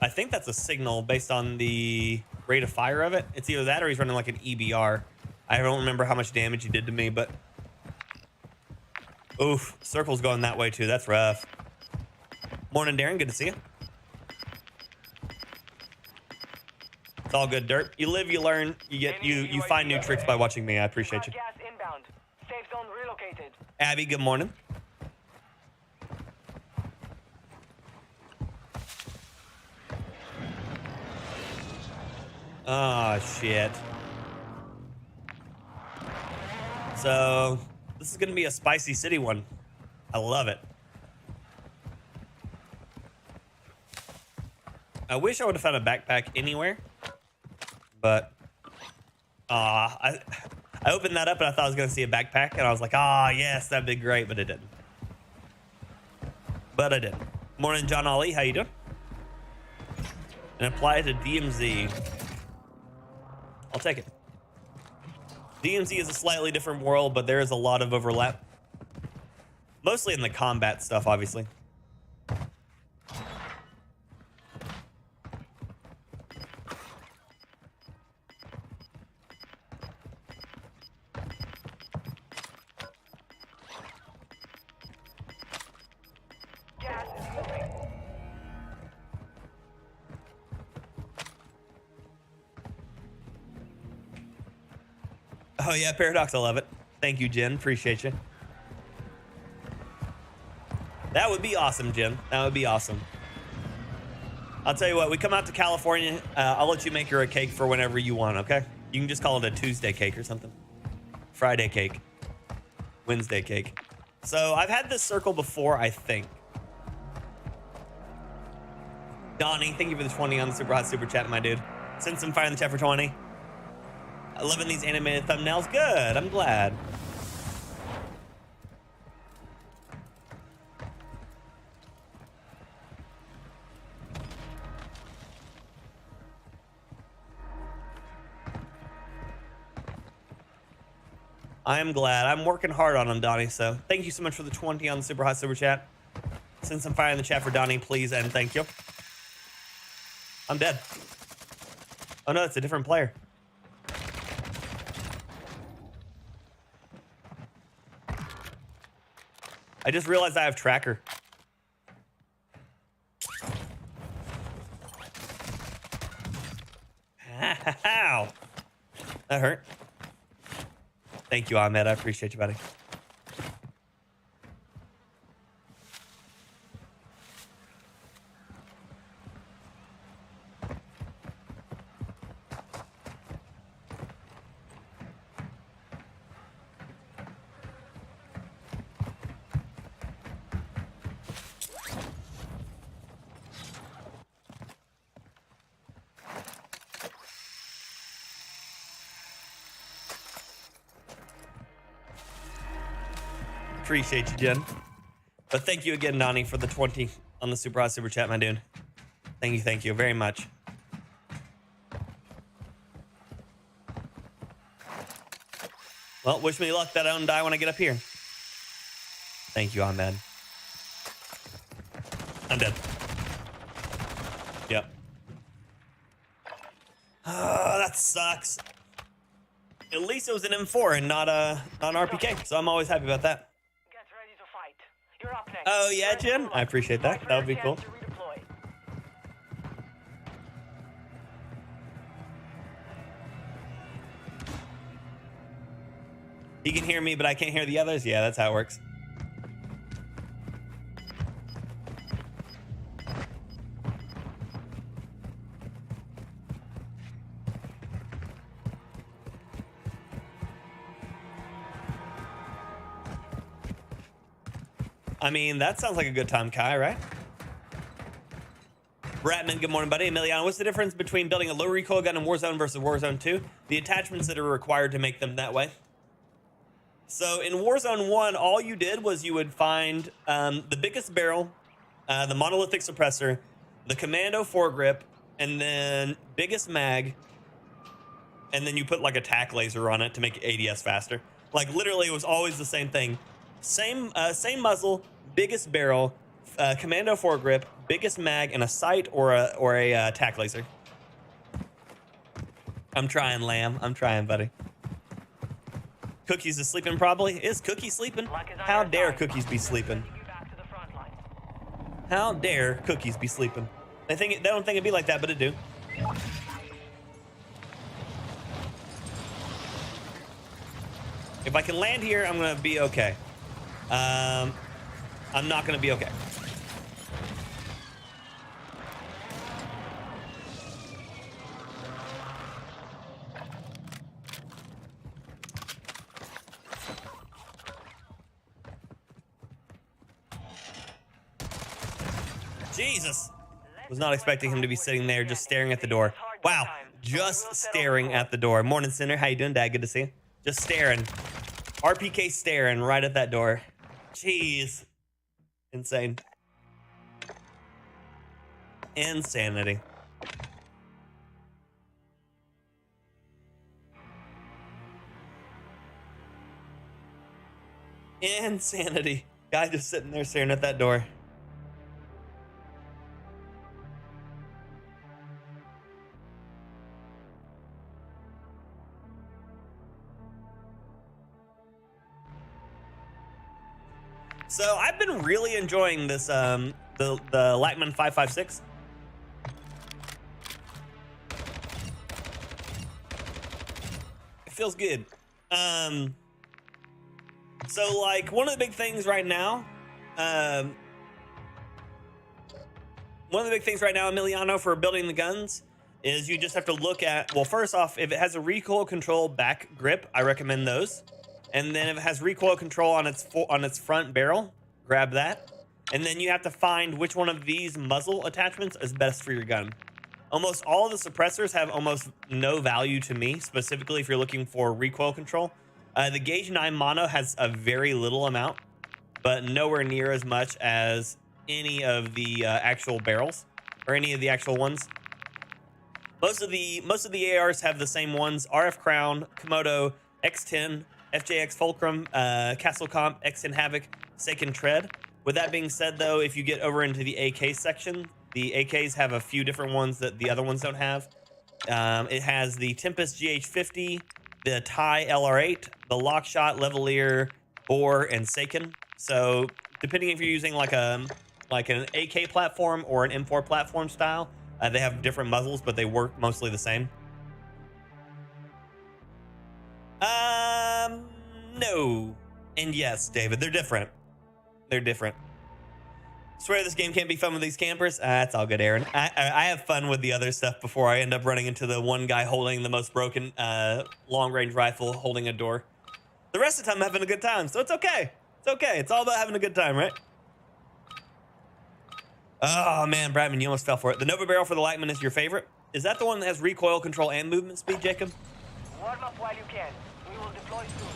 I think that's a signal based on the rate of fire of it. It's either that or he's running like an EBR. I don't remember how much damage he did to me, but oof, circle's going that way too. That's rough. Morning, Darren. Good to see you. It's all good, Dirt. You live, you learn, you find new tricks by watching me. I appreciate you. Gas inbound. Safe zone relocated. Abby, good morning. Oh, shit. So, this is going to be a spicy city one. I love it. I wish I would have found a backpack anywhere. But, I opened that up and I thought I was going to see a backpack. And I was like, yes, that'd be great. But it didn't. But I didn't. Morning, John Ollie. How you doing? And apply it to DMZ. I'll take it. DMZ is a slightly different world, but there is a lot of overlap. Mostly in the combat stuff, obviously. Gas is moving. Oh yeah, Paradox, I love it. Thank you, Jen. Appreciate you. That would be awesome, Jen. That would be awesome. I'll tell you what, we come out to California, I'll let you make her a cake for whenever you want, okay? You can just call it a Tuesday cake or something. Friday cake. Wednesday cake. So I've had this circle before, I think. Donnie, thank you for the 20 on the super hot super chat, my dude. Send some fire in the chat for 20. I'm loving these animated thumbnails. Good, I'm glad. I am glad. I'm working hard on them, Donnie. So thank you so much for the 20 on the super hot super chat. Send some fire in the chat for Donnie, please, and thank you. I'm dead. Oh no, it's a different player. I just realized I have tracker. Ow. That hurt. Thank you, Ahmed. I appreciate you, buddy. Appreciate you, Jen. But thank you again, Donnie, for the 20 on the super hot super chat, my dude. Thank you very much. Well, wish me luck that I don't die when I get up here. Thank you, Ahmed. I'm dead. Yep. Oh, that sucks. At least it was an M4 and not an RPK, so I'm always happy about that. Get ready to fight. You're up next. Oh, yeah, Jen? I appreciate that. That would be cool. He can hear me, but I can't hear the others? Yeah, that's how it works. I mean, that sounds like a good time, Kai, right? Bratman, good morning, buddy. Emiliano, what's the difference between building a low recoil gun in Warzone versus Warzone 2? The attachments that are required to make them that way. So in Warzone 1, all you did was you would find the biggest barrel, the monolithic suppressor, the commando foregrip, and then biggest mag, and then you put like a tack laser on it to make ADS faster. Like literally, it was always the same thing. Same muzzle, biggest barrel, commando foregrip, biggest mag, and a sight or a tack laser. I'm trying, Lamb. I'm trying, buddy. Cookies is sleeping probably. Is Cookie sleeping? How dare Cookies be sleeping? How dare Cookies be sleeping? They don't think it'd be like that, but it do. If I can land here, I'm gonna be okay. I'm not gonna be okay. Jesus. Was not expecting him to be sitting there just staring at the door. Wow, just staring at the door. Morning, Cinder. How you doing, Dad? Good to see you. Just staring. RPK staring right at that door. Jeez. Insane. Insanity. Insanity. Guy just sitting there staring at that door. So I've been really enjoying this the Lackman 5.56. It feels good. So like one of the big things right now, Emiliano, for building the guns is you just have to look at, well, first off, if it has a recoil control back grip, I recommend those. And then if it has recoil control on its front barrel, grab that. And then you have to find which one of these muzzle attachments is best for your gun. Almost all of the suppressors have almost no value to me, specifically if you're looking for recoil control. The Gauge 9 Mono has a very little amount, but nowhere near as much as any of the actual barrels or any of the actual ones. Most of the ARs have the same ones: RF Crown, Komodo, X10, FJX Fulcrum, Castle Comp, Exen Havoc, Seiken Tread. With that being said, though, if you get over into the AK section, the AKs have a few different ones that the other ones don't have. It has the Tempest GH50, the TIE LR8, the Lockshot, Levelier, Boar, and Seiken. So depending if you're using like an AK platform or an M4 platform style, they have different muzzles, but they work mostly the same. No. And yes, David, they're different. They're different. Swear this game can't be fun with these campers. That's all good, Aaron. I have fun with the other stuff before I end up running into the one guy holding the most broken long-range rifle holding a door. The rest of the time, I'm having a good time, so it's okay. It's okay. It's all about having a good time, right? Oh, man, Bradman, you almost fell for it. The Nova Barrel for the Lightman is your favorite? Is that the one that has recoil control and movement speed, Jacob? Warm up while you can. We will deploy soon.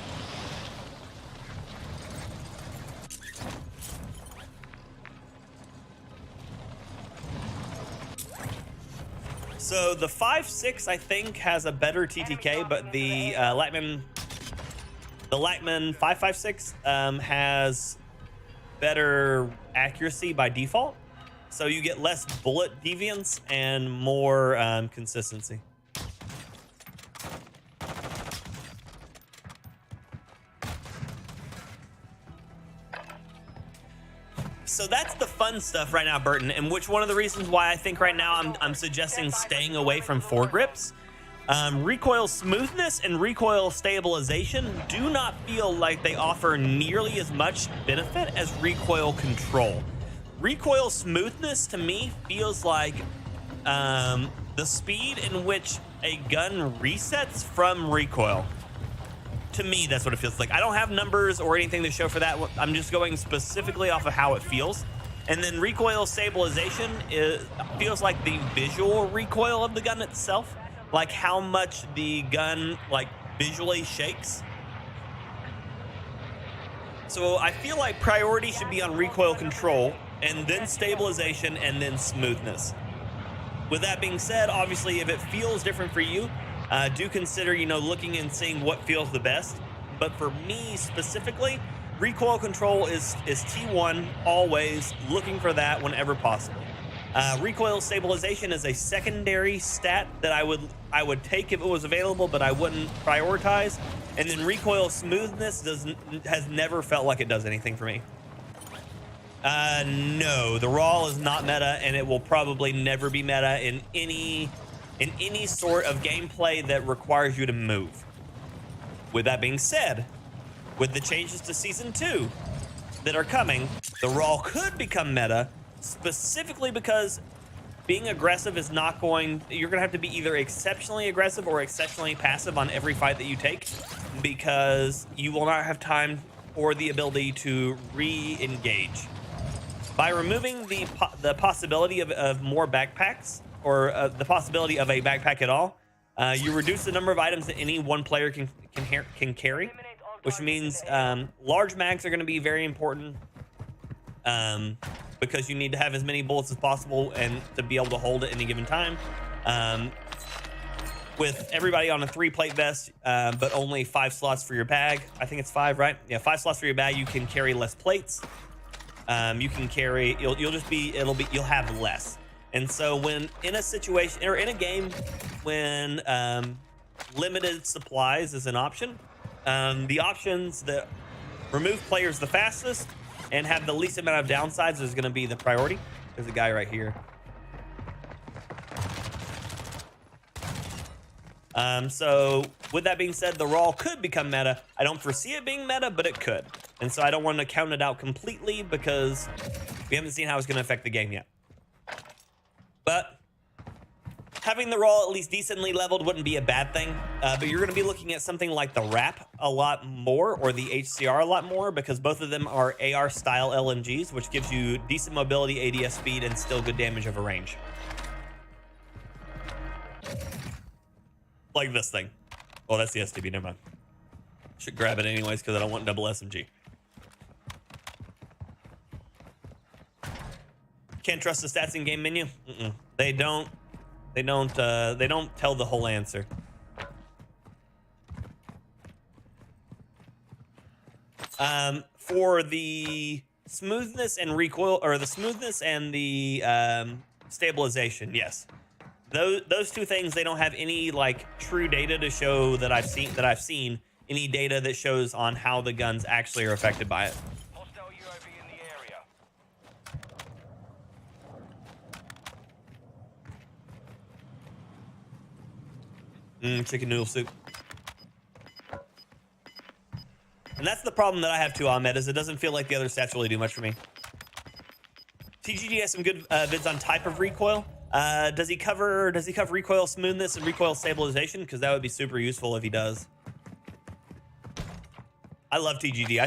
So the 5.6, I think, has a better TTK, but the Lightman 5.56 has better accuracy by default. So you get less bullet deviance and more consistency. So that's the fun stuff right now, Burton, and which one of the reasons why I think right now I'm suggesting staying away from foregrips. Recoil smoothness and recoil stabilization do not feel like they offer nearly as much benefit as recoil control. Recoil smoothness to me feels like the speed in which a gun resets from recoil. To me, that's what it feels like. I don't have numbers or anything to show for that. I'm just going specifically off of how it feels. And then recoil stabilization feels like the visual recoil of the gun itself, like how much the gun like visually shakes. So I feel like priority should be on recoil control, and then stabilization, and then smoothness. With that being said, obviously, if it feels different for you, do consider, looking and seeing what feels the best. But for me specifically, recoil control is T1, always looking for that whenever possible. Recoil stabilization is a secondary stat that I would take if it was available, but I wouldn't prioritize. And then recoil smoothness has never felt like it does anything for me. No, the RAL is not meta, and it will probably never be meta in any sort of gameplay that requires you to move. With that being said, with the changes to Season 2 that are coming, the RAL could become meta, specifically because being aggressive is not going... You're going to have to be either exceptionally aggressive or exceptionally passive on every fight that you take, because you will not have time or the ability to re-engage. By removing the possibility of more backpacks, or the possibility of a backpack at all, you reduce the number of items that any one player can carry, which means large mags are going to be very important, because you need to have as many bullets as possible and to be able to hold at any given time. With everybody on a 3-plate vest, but only 5 slots for your bag. I think it's 5, right? Yeah, 5 slots for your bag. You can carry less plates. You can carry. You'll have less. And so when in a situation or in a game when limited supplies is an option, the options that remove players the fastest and have the least amount of downsides is going to be the priority. There's a guy right here. So with that being said, the RAL could become meta. I don't foresee it being meta, but it could. And so I don't want to count it out completely because we haven't seen how it's going to affect the game yet. But having the RAL at least decently leveled wouldn't be a bad thing. But you're going to be looking at something like the RAP a lot more, or the HCR a lot more, because both of them are AR-style LMGs, which gives you decent mobility, ADS speed, and still good damage over range. Like this thing. Oh, that's the STB, never mind. Should grab it anyways because I don't want double SMG. Can't trust the stats in game menu. They don't tell the whole answer. For the smoothness and recoil, or the smoothness and the stabilization, yes. Those two things, they don't have any like true data to show that I've seen any data that shows on how the guns actually are affected by it. Hostile UAV in the area. Chicken noodle soup. And that's the problem that I have too, Ahmed, is it doesn't feel like the other stats really do much for me. TGD has some good vids on type of recoil. Does he cover recoil smoothness and recoil stabilization? Because that would be super useful if he does. I love TGD.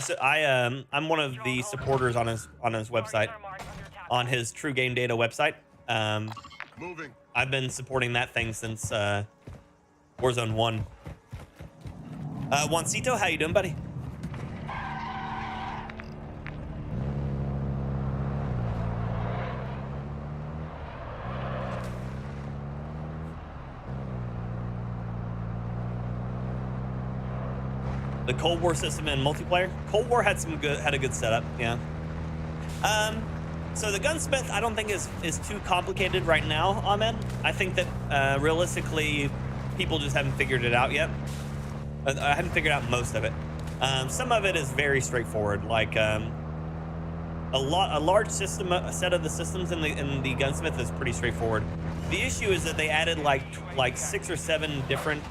I'm one of the supporters on his website, on his True Game Data website. Moving. I've been supporting that thing since Warzone 1. Juancito, how you doing, buddy? The Cold War system and multiplayer. Cold War had a good setup, yeah. So the gunsmith, I don't think is too complicated right now, Ahmed. I think that realistically, people just haven't figured it out yet. I haven't figured out most of it. Some of it is very straightforward, like a large set of the systems in the gunsmith is pretty straightforward. The issue is that they added like 6 or 7 different.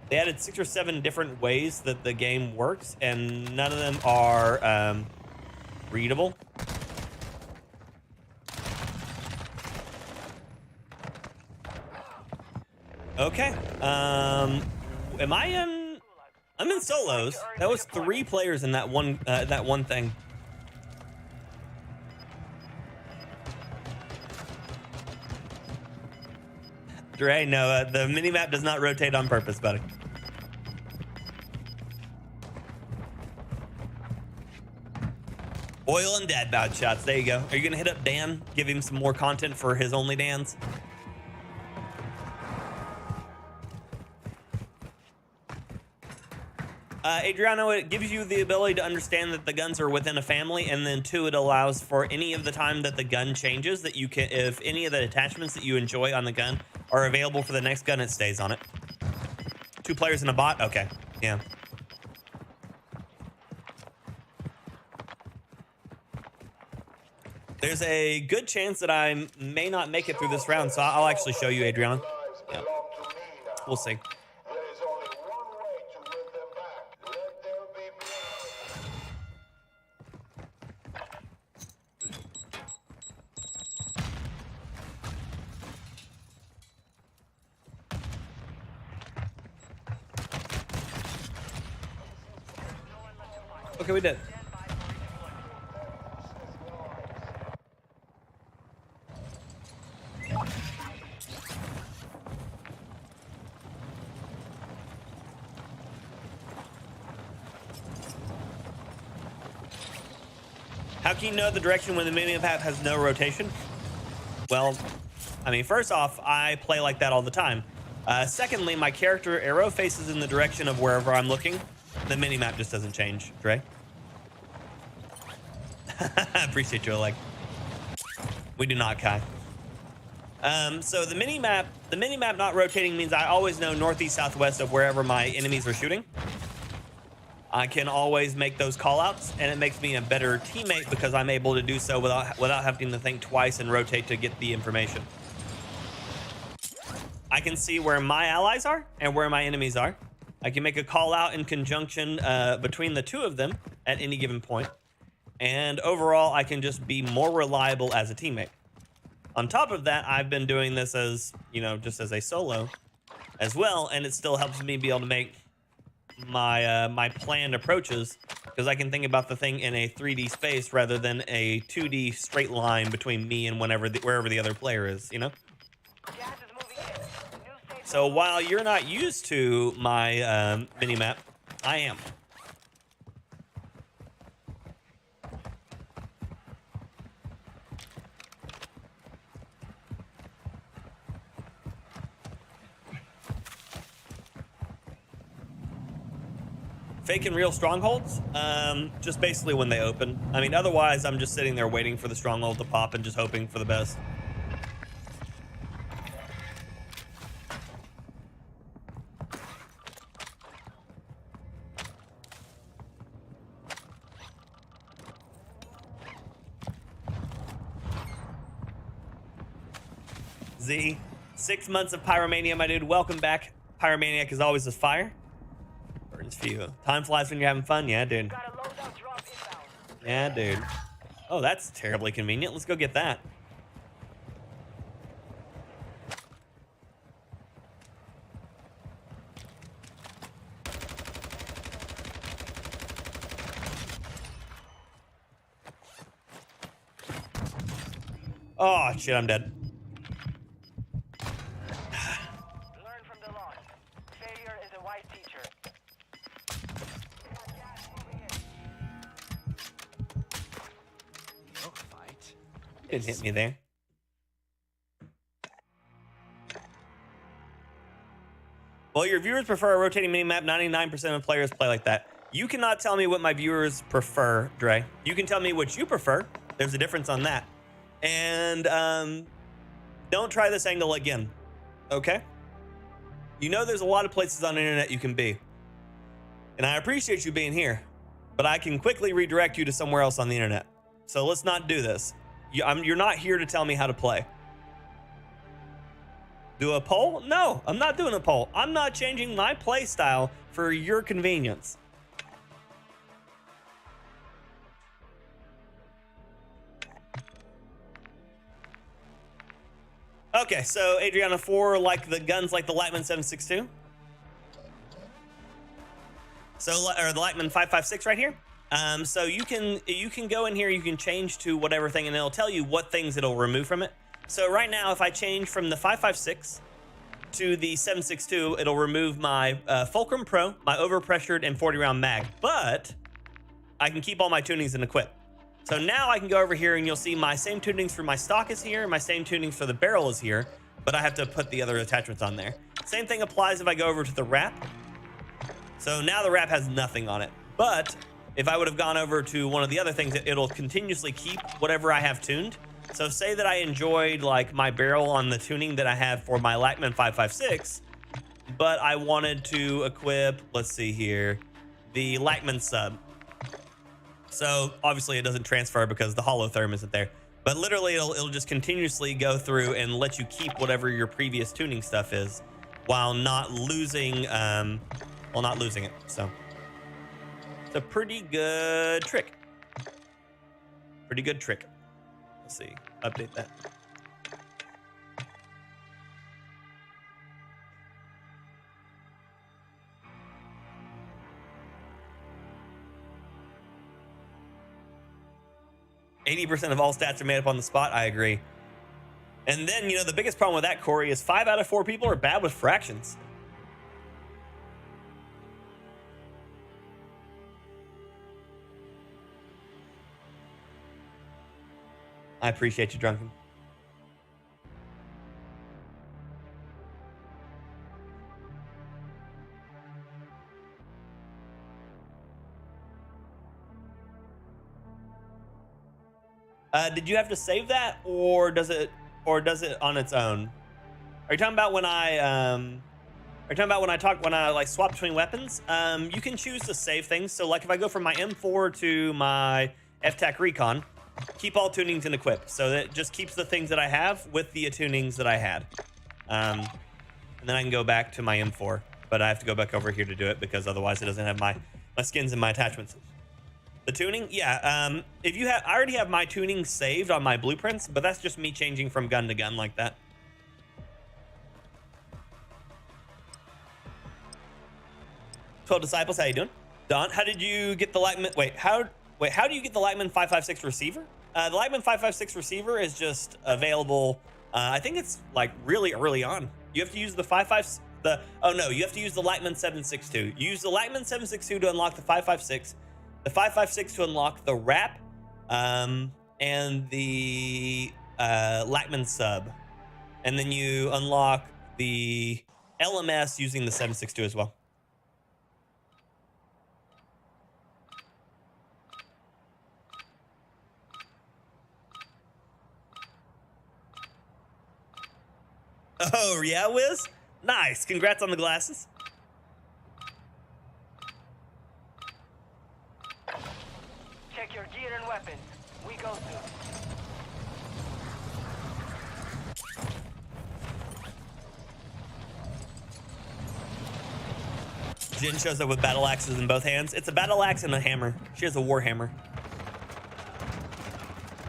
They added 6 or 7 different ways that the game works, and none of them are readable. Okay. Am I in? I'm in solos. That was 3 players in that one thing. Dre, no, the minimap does not rotate on purpose, buddy. Oil and dad bod shots. There you go. Are you gonna hit up Dan? Give him some more content for his only Dans? Adriano, it gives you the ability to understand that the guns are within a family, and then 2, it allows for any of the time that the gun changes, that you can, if any of the attachments that you enjoy on the gun are available for the next gun, it stays on it. 2 players and a bot? Okay, yeah. There's a good chance that I may not make it through this round, so I'll actually show you, Adriano. Yeah. We'll see. Okay, we did. How can you know the direction when the minimap has no rotation? Well, I mean, first off, I play like that all the time. Secondly, my character arrow faces in the direction of wherever I'm looking. The minimap just doesn't change, Dre. Appreciate your like. We do not, Kai. So the minimap not rotating means I always know northeast, southwest of wherever my enemies are shooting. I can always make those callouts, and it makes me a better teammate because I'm able to do so without having to think twice and rotate to get the information. I can see where my allies are and where my enemies are. I can make a call out in conjunction between the 2 of them at any given point. And overall, I can just be more reliable as a teammate. On top of that, I've been doing this as, you know, just as a solo as well, and it still helps me be able to make my my planned approaches, because I can think about the thing in a 3D space rather than a 2D straight line between me and wherever the other player is, you know? So while you're not used to my minimap, I am. Fake and real strongholds, just basically when they open. I mean, otherwise, I'm just sitting there waiting for the stronghold to pop and just hoping for the best. Z, 6 months of Pyromania, my dude. Welcome back. Pyromaniac is always a fire. Burns few. Time flies when you're having fun. Yeah, dude. Got a loadout drop inbound. Yeah, dude. Oh, that's terribly convenient. Let's go get that. Oh, shit, I'm dead. Learn from the loss. Failure is a wise teacher. Didn't hit me there. Well, your viewers prefer a rotating minimap. 99% of players play like that. You cannot tell me what my viewers prefer, Dre. You can tell me what you prefer. There's a difference on that. And don't try this angle again, okay? You know there's a lot of places on the internet you can be. And I appreciate you being here, but I can quickly redirect you to somewhere else on the internet. So let's not do this. You're not here to tell me how to play. Do a poll? No, I'm not doing a poll. I'm not changing my play style for your convenience. Okay, so Adriana 4, like the guns like the Lightman 762. So, or the Lightman 556 right here. So you can go in here, you can change to whatever thing, and it'll tell you what things it'll remove from it. So right now, if I change from the 556 to the 762, it'll remove my Fulcrum Pro, my overpressured, and 40-round mag. But I can keep all my tunings and equip. So now I can go over here and you'll see my same tunings for my stock is here, my same tunings for the barrel is here, but I have to put the other attachments on there. Same thing applies if I go over to the wrap. So now the wrap has nothing on it. But if I would have gone over to one of the other things, it'll continuously keep whatever I have tuned. So say that I enjoyed like my barrel on the tuning that I have for my Lightman 556, but I wanted to equip, let's see here, the Lightman sub. So obviously it doesn't transfer because the holotherm isn't there, but literally it'll just continuously go through and let you keep whatever your previous tuning stuff is while not losing, not losing it. So it's a pretty good trick. Pretty good trick. Let's see, update that. %, of all stats are made up on the spot. I agree. And then, you know, the biggest problem with that, Corey, is 5 out of 4 people are bad with fractions. I appreciate you, Drunken. Did you have to save that, or does it on its own? Are you talking about when I like swap between weapons? You can choose to save things. So like if I go from my M4 to my FTAC Recon, keep all tunings and equip. So that just keeps the things that I have with the tunings that I had. And then I can go back to my M4, but I have to go back over here to do it because otherwise it doesn't have my skins and my attachments. The tuning, yeah. If you have, I already have my tuning saved on my blueprints, but that's just me changing from gun to gun like that. 12 Disciples, how you doing? Don, how did you get the Lightman? How do you get the Lightman 556 receiver? The Lightman 556 receiver is just available. I think it's like really early on. You have to use the you have to use the Lightman 762. You use the Lightman 762 to unlock the 556. The 556 to unlock the wrap, and the Lightman sub, and then you unlock the LMS using the 762 as well. Oh, yeah, Wiz? Nice. Congrats on the glasses. Check your gear and weapons. We go soon. Jin shows up with battle axes in both hands. It's a battle axe and a hammer. She has a war hammer.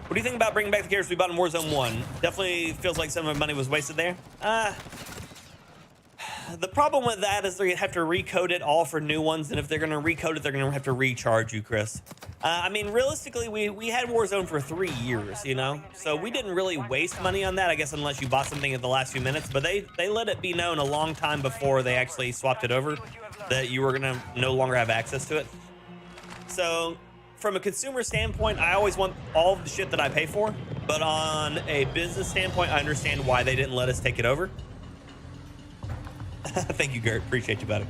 What do you think about bringing back the characters we bought in Warzone 1? Definitely feels like some of the money was wasted there. The problem with that is they're gonna have to recode it all for new ones, and if they're gonna recode it, they're gonna have to recharge you, Chris. I mean, realistically, we had Warzone for 3 years, you know? So we didn't really waste money on that, I guess, unless you bought something at the last few minutes, but they let it be known a long time before they actually swapped it over that you were gonna no longer have access to it. So from a consumer standpoint, I always want all of the shit that I pay for, but on a business standpoint, I understand why they didn't let us take it over. Thank you, Gert. Appreciate you, buddy.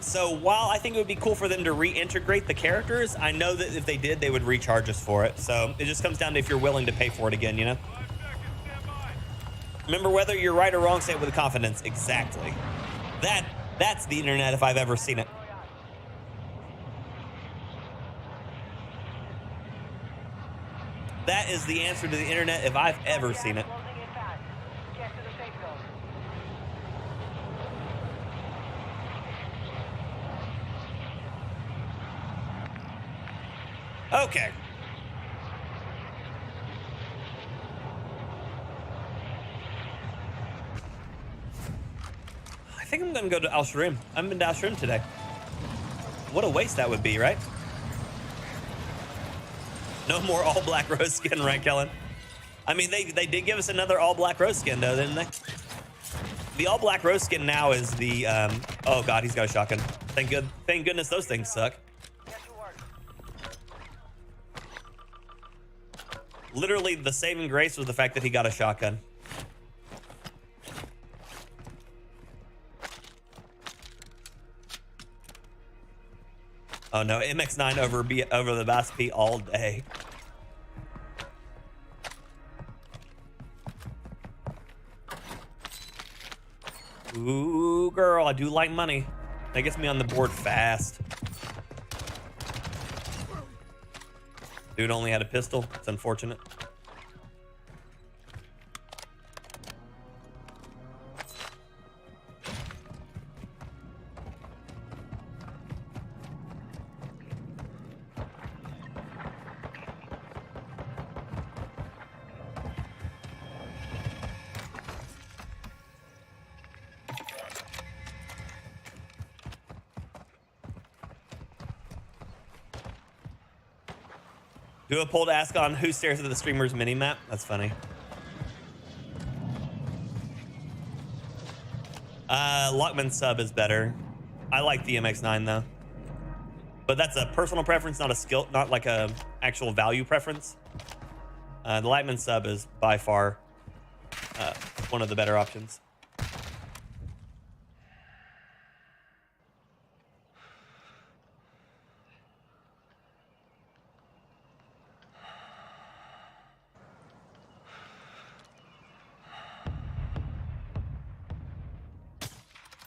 So while I think it would be cool for them to reintegrate the characters, I know that if they did, they would recharge us for it. So it just comes down to if you're willing to pay for it again, you know? Remember, whether you're right or wrong, say it with confidence. Exactly. That's the internet if I've ever seen it. That is the answer to the internet if I've ever seen it. Closing in fast. Get to the safe zone. Okay. I think I'm gonna go to Al Sharim. I haven't been to Al Sharim today. What a waste that would be, right? No more all black rose skin, right, Kellen? I mean, they did give us another all black rose skin, though, didn't they? The all black rose skin now is the oh god, he's got a shotgun. Thank goodness those things suck. Get to work. Literally, the saving grace was the fact that he got a shotgun. Oh no, MX9 over the Bass P all day. Ooh, girl, I do like money. That gets me on the board fast. Dude only had a pistol. It's unfortunate. Do a poll to ask on who stares at the streamer's mini-map. That's funny. Lockman sub is better. I like the MX9 though. But that's a personal preference, not a skill, not like a actual value preference. The Lightman sub is by far one of the better options.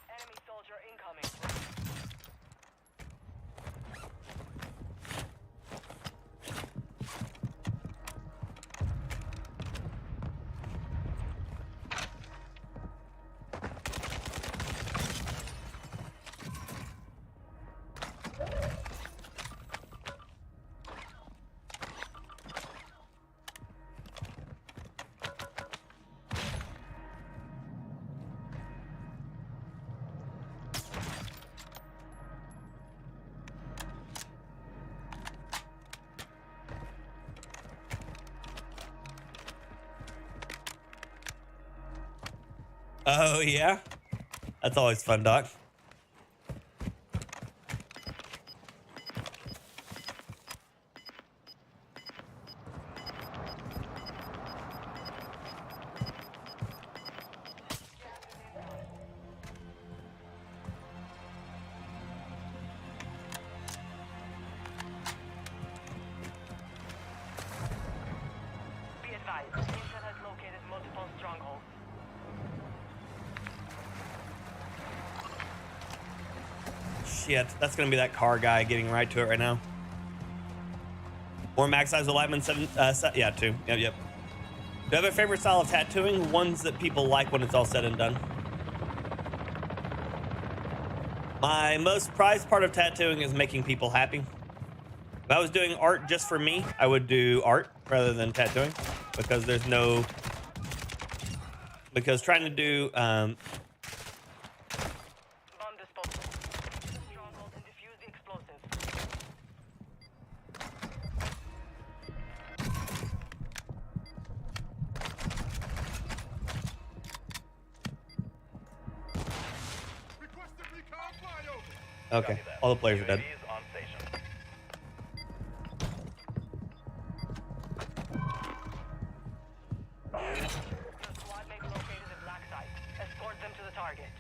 Enemy soldier incoming. Oh yeah? That's always fun, Doc. Be advised, Intel has located multiple strongholds. shit. That's going to be that car guy getting right to it right now. More max size alignment, 7, yeah, 2. Yep. Do you have a favorite style of tattooing? Ones that people like when it's all said and done. My most prized part of tattooing is making people happy. If I was doing art just for me, I would do art rather than tattooing, because there's no... Because trying to do... Bomb disposal. Stronghold and defuse the explosives. Requested recon flyover. Okay, all the players are dead. UAV is on station. Your squad mate located the black site. Escort them to the target.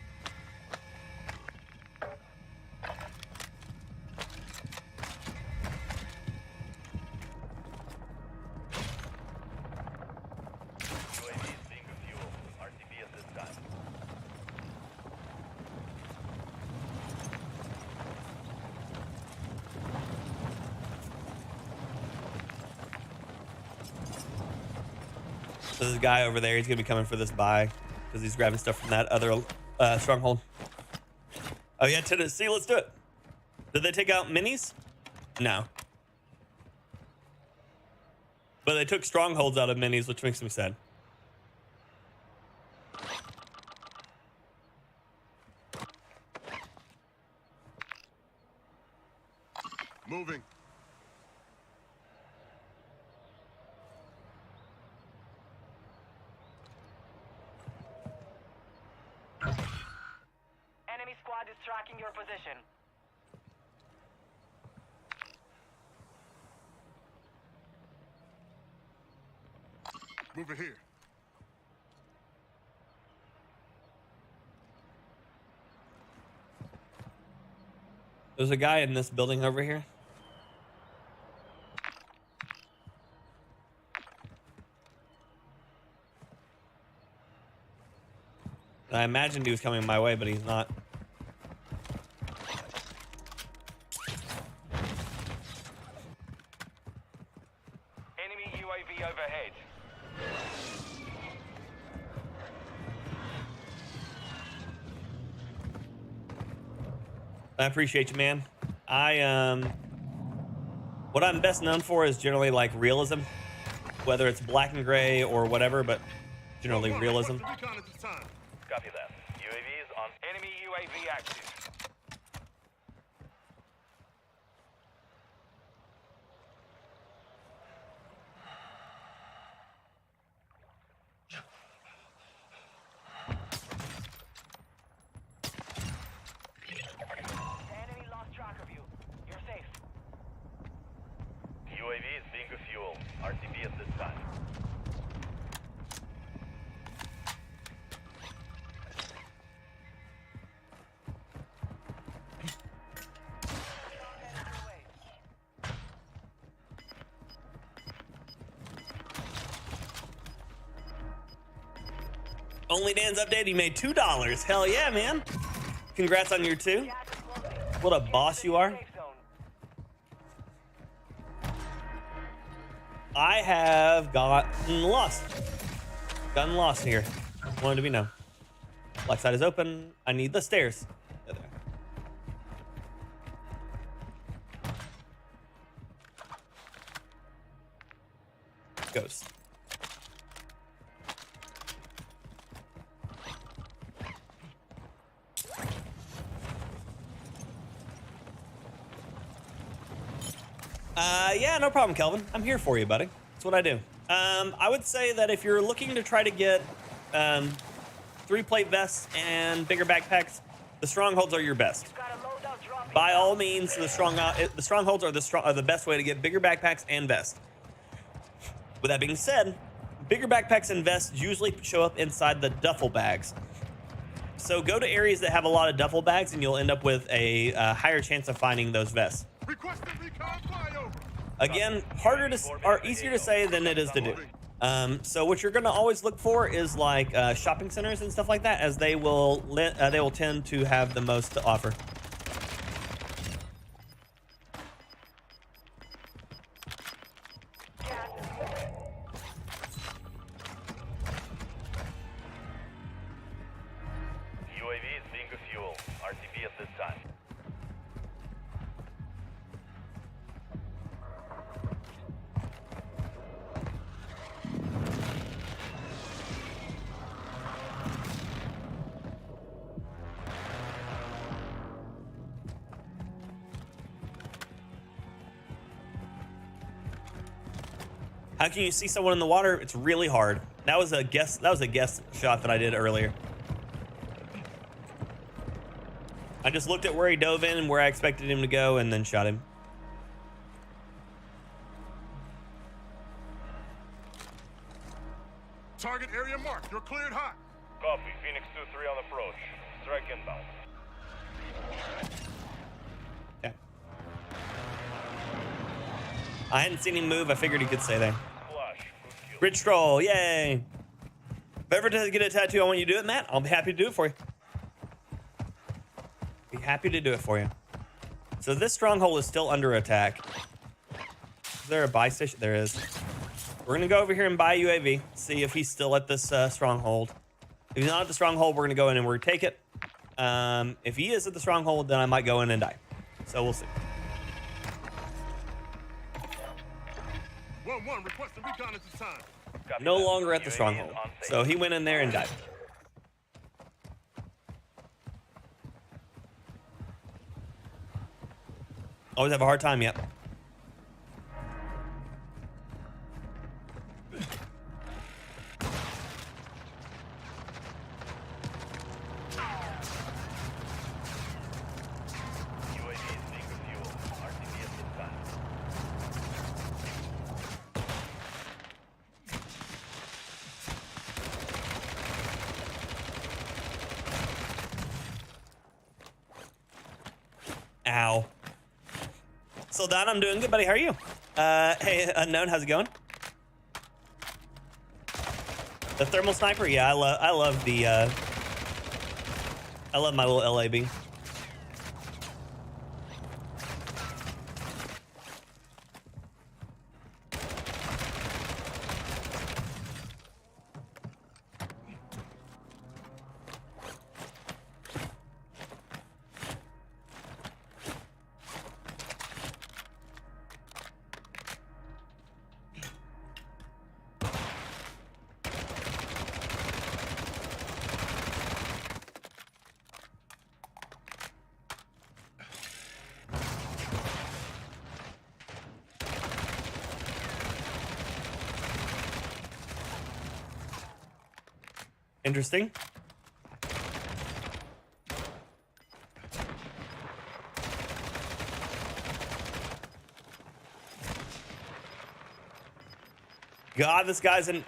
UAV is being refueled. RTB at this time. So there's a guy over there. He's gonna be coming for this buy because he's grabbing stuff from that other stronghold. Oh yeah, Tennessee. Let's do it. Did they take out minis? No. But they took strongholds out of minis, which makes me sad. Moving. Enemy squad is tracking your position. Moving here. There's a guy in this building over here. I imagined he was coming my way, but he's not. Enemy UAV overhead. I appreciate you, man. What I'm best known for is generally like realism, whether it's black and gray or whatever, but generally realism. Requested recon at this time. Copy that. UAV is on. Enemy UAV active. The enemy lost track of you. You're safe. UAV is being refueled. RTB at this time. Only Dan's update, he made $2. Hell yeah, man. Congrats on your 2. Gas is closing. What a boss you are. Safe zone. I have gotten lost. Here. Wanted to be known. Black side is open. I need the stairs. There. Ghost. Yeah, no problem, Kelvin. I'm here for you, buddy. That's what I do. I would say that if you're looking to try to get 3-plate vests and bigger backpacks, the strongholds are your best. Got a loadout dropping. By all means, the strongholds are the best way to get bigger backpacks and vests. With that being said, bigger backpacks and vests usually show up inside the duffel bags. So go to areas that have a lot of duffel bags, and you'll end up with a higher chance of finding those vests. Requested recon flyover. Again, easier to say than it is to do. So what you're going to always look for is like shopping centers and stuff like that, as they will tend to have the most to offer. How can you see someone in the water? It's really hard. That was a guess. That was a guess shot that I did earlier. I just looked at where he dove in and where I expected him to go, and then shot him. Target area marked. You're cleared hot. Copy. Phoenix 2-3 on approach. Strike inbound. Okay. I hadn't seen him move. I figured he could stay there. Flash. Good kill. Bridge troll, yay! If ever to get a tattoo, I want you to do it, Matt. I'll be happy to do it for you. Be happy to do it for you. So this stronghold is still under attack. Is there a buy station? There is. We're gonna go over here and buy UAV. See if he's still at this stronghold. If he's not at the stronghold, we're gonna go in and we're gonna take it. If he is at the stronghold, then I might go in and die. So we'll see. 1-1, requesting recon at this time. Copy No that. longer at the UAV is stronghold. on So he went in there and died. Always have a hard time, yep. UAV is being refueled. RTB at this time. Ow. So Don, I'm doing good, buddy. How are you? Hey, Unknown, how's it going? The thermal sniper, yeah, I love the I love my little LAB. Interesting. God, this guy's an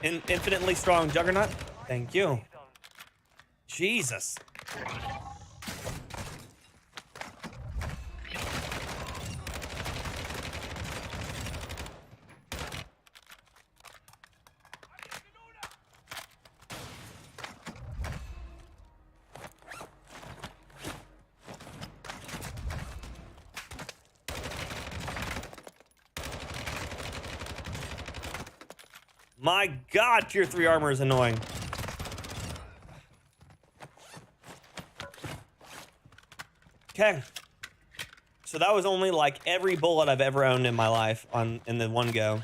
infinitely strong juggernaut. Thank you. Jesus. My God, tier 3 armor is annoying. Okay. So that was only like every bullet I've ever owned in my life in the one go.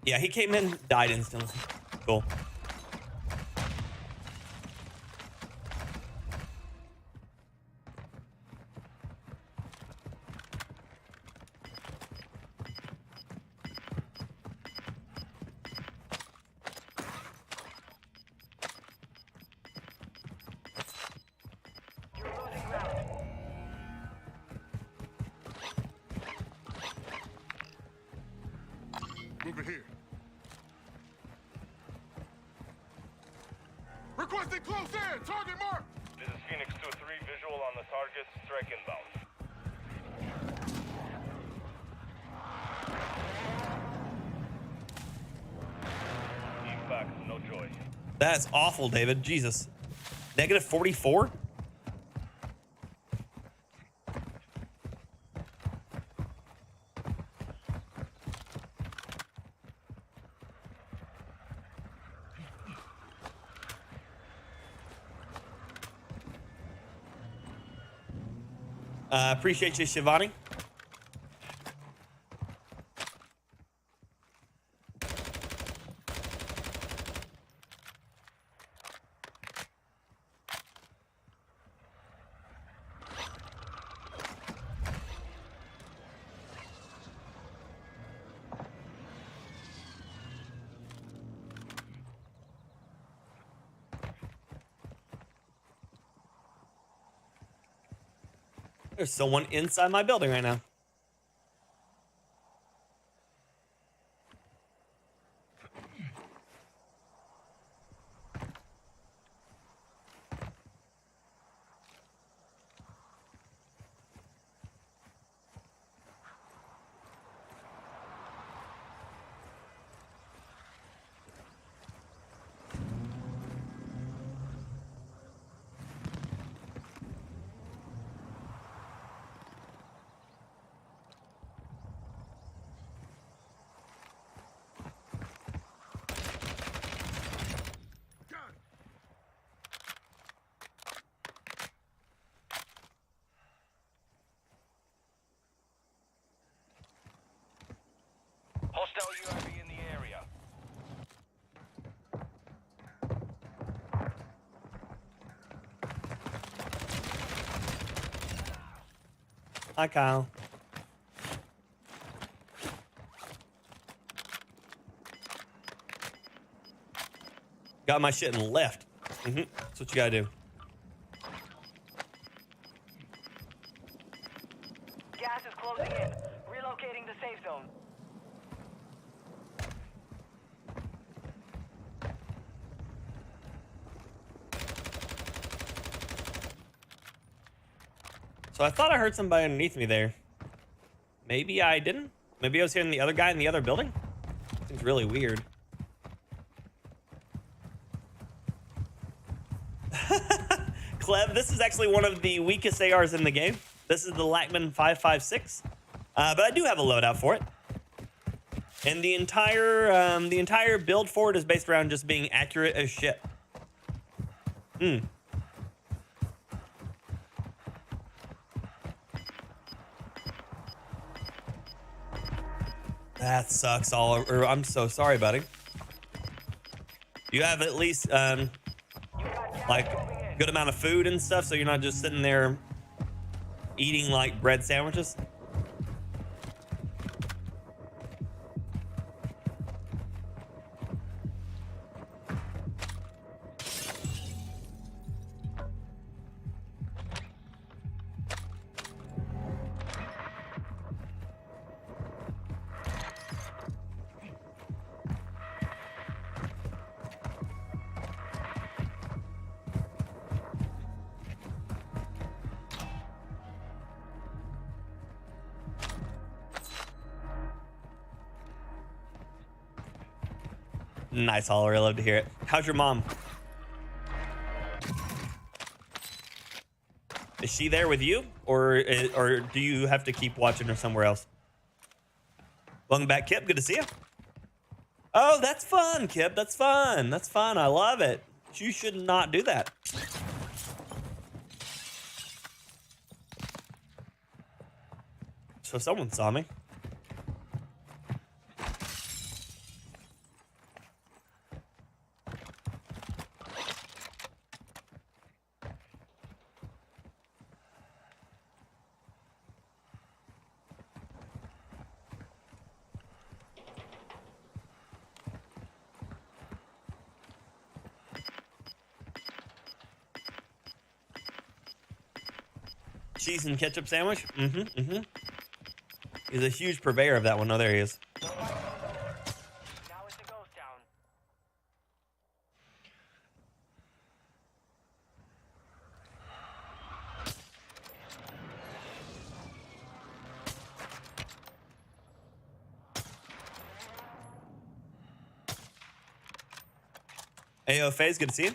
Yeah, he came in, died instantly. Cool. You're losing ground. Moving here. Requesting close in. Target mark. This is Phoenix 2-3. Visual on the target. Strike inbound. Impact. No joy. That's awful, David. Jesus. Negative 44? Appreciate you, Shivani. There's someone inside my building right now. Hostile UAV in the area. Hi, Kyle. Got my shit and left. That's what you gotta do. Gas is closing in. Relocating the safe zone. So I thought I heard somebody underneath me there. Maybe I didn't. Maybe I was hearing the other guy in the other building. Seems really weird. Clev, this is actually one of the weakest ARs in the game. This is the Lackman 5.56, but I do have a loadout for it. And the entire build for it is based around just being accurate as shit. That sucks, Oliver. I'm so sorry, buddy. You have at least like good amount of food and stuff, so you're not just sitting there eating like bread sandwiches. Nice, Oliver. I love to hear it. How's your mom? Is she there with you, or do you have to keep watching her somewhere else? Welcome back, Kip. Good to see you. Oh, that's fun, Kip. That's fun. That's fun. I love it. You should not do that. So someone saw me. Cheese and ketchup sandwich? He's a huge purveyor of that one. Oh, there he is. Now it's a ghost town. Ayo, FaZe, good to see you.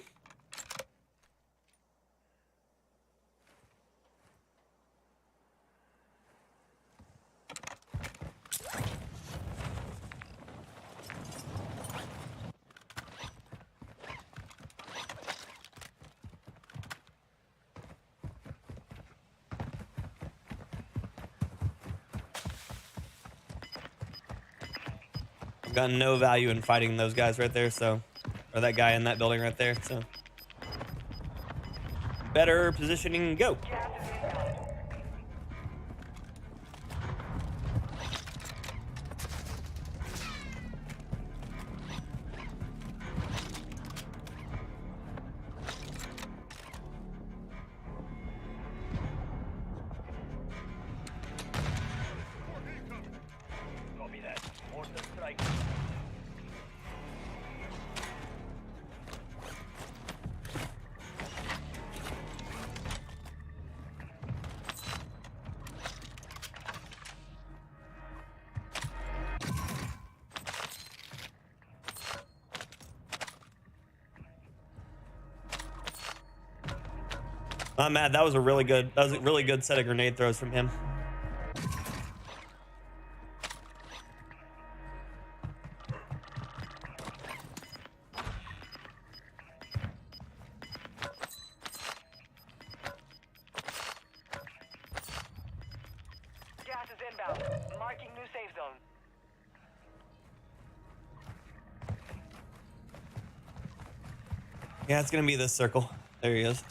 Got no value in fighting those guys right there, so, or that guy in that building right there, so. Better positioning, go. strike. Not mad. That was a really good set of grenade throws from him. Gas is inbound. Marking new safe zone. Yeah, it's gonna be this circle. There he is.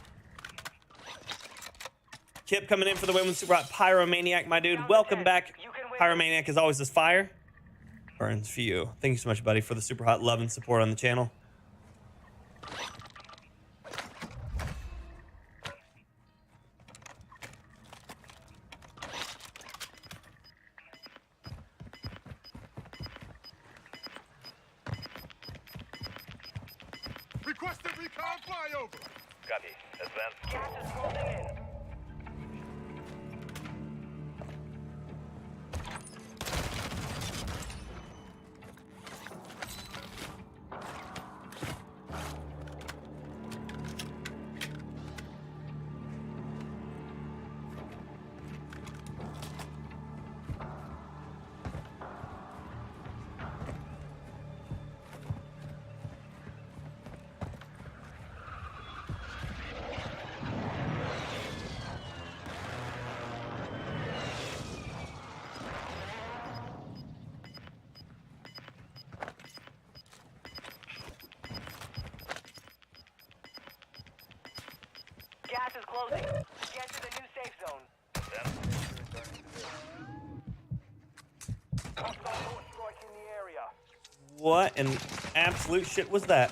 Kip coming in for the win with Super Hot. Pyromaniac, my dude. Welcome back. Pyromaniac is always this fire. Burns for you. Thank you so much, buddy, for the super hot love and support on the channel. Requested recon flyover. Copy. Advance. Gas is closing in. Gas is closing. Get to the new safe zone. Hostile strike in the area. What in absolute shit was that?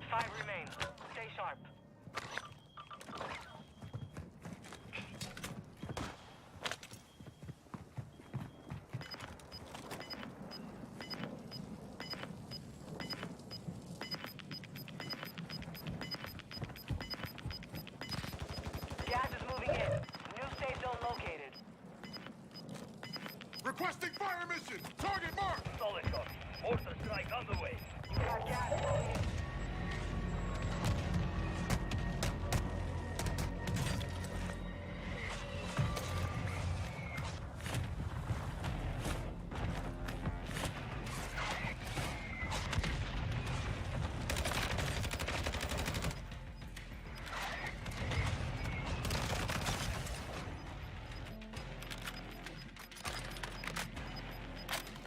Five remain. Stay sharp. Gas is moving in. New safe zone located. Requesting fire mission. Target marked. Solid copy. Mortar strike on the way. You got gas moving in.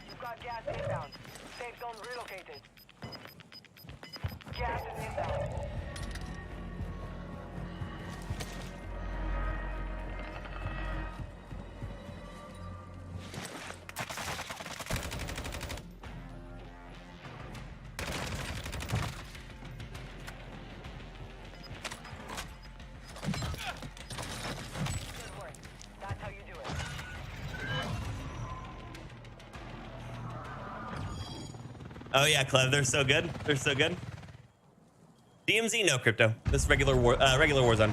You've got gas inbound. Safe zone relocated. Gas is inbound. Good work. That's how you do it. Oh yeah, Clev, they're so good. They're so good. DMZ, no crypto. This regular Warzone.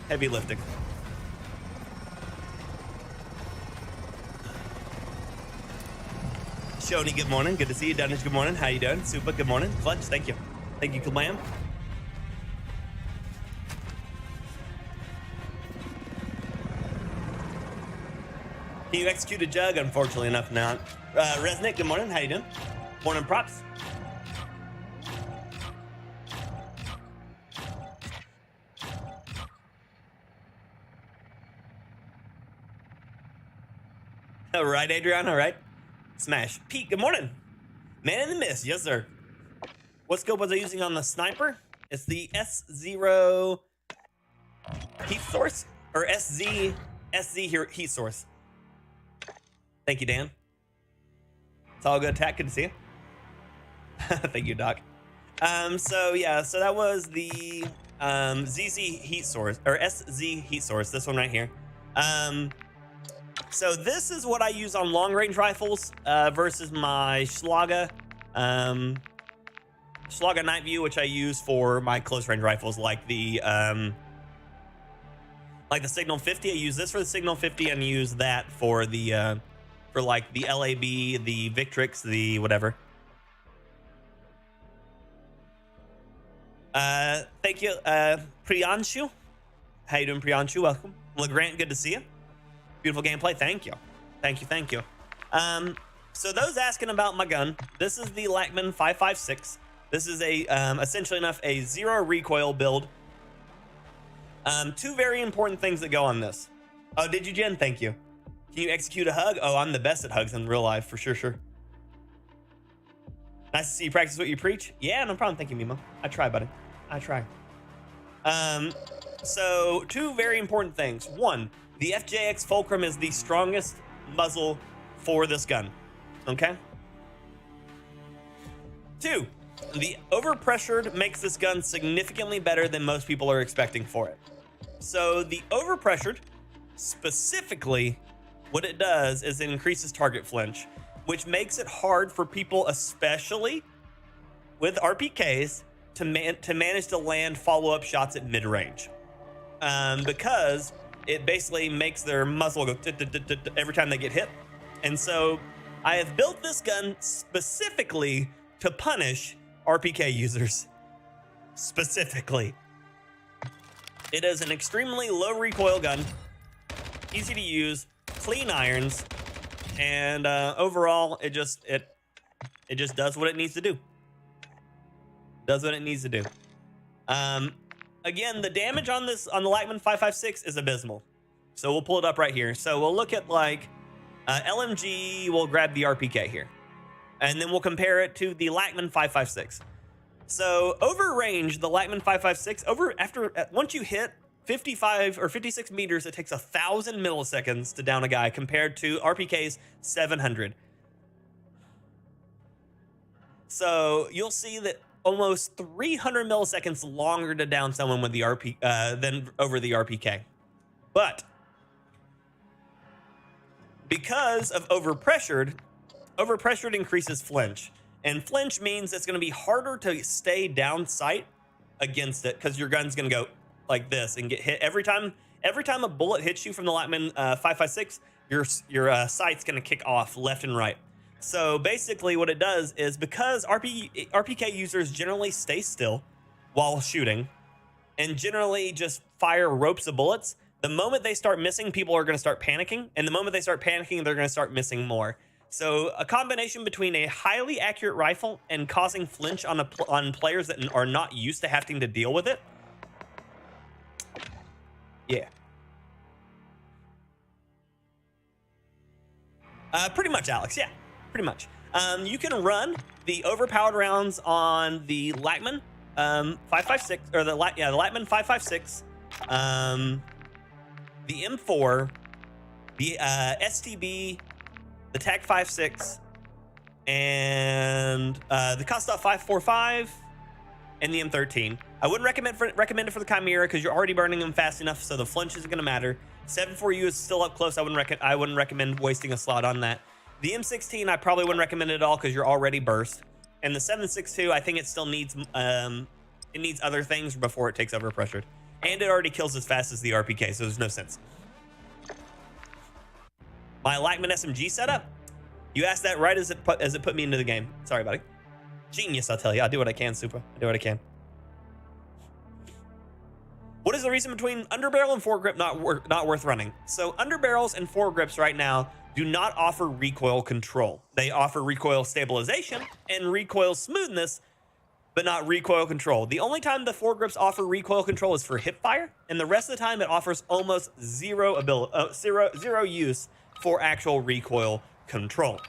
Heavy lifting. Shoni, good morning. Good to see you. Dunnage, good morning. How you doing? Super, good morning. Clutch, thank you. Thank you, Kalam. Can you execute a jug? Unfortunately enough, not. Resnick, good morning. How you doing? Morning props. All right, Adrian. All right. Smash. Pete, good morning. Man in the mist. Yes, sir. What scope was I using on the sniper? It's the S0 heat source or SZ here heat source. Thank you, Dan. It's all good. Attack. Good to see you. Thank you, Doc. So that was the ZZ heat source or SZ heat source. This one right here. So this is what I use on long range rifles versus my Schlager Night View, which I use for my close range rifles, like the Signal 50. I use this for the Signal 50 and use that for the for like the LAB, the Victrix, the whatever. Thank you, Priyanshu. How you doing, Priyanshu? Welcome. LeGrant, good to see you. Beautiful gameplay. Thank you. Thank you. So those asking about my gun, this is the Lackman 5.56. This is a essentially enough a zero recoil build. Two very important things that go on this. Oh, did you, Jen? Thank you. Can you execute a hug? Oh, I'm the best at hugs in real life, for sure. Nice to see you practice what you preach. Yeah, no problem. Thank you, Mimo. I try, buddy. I try. So two very important things. One, the FJX Fulcrum is the strongest muzzle for this gun. Okay? Two, the overpressured makes this gun significantly better than most people are expecting for it. So the overpressured, specifically, what it does is it increases target flinch, which makes it hard for people, especially with RPKs, to manage to land follow-up shots at mid-range. Because it basically makes their muzzle go every time they get hit. And so I have built this gun specifically to punish RPK users. Specifically. It is an extremely low recoil gun, easy to use, clean irons, and overall it just does what it needs to do. Again, the damage on the Lackman 5.56 is abysmal. So we'll pull it up right here. So we'll look at like LMG, we'll grab the RPK here. And then we'll compare it to the Lackman 5.56. So over range, the Lackman 5.56, once you hit 55 or 56 meters, it takes 1,000 milliseconds to down a guy compared to RPK's 700. So you'll see that almost 300 milliseconds longer to down someone with the than over the RPK. But because of overpressured increases flinch. And flinch means it's going to be harder to stay down sight against it because your gun's going to go like this and get hit every time a bullet hits you from the Lackman 5.56, your sight's going to kick off left and right. So basically what it does is because RPK users generally stay still while shooting and generally just fire ropes of bullets, the moment they start missing, people are going to start panicking. And the moment they start panicking, they're going to start missing more. So a combination between a highly accurate rifle and causing flinch on players that are not used to having to deal with it. Yeah. Pretty much, Alex. Yeah, pretty much. You can run the overpowered rounds on the Lackman 5.56 or the Lackman 5.56, the M4, the STB, the TAC 5.6, and the Kostov 5.45, and the M13. I wouldn't recommend it for the Chimera because you're already burning them fast enough, so the flinch isn't going to matter. 7.4U is still up close. I wouldn't recommend wasting a slot on that. The M16 I probably wouldn't recommend it at all because you're already burst. And the 7.62, I think it still needs other things before it takes overpressured. And it already kills as fast as the RPK, so there's no sense. My Lackman SMG setup? You asked that right as it put me into the game. Sorry, buddy. Genius, I'll tell you. I do what I can, Super. I do what I can. What is the reason between underbarrel and foregrip not worth running? So underbarrels and foregrips right now do not offer recoil control. They offer recoil stabilization and recoil smoothness, but not recoil control. The only time the foregrips offer recoil control is for hipfire, and the rest of the time it offers almost zero use for actual recoil control.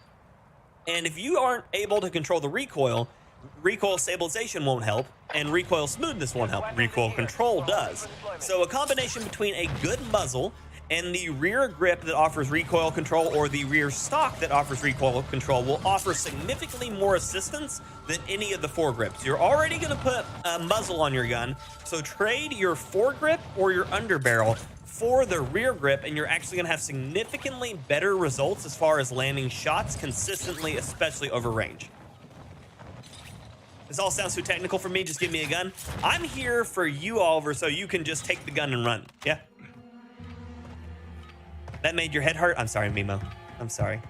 And if you aren't able to control the recoil stabilization won't help, and recoil smoothness won't help. Recoil control does. So a combination between a good muzzle and the rear grip that offers recoil control, or the rear stock that offers recoil control, will offer significantly more assistance than any of the foregrips. You're already going to put a muzzle on your gun, so trade your foregrip or your underbarrel for the rear grip, and you're actually going to have significantly better results as far as landing shots consistently, especially over range. This all sounds too technical for me. Just give me a gun. I'm here for you, Oliver, so you can just take the gun and run. Yeah. That made your head hurt? I'm sorry, Mimo. I'm sorry.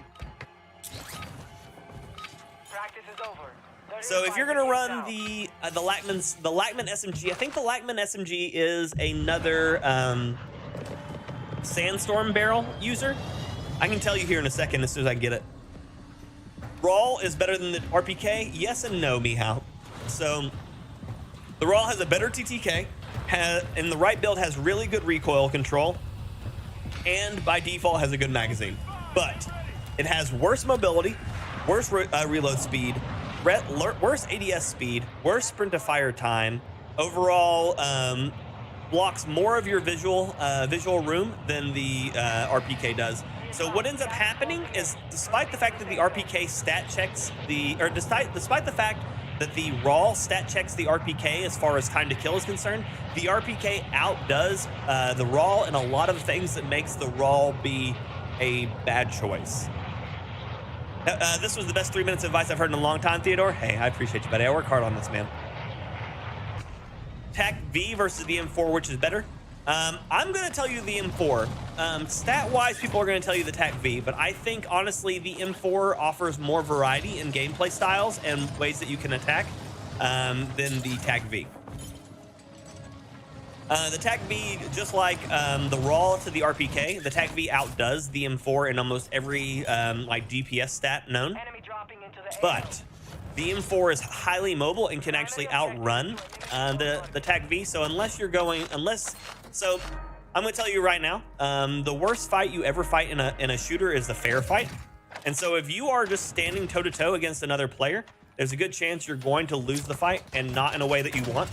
Practice is over. So if you're gonna run the Lackman SMG, I think the Lackman SMG is another Sandstorm barrel user. I can tell you here in a second as soon as I get it. Raw is better than the RPK? Yes and no, Mihao. So the Raw has a better TTK, and the right build has really good recoil control, and by default has a good magazine. But it has worse mobility, worse reload speed, worse ADS speed, worse sprint to fire time, overall blocks more of your visual room than the RPK does. So what ends up happening is, despite the fact that the RPK stat checks despite the fact that the raw stat checks the RPK as far as time to kill is concerned, the RPK outdoes the raw in a lot of things that makes the raw be a bad choice. This was the best 3 minutes of advice I've heard in a long time, Theodore. Hey, I appreciate you, buddy. I work hard on this, man. TAC V versus the M4, which is better? I'm going to tell you the M4. Stat-wise, people are going to tell you the TAC V, but I think, honestly, the M4 offers more variety in gameplay styles and ways that you can attack than the TAC V. The TAC V, just like the raw to the RPK, the TAC V outdoes the M4 in almost every like DPS stat known. Enemy dropping into the But the M4 is highly mobile and can actually outrun the TAC V. So so I'm gonna tell you right now, the worst fight you ever fight in a shooter is the fair fight. And so if you are just standing toe to toe against another player, there's a good chance you're going to lose the fight, and not in a way that you want.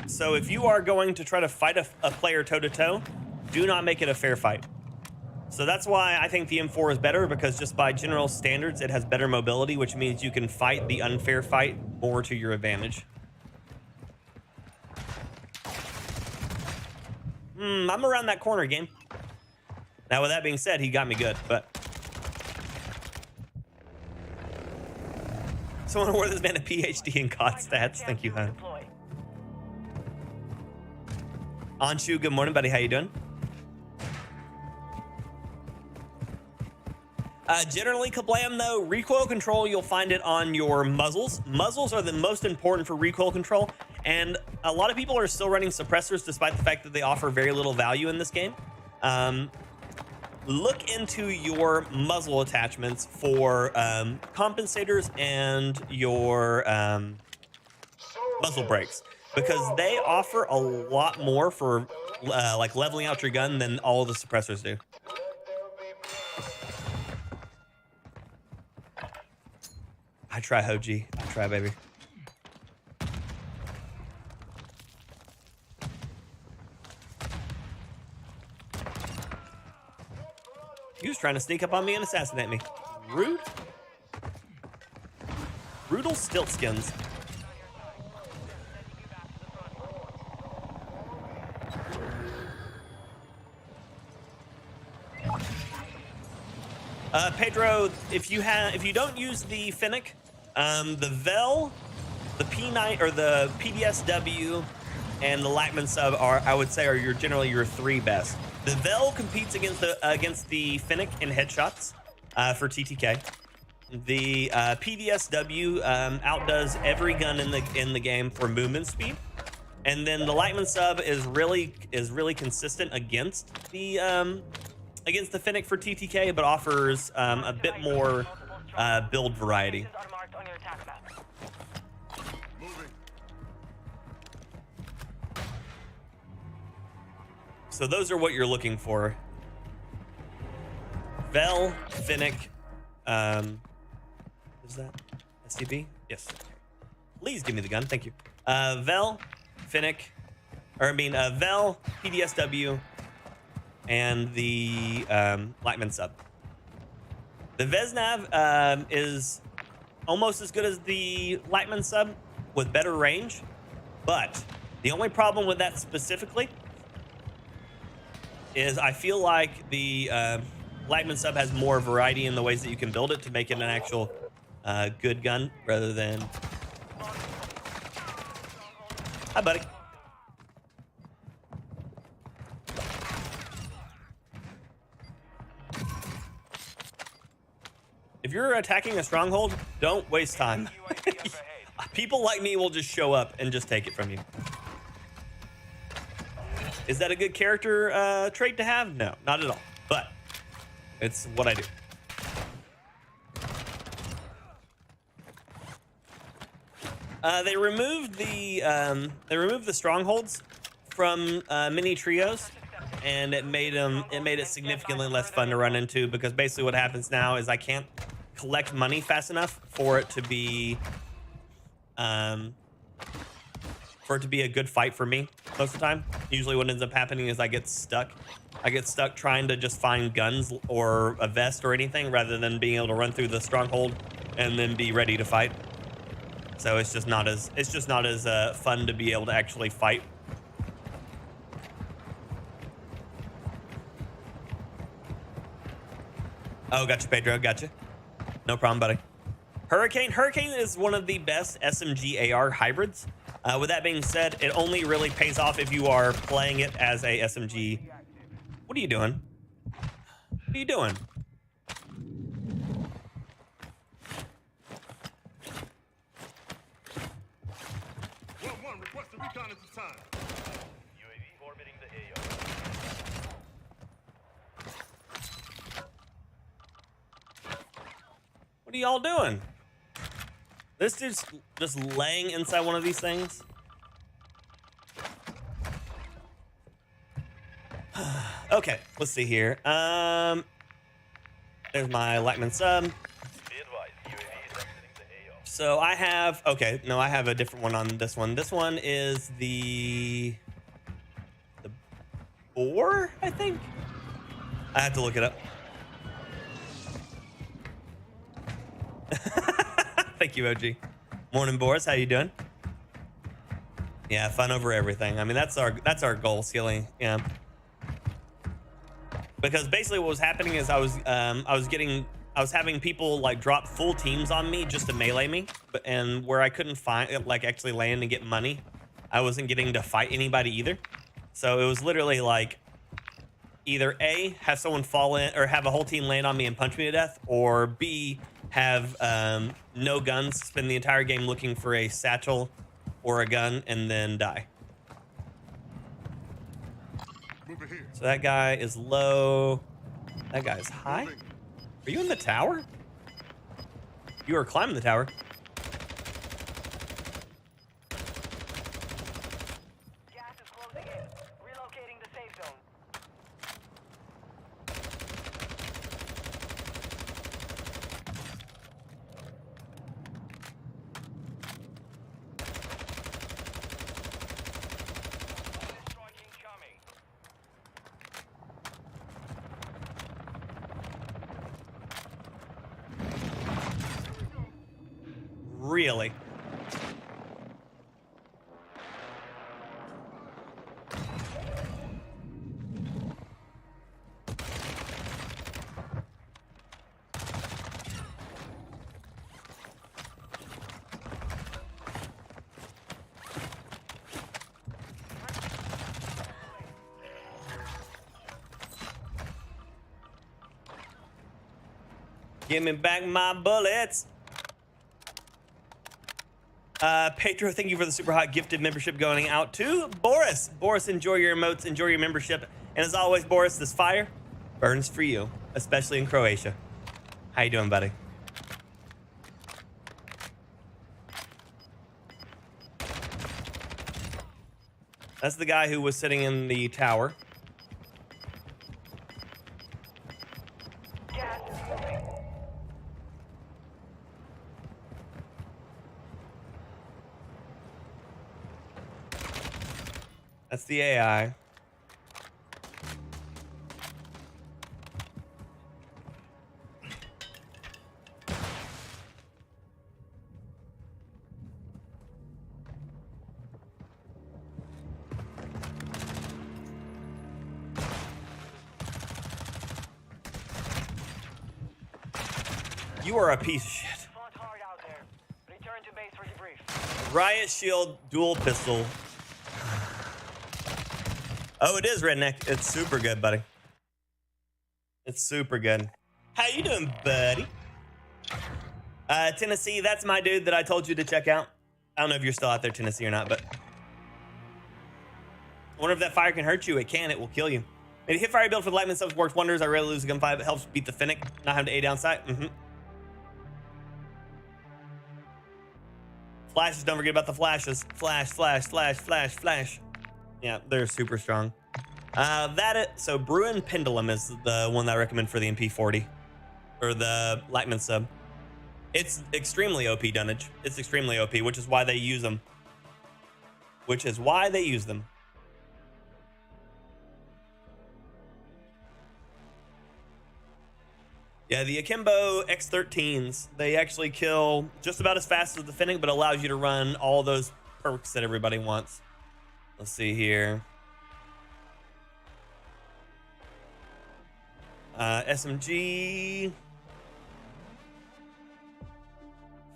So if you are going to try to fight a player toe-to-toe, do not make it a fair fight. So that's why I think the M4 is better, because just by general standards, it has better mobility, which means you can fight the unfair fight more to your advantage. I'm around that corner, game. Now, with that being said, he got me good, but... Someone award this man a PhD in COD stats. Thank you, hon. Anshu, good morning, buddy. How you doing? Generally, Kablam, though, recoil control, you'll find it on your muzzles. Muzzles are the most important for recoil control, and a lot of people are still running suppressors despite the fact that they offer very little value in this game. Look into your muzzle attachments for compensators and your muzzle brakes, because they offer a lot more for like leveling out your gun than all the suppressors do. I try, Hoji. I try, baby. He was trying to sneak up on me and assassinate me. Rude. Brutal stiltskins. Pedro, if you don't use the Finnick, the Vel, the P9 or the PDSW, and the Lackman sub I would say are generally your three best. The Vel competes against the Finnick in headshots for TTK. The PDSW outdoes every gun in the game for movement speed, and then the Lightman sub is really consistent against the Fennec for TTK, but offers a bit more build variety. Places are marked on your attack map. Moving. So those are what you're looking for. Vel, Fennec, is that SCP? Yes. Please give me the gun, thank you. Vel, Fennec, Vel, PDSW, and the Lightman sub. The Vesnav is almost as good as the Lightman sub with better range, but the only problem with that specifically is I feel like the Lightman sub has more variety in the ways that you can build it to make it an actual good gun rather than... Hi, buddy. If you're attacking a stronghold, don't waste time. People like me will just show up and just take it from you. Is that a good character trait to have? No, not at all. But it's what I do. They removed the strongholds from mini trios, and it made it significantly less fun to run into, because basically what happens now is I can't collect money fast enough for it to be a good fight for me most of the time. Usually what ends up happening is I get stuck trying to just find guns or a vest or anything rather than being able to run through the stronghold and then be ready to fight. So it's just not as fun to be able to actually fight. Oh, gotcha, Pedro, gotcha. No problem, buddy. Hurricane is one of the best SMG AR hybrids. With that being said, it only really pays off if you are playing it as a SMG. What are you doing? What are you doing? One, request a recon at this time. UAV orbiting the AO. What are y'all doing? This dude's just laying inside one of these things. Okay, let's see here. There's my Lightman sub. Be advised, UAV is exiting the AO. So I have, okay, no, I have a different one on this one. This one is the boar, I think. I have to look it up. Thank you, OG. Morning, Boris. How you doing? Yeah, fun over everything. I mean, that's our goal, Skilly. Yeah. Because basically what was happening is I was having people like drop full teams on me just to melee me, and where I couldn't find like actually land and get money, I wasn't getting to fight anybody either. So it was literally like either A, have someone fall in or have a whole team land on me and punch me to death, or B, have no guns, spend the entire game looking for a satchel or a gun, and then die. Moving here. So that guy is low. That guy is high. Moving. Are you in the tower? You are climbing the tower. Gas is closing in. Relocating the safe zone. Destroy incoming. Really? Give me back my bullets. Pedro, thank you for the super hot gifted membership going out to Boris. Boris, enjoy your emotes, enjoy your membership. And as always, Boris, this fire burns for you, especially in Croatia. How you doing, buddy? That's the guy who was sitting in the tower. Gas is moving. That's the AI. You are a piece of shit. Fought hard out there. Return to base for debrief. Riot Shield dual pistol. Oh, it is redneck. It's super good, buddy. It's super good. How you doing, buddy? Tennessee, that's my dude that I told you to check out. I don't know if you're still out there, Tennessee, or not, but I wonder if that fire can hurt you. It can. It will kill you. Maybe hit fire build for the lightning subs works wonders. I rarely lose a gunfight, but helps beat the Finnick. Not having to A down sight. Flashes, don't forget about the flashes. Flash, flash, flash, flash, flash. Yeah, they're super strong. So Bruin Pendulum is the one that I recommend for the MP40 or the Lightman sub. It's extremely OP dunnage. It's extremely OP, which is why they use them. Yeah, the Akimbo X13s, they actually kill just about as fast as the Finnick, but allows you to run all those perks that everybody wants. Let's see here. SMG.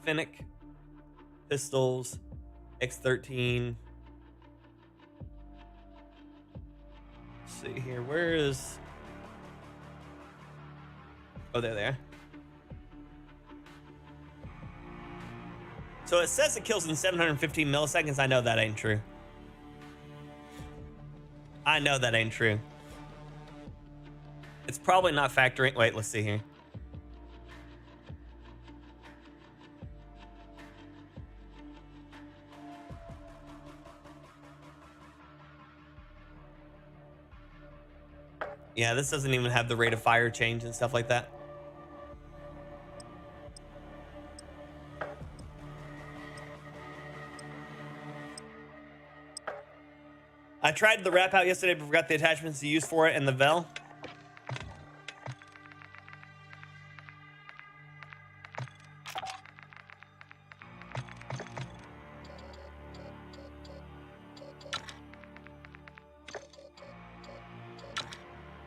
Finnick. Pistols. X13. Let's see here. Where is... Oh, there they are. So it says it kills in 715 milliseconds. I know that ain't true. I know that ain't true. It's probably not factoring. Wait, let's see here. Yeah, this doesn't even have the rate of fire change and stuff like that. I tried the wrap out yesterday, but forgot the attachments to use for it and the Vel.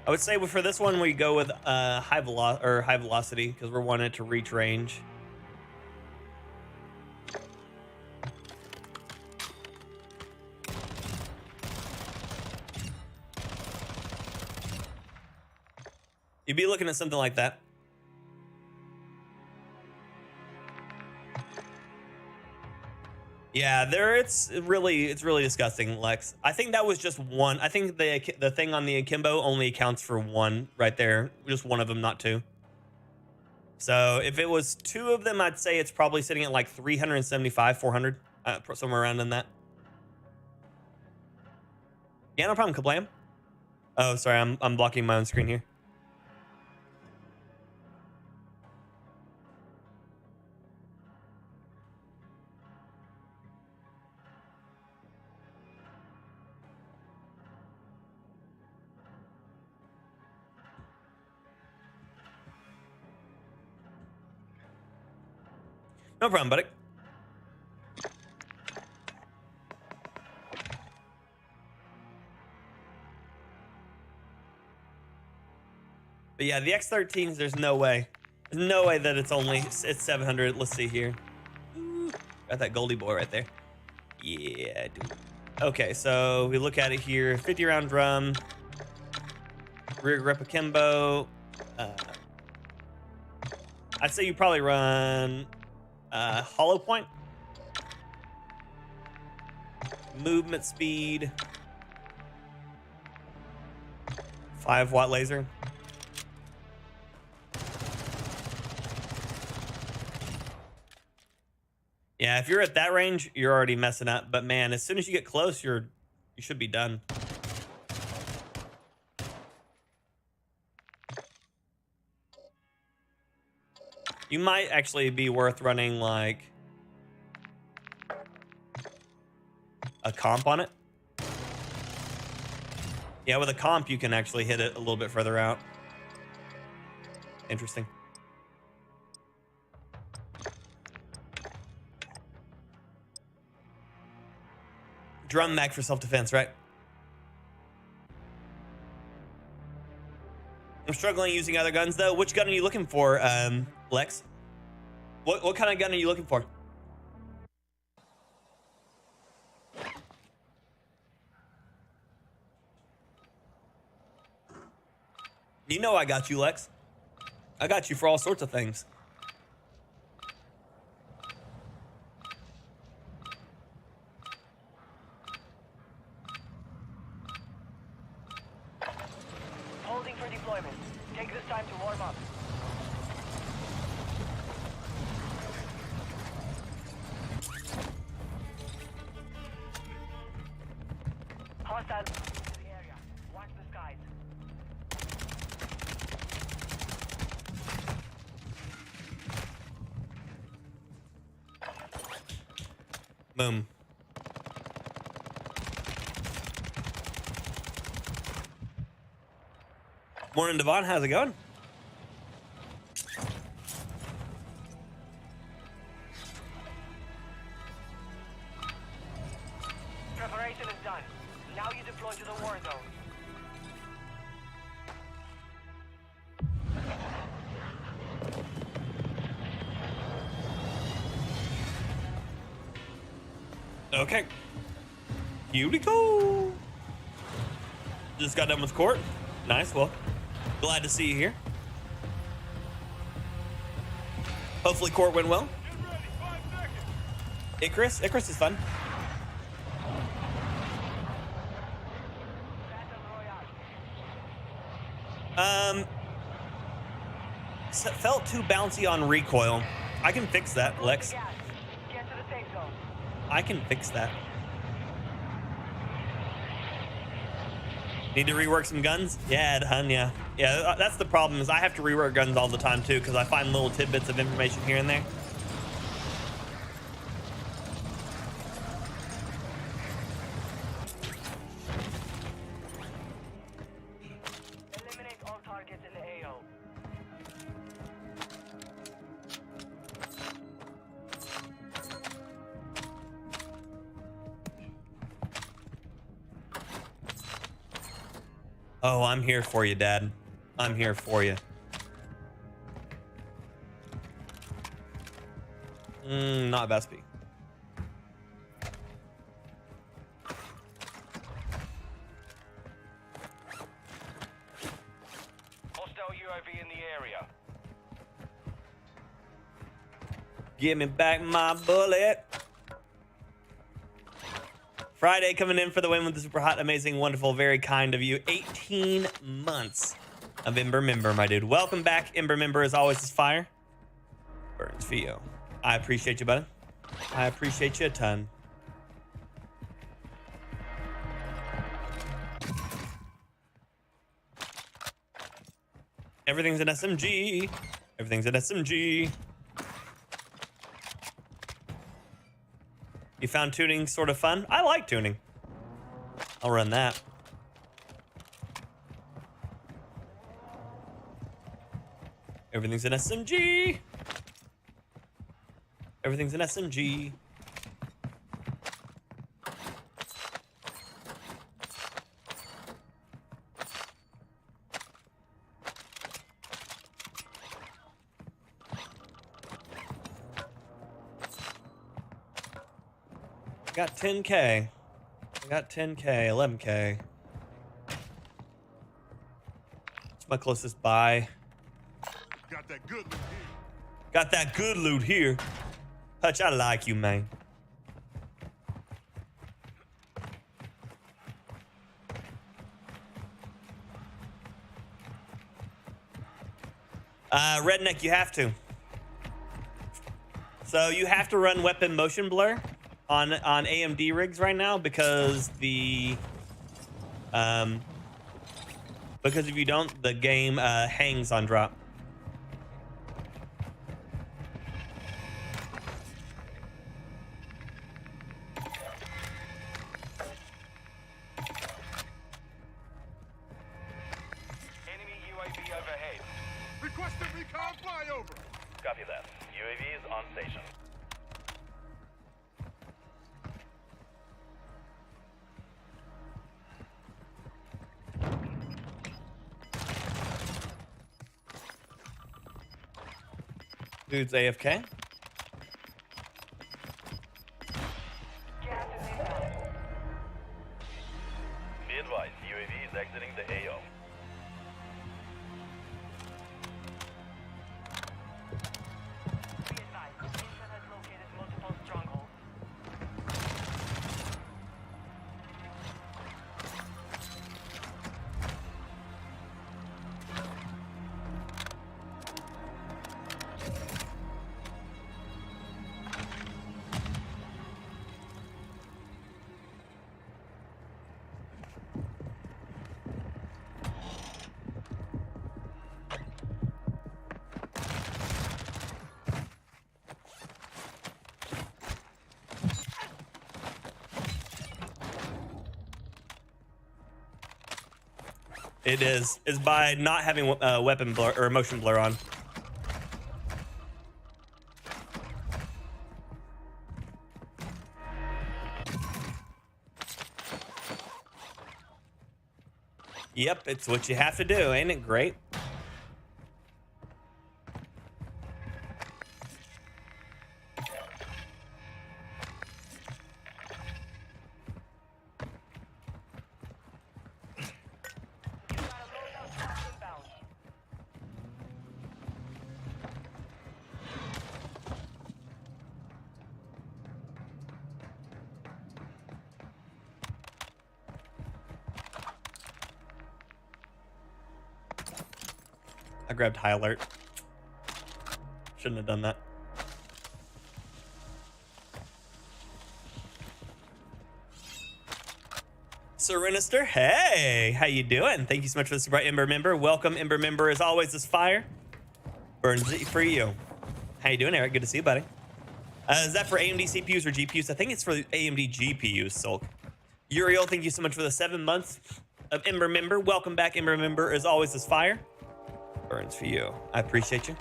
I would say for this one, we go with high velocity because we're wanting it to reach range. You'd be looking at something like that. Yeah, it's really disgusting, Lex. I think that was just one. I think the thing on the Akimbo only accounts for one right there. Just one of them, not two. So if it was two of them, I'd say it's probably sitting at like 375, 400, somewhere around in that. Yeah, no problem, Kablam. Oh, sorry, I'm blocking my own screen here. No problem, buddy. But yeah, the X13s, there's no way. There's no way that it's 700. Let's see here. Ooh, got that Goldie boy right there. Yeah, dude. Okay, so we look at it here. 50 round drum. Rear grip akimbo. I'd say you probably run hollow point, movement speed, 5-watt laser. Yeah, if you're at that range, you're already messing up. But man, as soon as you get close, you should be done. You might actually be worth running like a comp on it. Yeah, with a comp, you can actually hit it a little bit further out. Interesting. Drum mag for self-defense, right? I'm struggling using other guns, though. Which gun are you looking for, Lex? What kind of gun are you looking for? You know I got you, Lex. I got you for all sorts of things. Holding for deployment. Take this time to warm up. Hostiles into the area. Watch the skies. Boom. Morning, Devon. How's it going? Preparation is done. Now you deploy to the war zone. Okay. Here we go. Just got done with court. Nice. Well, glad to see you here. Hopefully court went well. Get ready, 5 seconds. Icarus is fun. Felt too bouncy on recoil. I can fix that, Lex. Gas. Get to the safe zone. I can fix that. Need to rework some guns? Yeah, hun, yeah. Yeah, that's the problem is I have to rework guns all the time too because I find little tidbits of information here and there. Eliminate all targets in the AO. Oh, I'm here for you, Dad. I'm here for you. Not best B. Hostile UAV in the area. Give me back my bullet. Friday coming in for the win with the super hot, amazing, wonderful, very kind of you. 18 months of Ember Member, my dude. Welcome back. Ember Member, as always, is fire. Burns for you. I appreciate you, buddy. I appreciate you a ton. Everything's an SMG. Everything's an SMG. You found tuning sort of fun? I like tuning. I'll run that. Everything's an SMG. Everything's an SMG. I got 10K. I got 10K, 11K. It's my closest buy. Got that good look here. Got that good loot here. Hutch, I like you, man. Redneck, you have to. So you have to run weapon motion blur on AMD rigs right now because because if you don't, the game hangs on drop. Enemy UAV overhead. Requesting recon flyover. Copy that. UAV is on station. Dude's AFK. Gas is inbound. Be advised, UAV is exiting the AO. Be advised, Houston has located multiple strongholds. It is by not having weapon blur or motion blur on. Yep, it's what you have to do, ain't it great? You've got a loadout box inbound. I grabbed high alert. Shouldn't have done that. Serenister, hey, how you doing? Thank you so much for the super Ember member. Welcome, Ember member. As always, this fire burns for you. How you doing, Eric? Good to see you, buddy. Is that for AMD CPUs or GPUs? I think it's for AMD GPUs, Sulk. Uriel, thank you so much for the 7 months of Ember member. Welcome back, Ember member. As always, this fire burns for you. I appreciate you.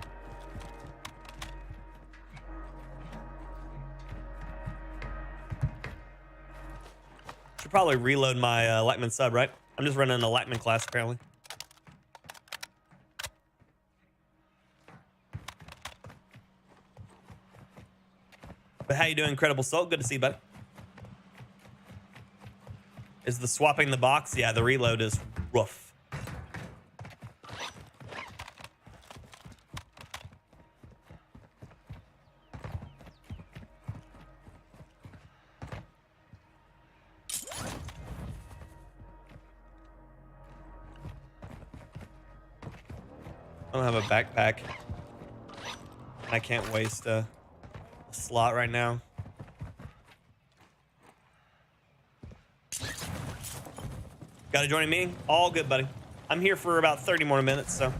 Should probably reload my Lightman sub, right? I'm just running a Lightman class, apparently. But how you doing, Incredible Soul? Good to see you, bud. Is the swapping the box? Yeah, the reload is rough. I don't have a backpack. I can't waste a slot right now. Gotta join a meeting? All good, buddy. I'm here for about 30 more minutes, so.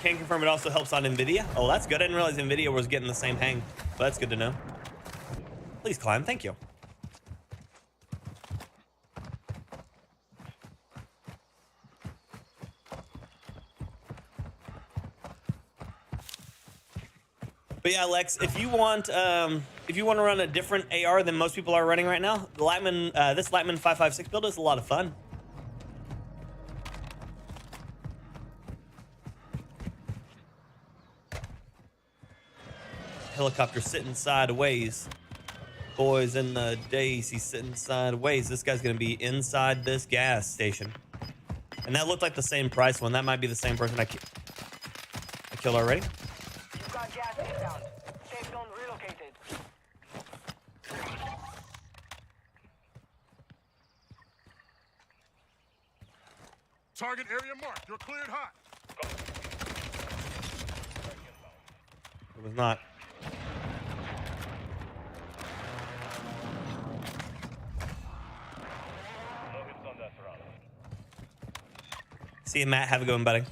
Can confirm it also helps on NVIDIA. Oh, that's good. I didn't realize NVIDIA was getting the same hang, but that's good to know. Please climb, thank you. But yeah, Lex, if you want to run a different AR than most people are running right now, the Lightman, this Lightman 556 build is a lot of fun. Helicopter sitting sideways. Boys in the days, he's sitting sideways. This guy's gonna be inside this gas station. And that looked like the same price one. That might be the same person I killed already. You've got gas inbound. Safe zone relocated. Target area marked. You're cleared hot. It was not. No hits on that round. See you, Matt. Have a good one, buddy.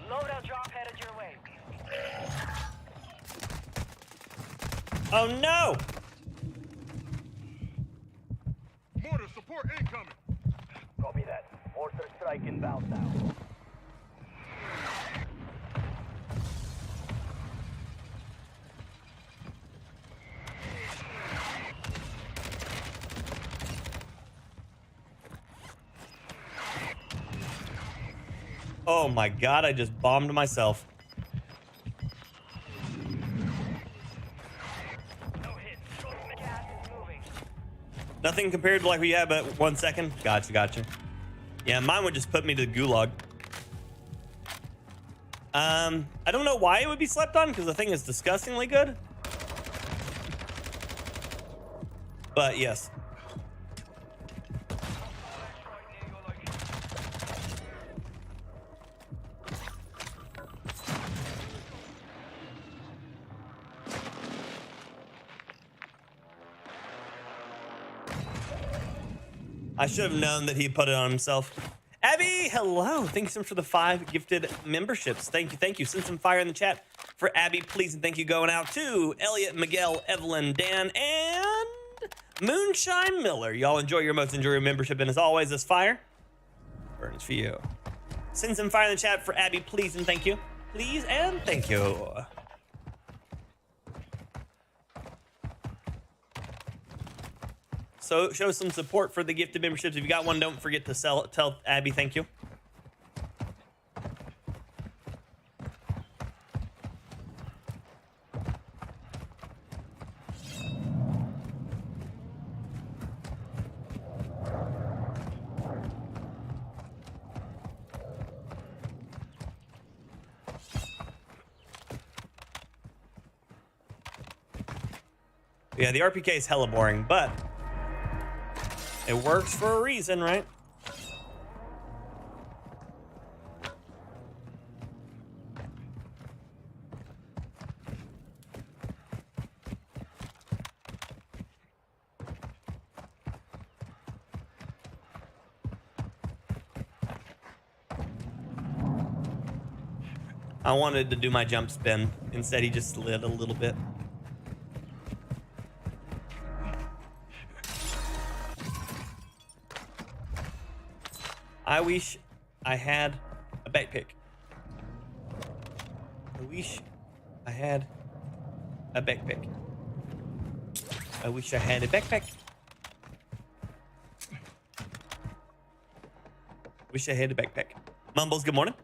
Loadout drop headed your way. Oh no! Mortar support incoming. Copy that. Mortar strike inbound now. Oh my god, I just bombed myself. No hits. Gas is moving. Nothing compared to like we had, but 1 second. Gotcha. Yeah, mine would just put me to the gulag. I don't know why it would be slept on, because the thing is disgustingly good. But yes. I should have known that he put it on himself. Abby, hello. Thank you so much for the 5 gifted memberships. Thank you. Send some fire in the chat for Abby, please. And thank you going out to Elliot, Miguel, Evelyn, Dan, and Moonshine Miller. Y'all enjoy your membership. And as always, this fire burns for you. Send some fire in the chat for Abby, please. And thank you. Please and thank you. So show some support for the gifted memberships. If you got one, don't forget to tell Abby thank you. Yeah, the RPK is hella boring, but it works for a reason, right? I wanted to do my jump spin. Instead, he just slid a little bit. I wish I had a backpack. I wish I had a backpack. I wish I had a backpack. Wish I had a backpack. Mumbles, good morning.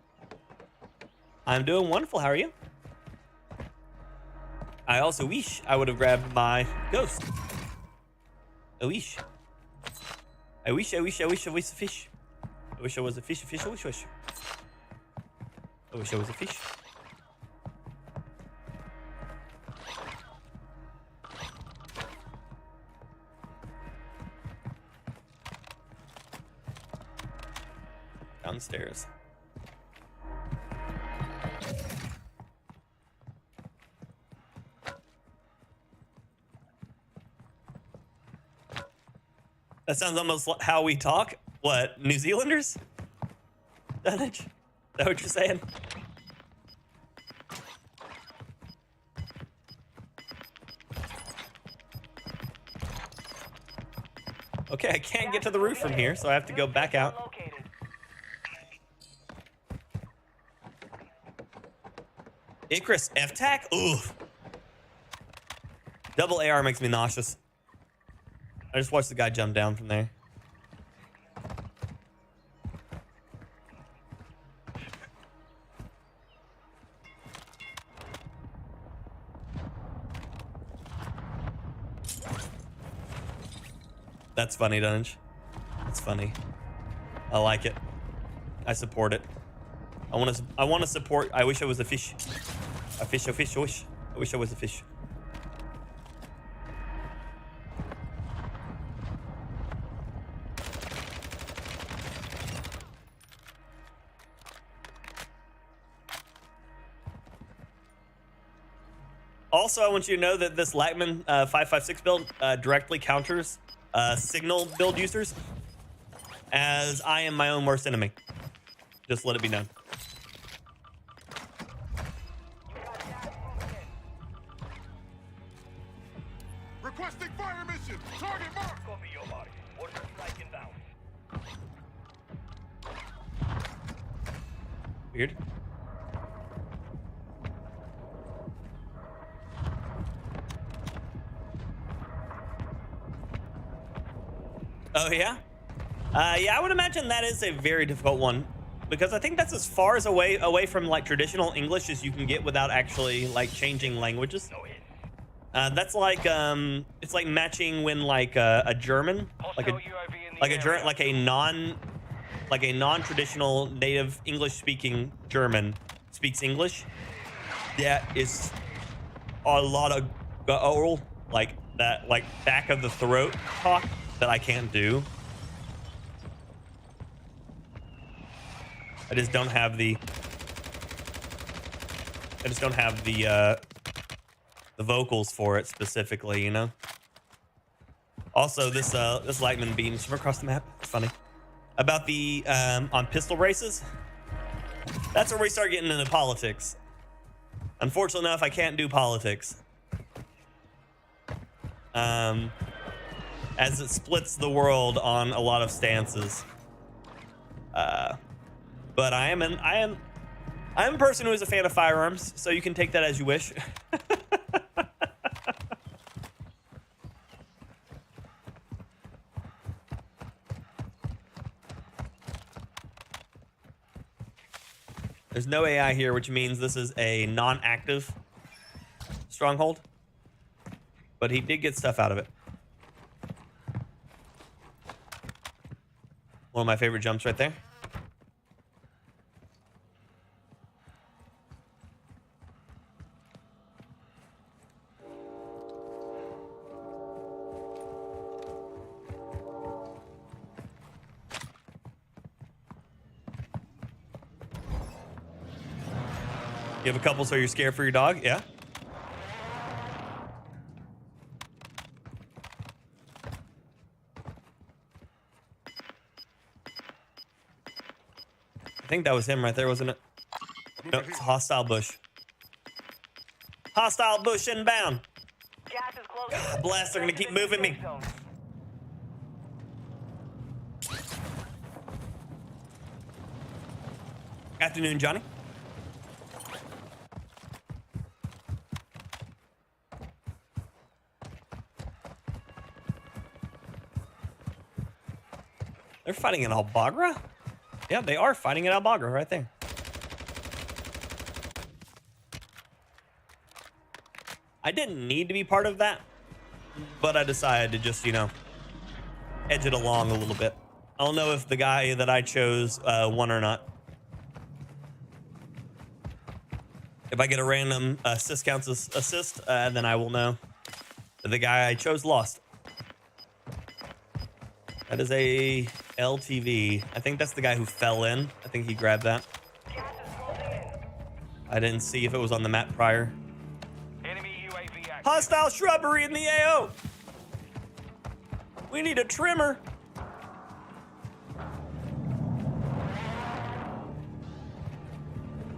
I'm doing wonderful. How are you? I also wish I would have grabbed my ghost. I wish. I wish I was a fish. I wish I was a fish. I wish I was a fish. Downstairs. That sounds almost like how we talk. What, New Zealanders? Dunnage? Is that what you're saying? Okay, I can't get to the roof from here, so I have to go back out. Icarus F-Tac? Oof. Double AR makes me nauseous. I just watched the guy jump down from there. That's funny, Dunge. That's funny. I like it. I support it. I want to support. I wish I was a fish. A fish. I wish I was a fish. Also, I want you to know that this Lackman 556 build directly counters signal build users, as I am my own worst enemy. Just let it be known. Requesting fire mission. Target mark. Copy your mark. Order strike inbound. Weird. Oh yeah? Yeah, I would imagine that is a very difficult one, because I think that's as far as away from like traditional English as you can get without actually like changing languages. No hit. That's like it's like matching when like a German, like a non-traditional native English speaking German speaks English. That is a lot of like that, like back of the throat talk that I can't do. I just don't have the the vocals for it specifically, you know. Also, this lightning beams from across the map. It's funny. About the on pistol races. That's where we start getting into politics. Unfortunately enough, I can't do politics. As it splits the world on a lot of stances. But I am a person who is a fan of firearms, so you can take that as you wish. There's no AI here, which means this is a non-active stronghold. But he did get stuff out of it. One of my favorite jumps right there. You have a couple, so you're scared for your dog? Yeah. I think that was him right there, wasn't it? No, it's a hostile bush. Hostile bush inbound. Gas is close. God bless, they're gonna keep moving me. Afternoon, Johnny. They're fighting in Al-Bagra? Yeah, they are fighting in Al-Bagra right there. I didn't need to be part of that, but I decided to just, you know, edge it along a little bit. I don't know if the guy that I chose won or not. If I get a random assist counts as assist, then I will know that the guy I chose lost. That is a LTV. I think that's the guy who fell in. I think he grabbed that. I didn't see if it was on the map prior. Enemy UAV active. Hostile shrubbery in the AO. We need a trimmer.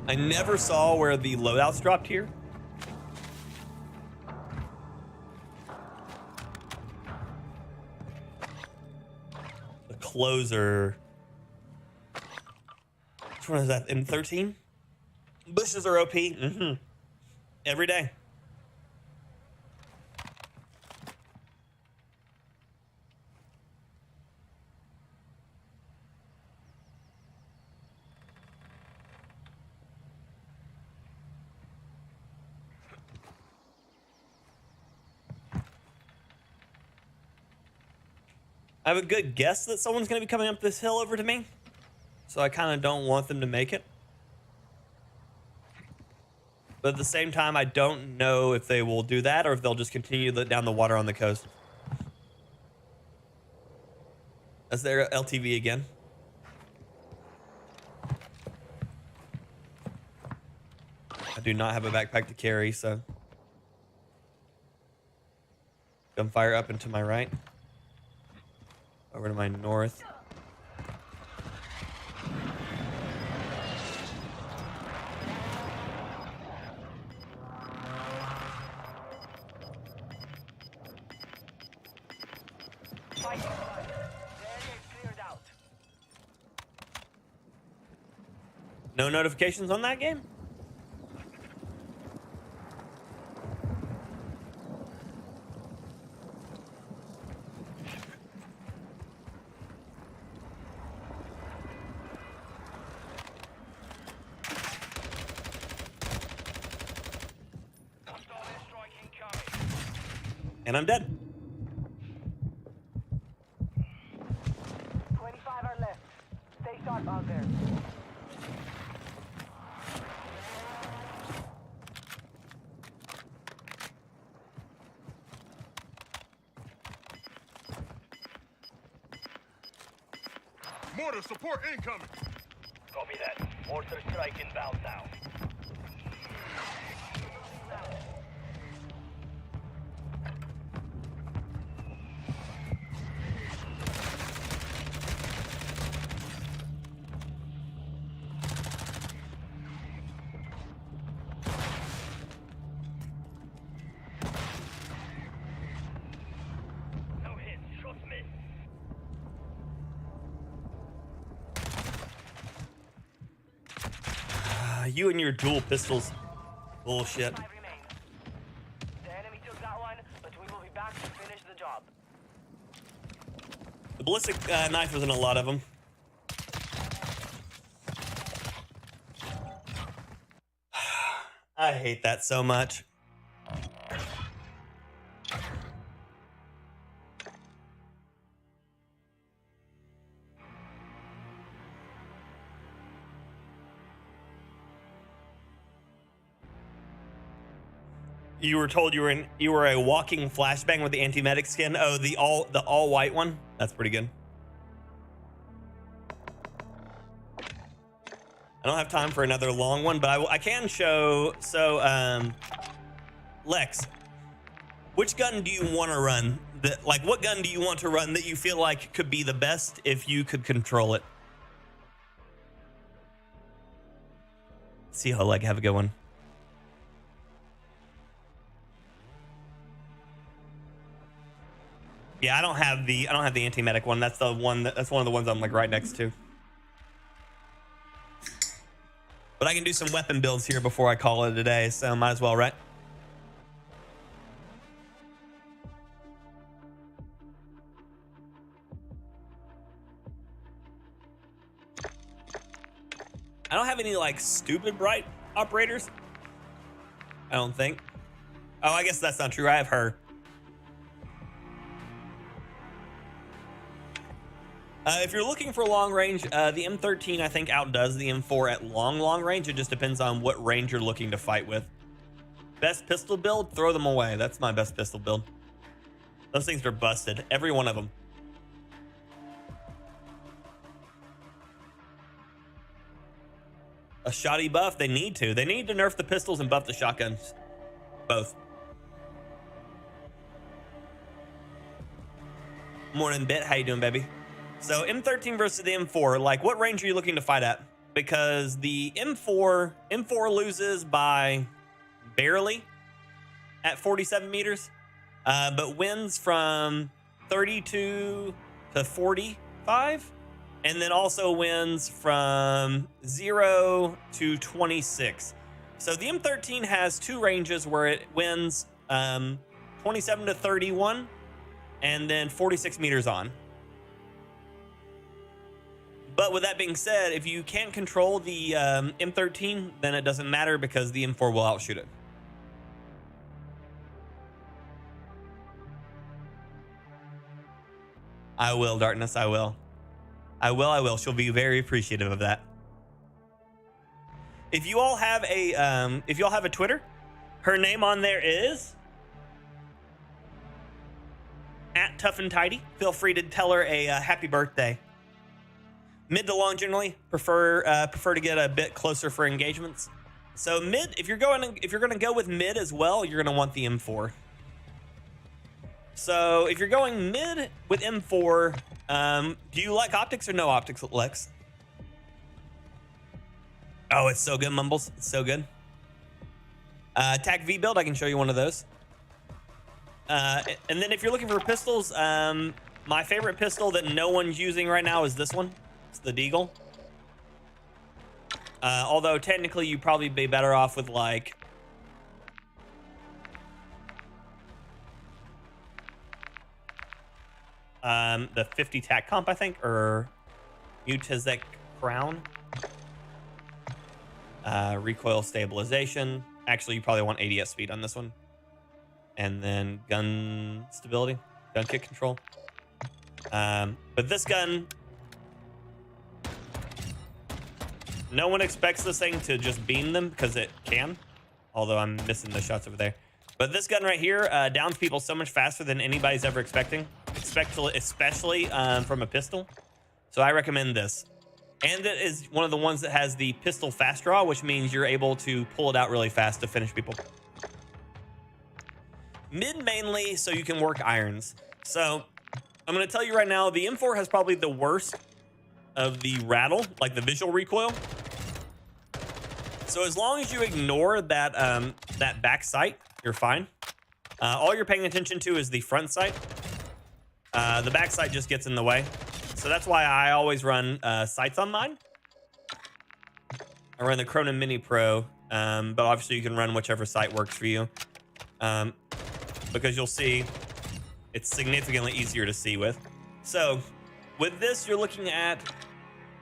I never saw where the loadouts dropped here. The closer. Which one is that? M13? Bushes are OP. Every day. I have a good guess that someone's going to be coming up this hill over to me. So I kind of don't want them to make it. But at the same time, I don't know if they will do that or if they'll just continue down the water on the coast. That's their LTV again. I do not have a backpack to carry, so. Gunfire up and to my right. Over to my north. Fighting done. The area is cleared out. No notifications on that game? Hostile airstrike incoming. And I'm dead. 25 are left. Stay sharp out there. Mortar support incoming. Copy that. Mortar strike inbound now. No hits. Shots missed. You and your dual pistols. Bullshit. 5 remain. The enemy took that one, but we will be back to finish the job. The ballistic knife was in a lot of them. I hate that so much. You were told you were a walking flashbang with the anti-medic skin. Oh, the all white one. That's pretty good. I don't have time for another long one, but I can show. So, Lex, which gun do you want to run? Like, what gun do you want to run that you feel like could be the best if you could control it? See how like have a good one. Yeah, I don't have the anti-medic one. That's the one that's one of the ones I'm like right next to. But I can do some weapon builds here before I call it a day, so might as well, right? I don't have any like stupid bright operators. I don't think. Oh, I guess that's not true. I have her. If you're looking for long range, the M13 I think outdoes the M4 at long range. It just depends on what range you're looking to fight with. Best pistol build, throw them away. That's my best pistol build. Those things are busted, every one of them. A shoddy buff, they need to. They need to nerf the pistols and buff the shotguns. Both. Morning, Bit. How you doing, baby? So M13 versus the M4, like what range are you looking to fight at? Because the M4 loses by barely at 47 meters, but wins from 32 to 45, and then also wins from 0 to 26. So the M13 has two ranges where it wins 27 to 31 and then 46 meters on. But with that being said, if you can't control the M13, then it doesn't matter because the M4 will outshoot it. I will, Darkness. I will. I will. She'll be very appreciative of that. If you all have a Twitter, her name on there is @ToughAndTidy. Feel free to tell her a happy birthday. Mid to long generally prefer to get a bit closer for engagements. So mid, if you're going to go with mid as well, you're going to want the M4. So if you're going mid with M4, do you like optics or no optics, Lex? Oh, it's so good, Mumbles. It's so good. TAC V build, I can show you one of those. And then if you're looking for pistols, my favorite pistol that no one's using right now is this one. It's the Deagle. Although technically you'd probably be better off with like the 50 TAC comp, I think, or Mutazek Crown. Recoil stabilization. Actually, you probably want ADS speed on this one. And then gun stability, gun kick control. But this gun, no one expects this thing to just beam them because it can. Although I'm missing the shots over there. But this gun right here downs people so much faster than anybody's ever expecting, especially from a pistol. So I recommend this. And it is one of the ones that has the pistol fast draw, which means you're able to pull it out really fast to finish people. Mid mainly so you can work irons. So I'm going to tell you right now, the M4 has probably the worst of the rattle, like the visual recoil. So as long as you ignore that that back sight, you're fine. All you're paying attention to is the front sight. The back sight just gets in the way. So that's why I always run sights on mine. I run the Cronin Mini Pro, but obviously you can run whichever sight works for you. Because you'll see it's significantly easier to see with. So with this, you're looking at,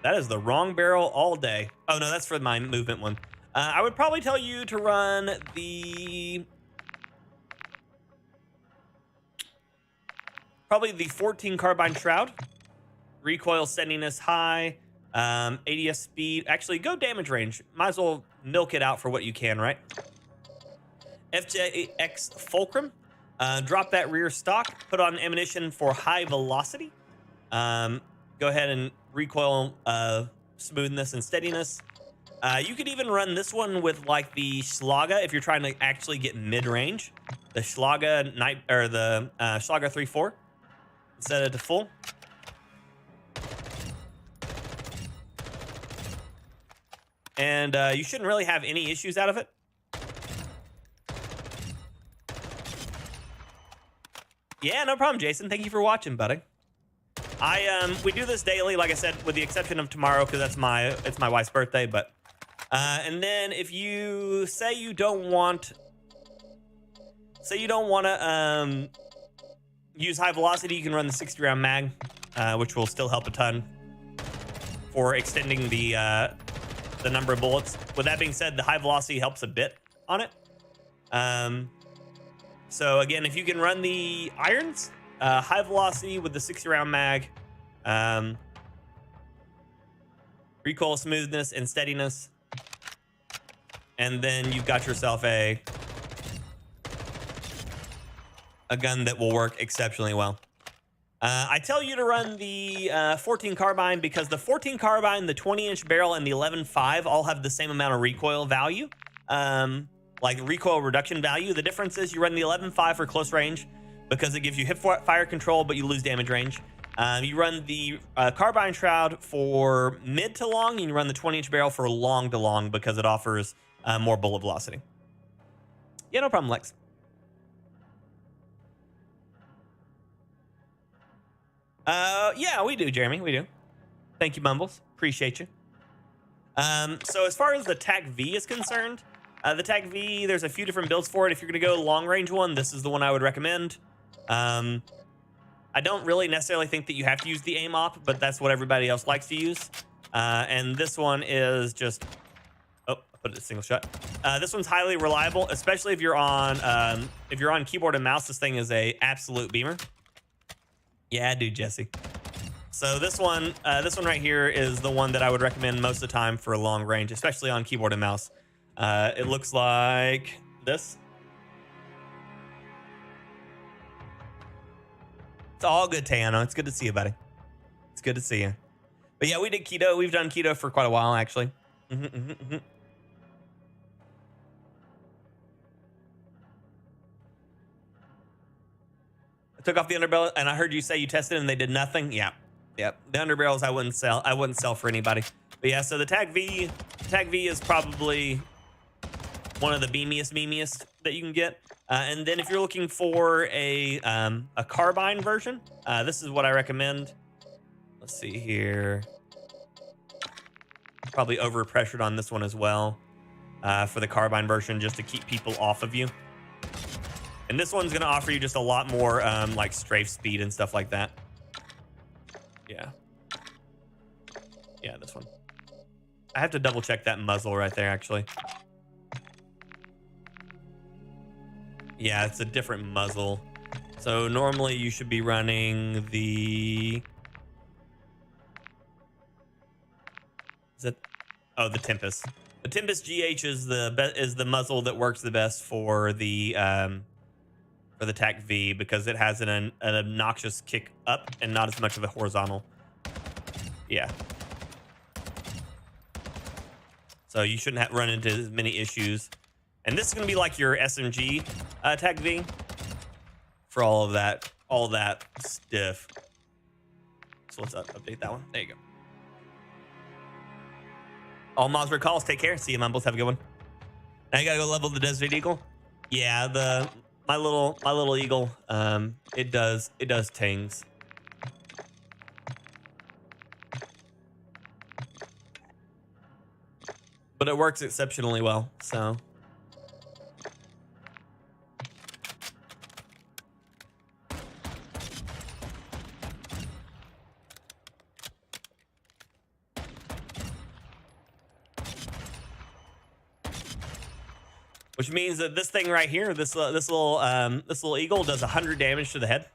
that is the wrong barrel all day. Oh no, that's for my movement one. I would probably tell you to run the, probably the 14 carbine shroud. Recoil steadiness high, ADS speed. Actually, go damage range. Might as well milk it out for what you can, right? FJX Fulcrum. Drop that rear stock. Put on ammunition for high velocity. Go ahead and recoil smoothness and steadiness. You could even run this one with like the Schlager if you're trying to actually get mid-range. The Schlager the Schlager 3.4. Set it to full. And you shouldn't really have any issues out of it. Yeah, no problem, Jason. Thank you for watching, buddy. We do this daily, like I said, with the exception of tomorrow because it's my wife's birthday. But and then if you say you don't want to use high velocity, you can run the 60 round mag, which will still help a ton for extending the number of bullets. With that being said, the high velocity helps a bit on it. So again, if you can run the irons, high velocity with the 60 round mag, recoil smoothness and steadiness, and then you've got yourself a gun that will work exceptionally well. I tell you to run the 14 carbine because the 14 carbine, the 20-inch barrel, and the 11.5 all have the same amount of recoil value, like recoil reduction value. The difference is you run the 11.5 for close range because it gives you hip fire control, but you lose damage range. You run the carbine shroud for mid to long, and you run the 20-inch barrel for long to long because it offers more bullet velocity. Yeah, no problem, Lex. Yeah, we do, Jeremy. We do. Thank you, Mumbles. Appreciate you. So as far as the TAC V is concerned, the TAC V, there's a few different builds for it. If you're going to go long range one, this is the one I would recommend. I don't really necessarily think that you have to use the aim op, but that's what everybody else likes to use. And this one is just, oh, I put it a single shot. This one's highly reliable, especially if you're on keyboard and mouse. This thing is a absolute beamer. Yeah, dude, Jesse. So this one right here is the one that I would recommend most of the time for long range, especially on keyboard and mouse. It looks like this. It's all good, Tayano. It's good to see you, buddy. It's good to see you. But yeah, we did keto. We've done keto for quite a while, actually. I took off the underbarrel, and I heard you say you tested and they did nothing. Yeah. Yep. The underbarrels I wouldn't sell. I wouldn't sell for anybody. But yeah, so the Tag V is probably one of the beamiest that you can get. And then if you're looking for a carbine version, this is what I recommend. Let's see here. Probably overpressured on this one as well for the carbine version, just to keep people off of you. And this one's going to offer you just a lot more like strafe speed and stuff like that. Yeah. Yeah, this one. I have to double check that muzzle right there, actually. Yeah, it's a different muzzle. So normally you should be running the... Is it? Oh, the Tempest. The Tempest GH is the muzzle that works the best for the TAC V because it has an obnoxious kick up and not as much of a horizontal. Yeah. So you shouldn't run into as many issues. And this is going to be like your SMG TAC V for all that stuff. So let's update that one. There you go. All Mosberg calls. Take care. See you, Mumbles. Have a good one. Now you gotta go level the Desert Eagle. Yeah, my little eagle. It does tings. But it works exceptionally well. So. Which means that this thing right here, this little eagle does 100 damage to the head.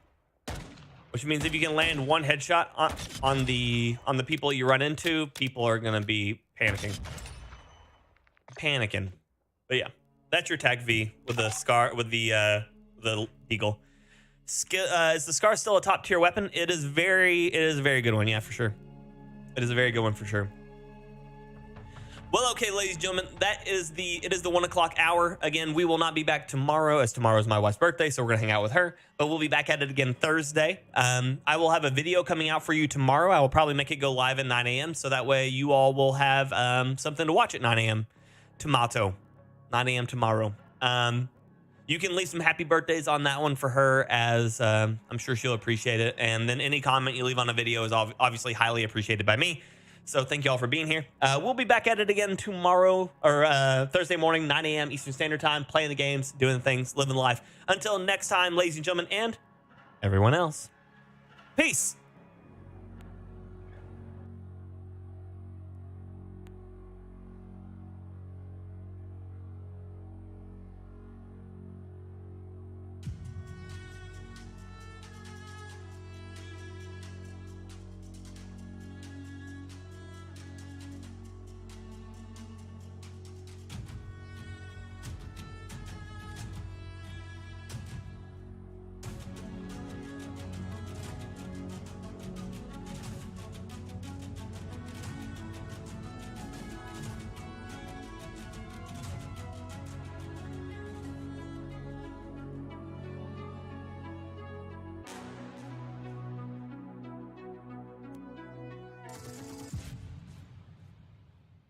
Which means if you can land one headshot on the people you run into, people are gonna be panicking. But yeah, that's your TAC V with the Scar with the eagle. Is the Scar still a top tier weapon? It is a very good one, yeah, for sure. It is a very good one for sure. Well, okay, ladies and gentlemen, it is the 1 o'clock hour. Again, we will not be back tomorrow, as tomorrow is my wife's birthday, so we're gonna hang out with her. But we'll be back at it again Thursday. I will have a video coming out for you tomorrow. I will probably make it go live at 9 a.m. so that way you all will have something to watch at 9 a.m. Tomato, 9 a.m. tomorrow. You can leave some happy birthdays on that one for her, as I'm sure she'll appreciate it. And then any comment you leave on a video is obviously highly appreciated by me. So thank you all for being here. We'll be back at it again tomorrow, or Thursday morning, 9 a.m. Eastern Standard Time, playing the games, doing things, living life. Until next time, ladies and gentlemen, and everyone else, peace.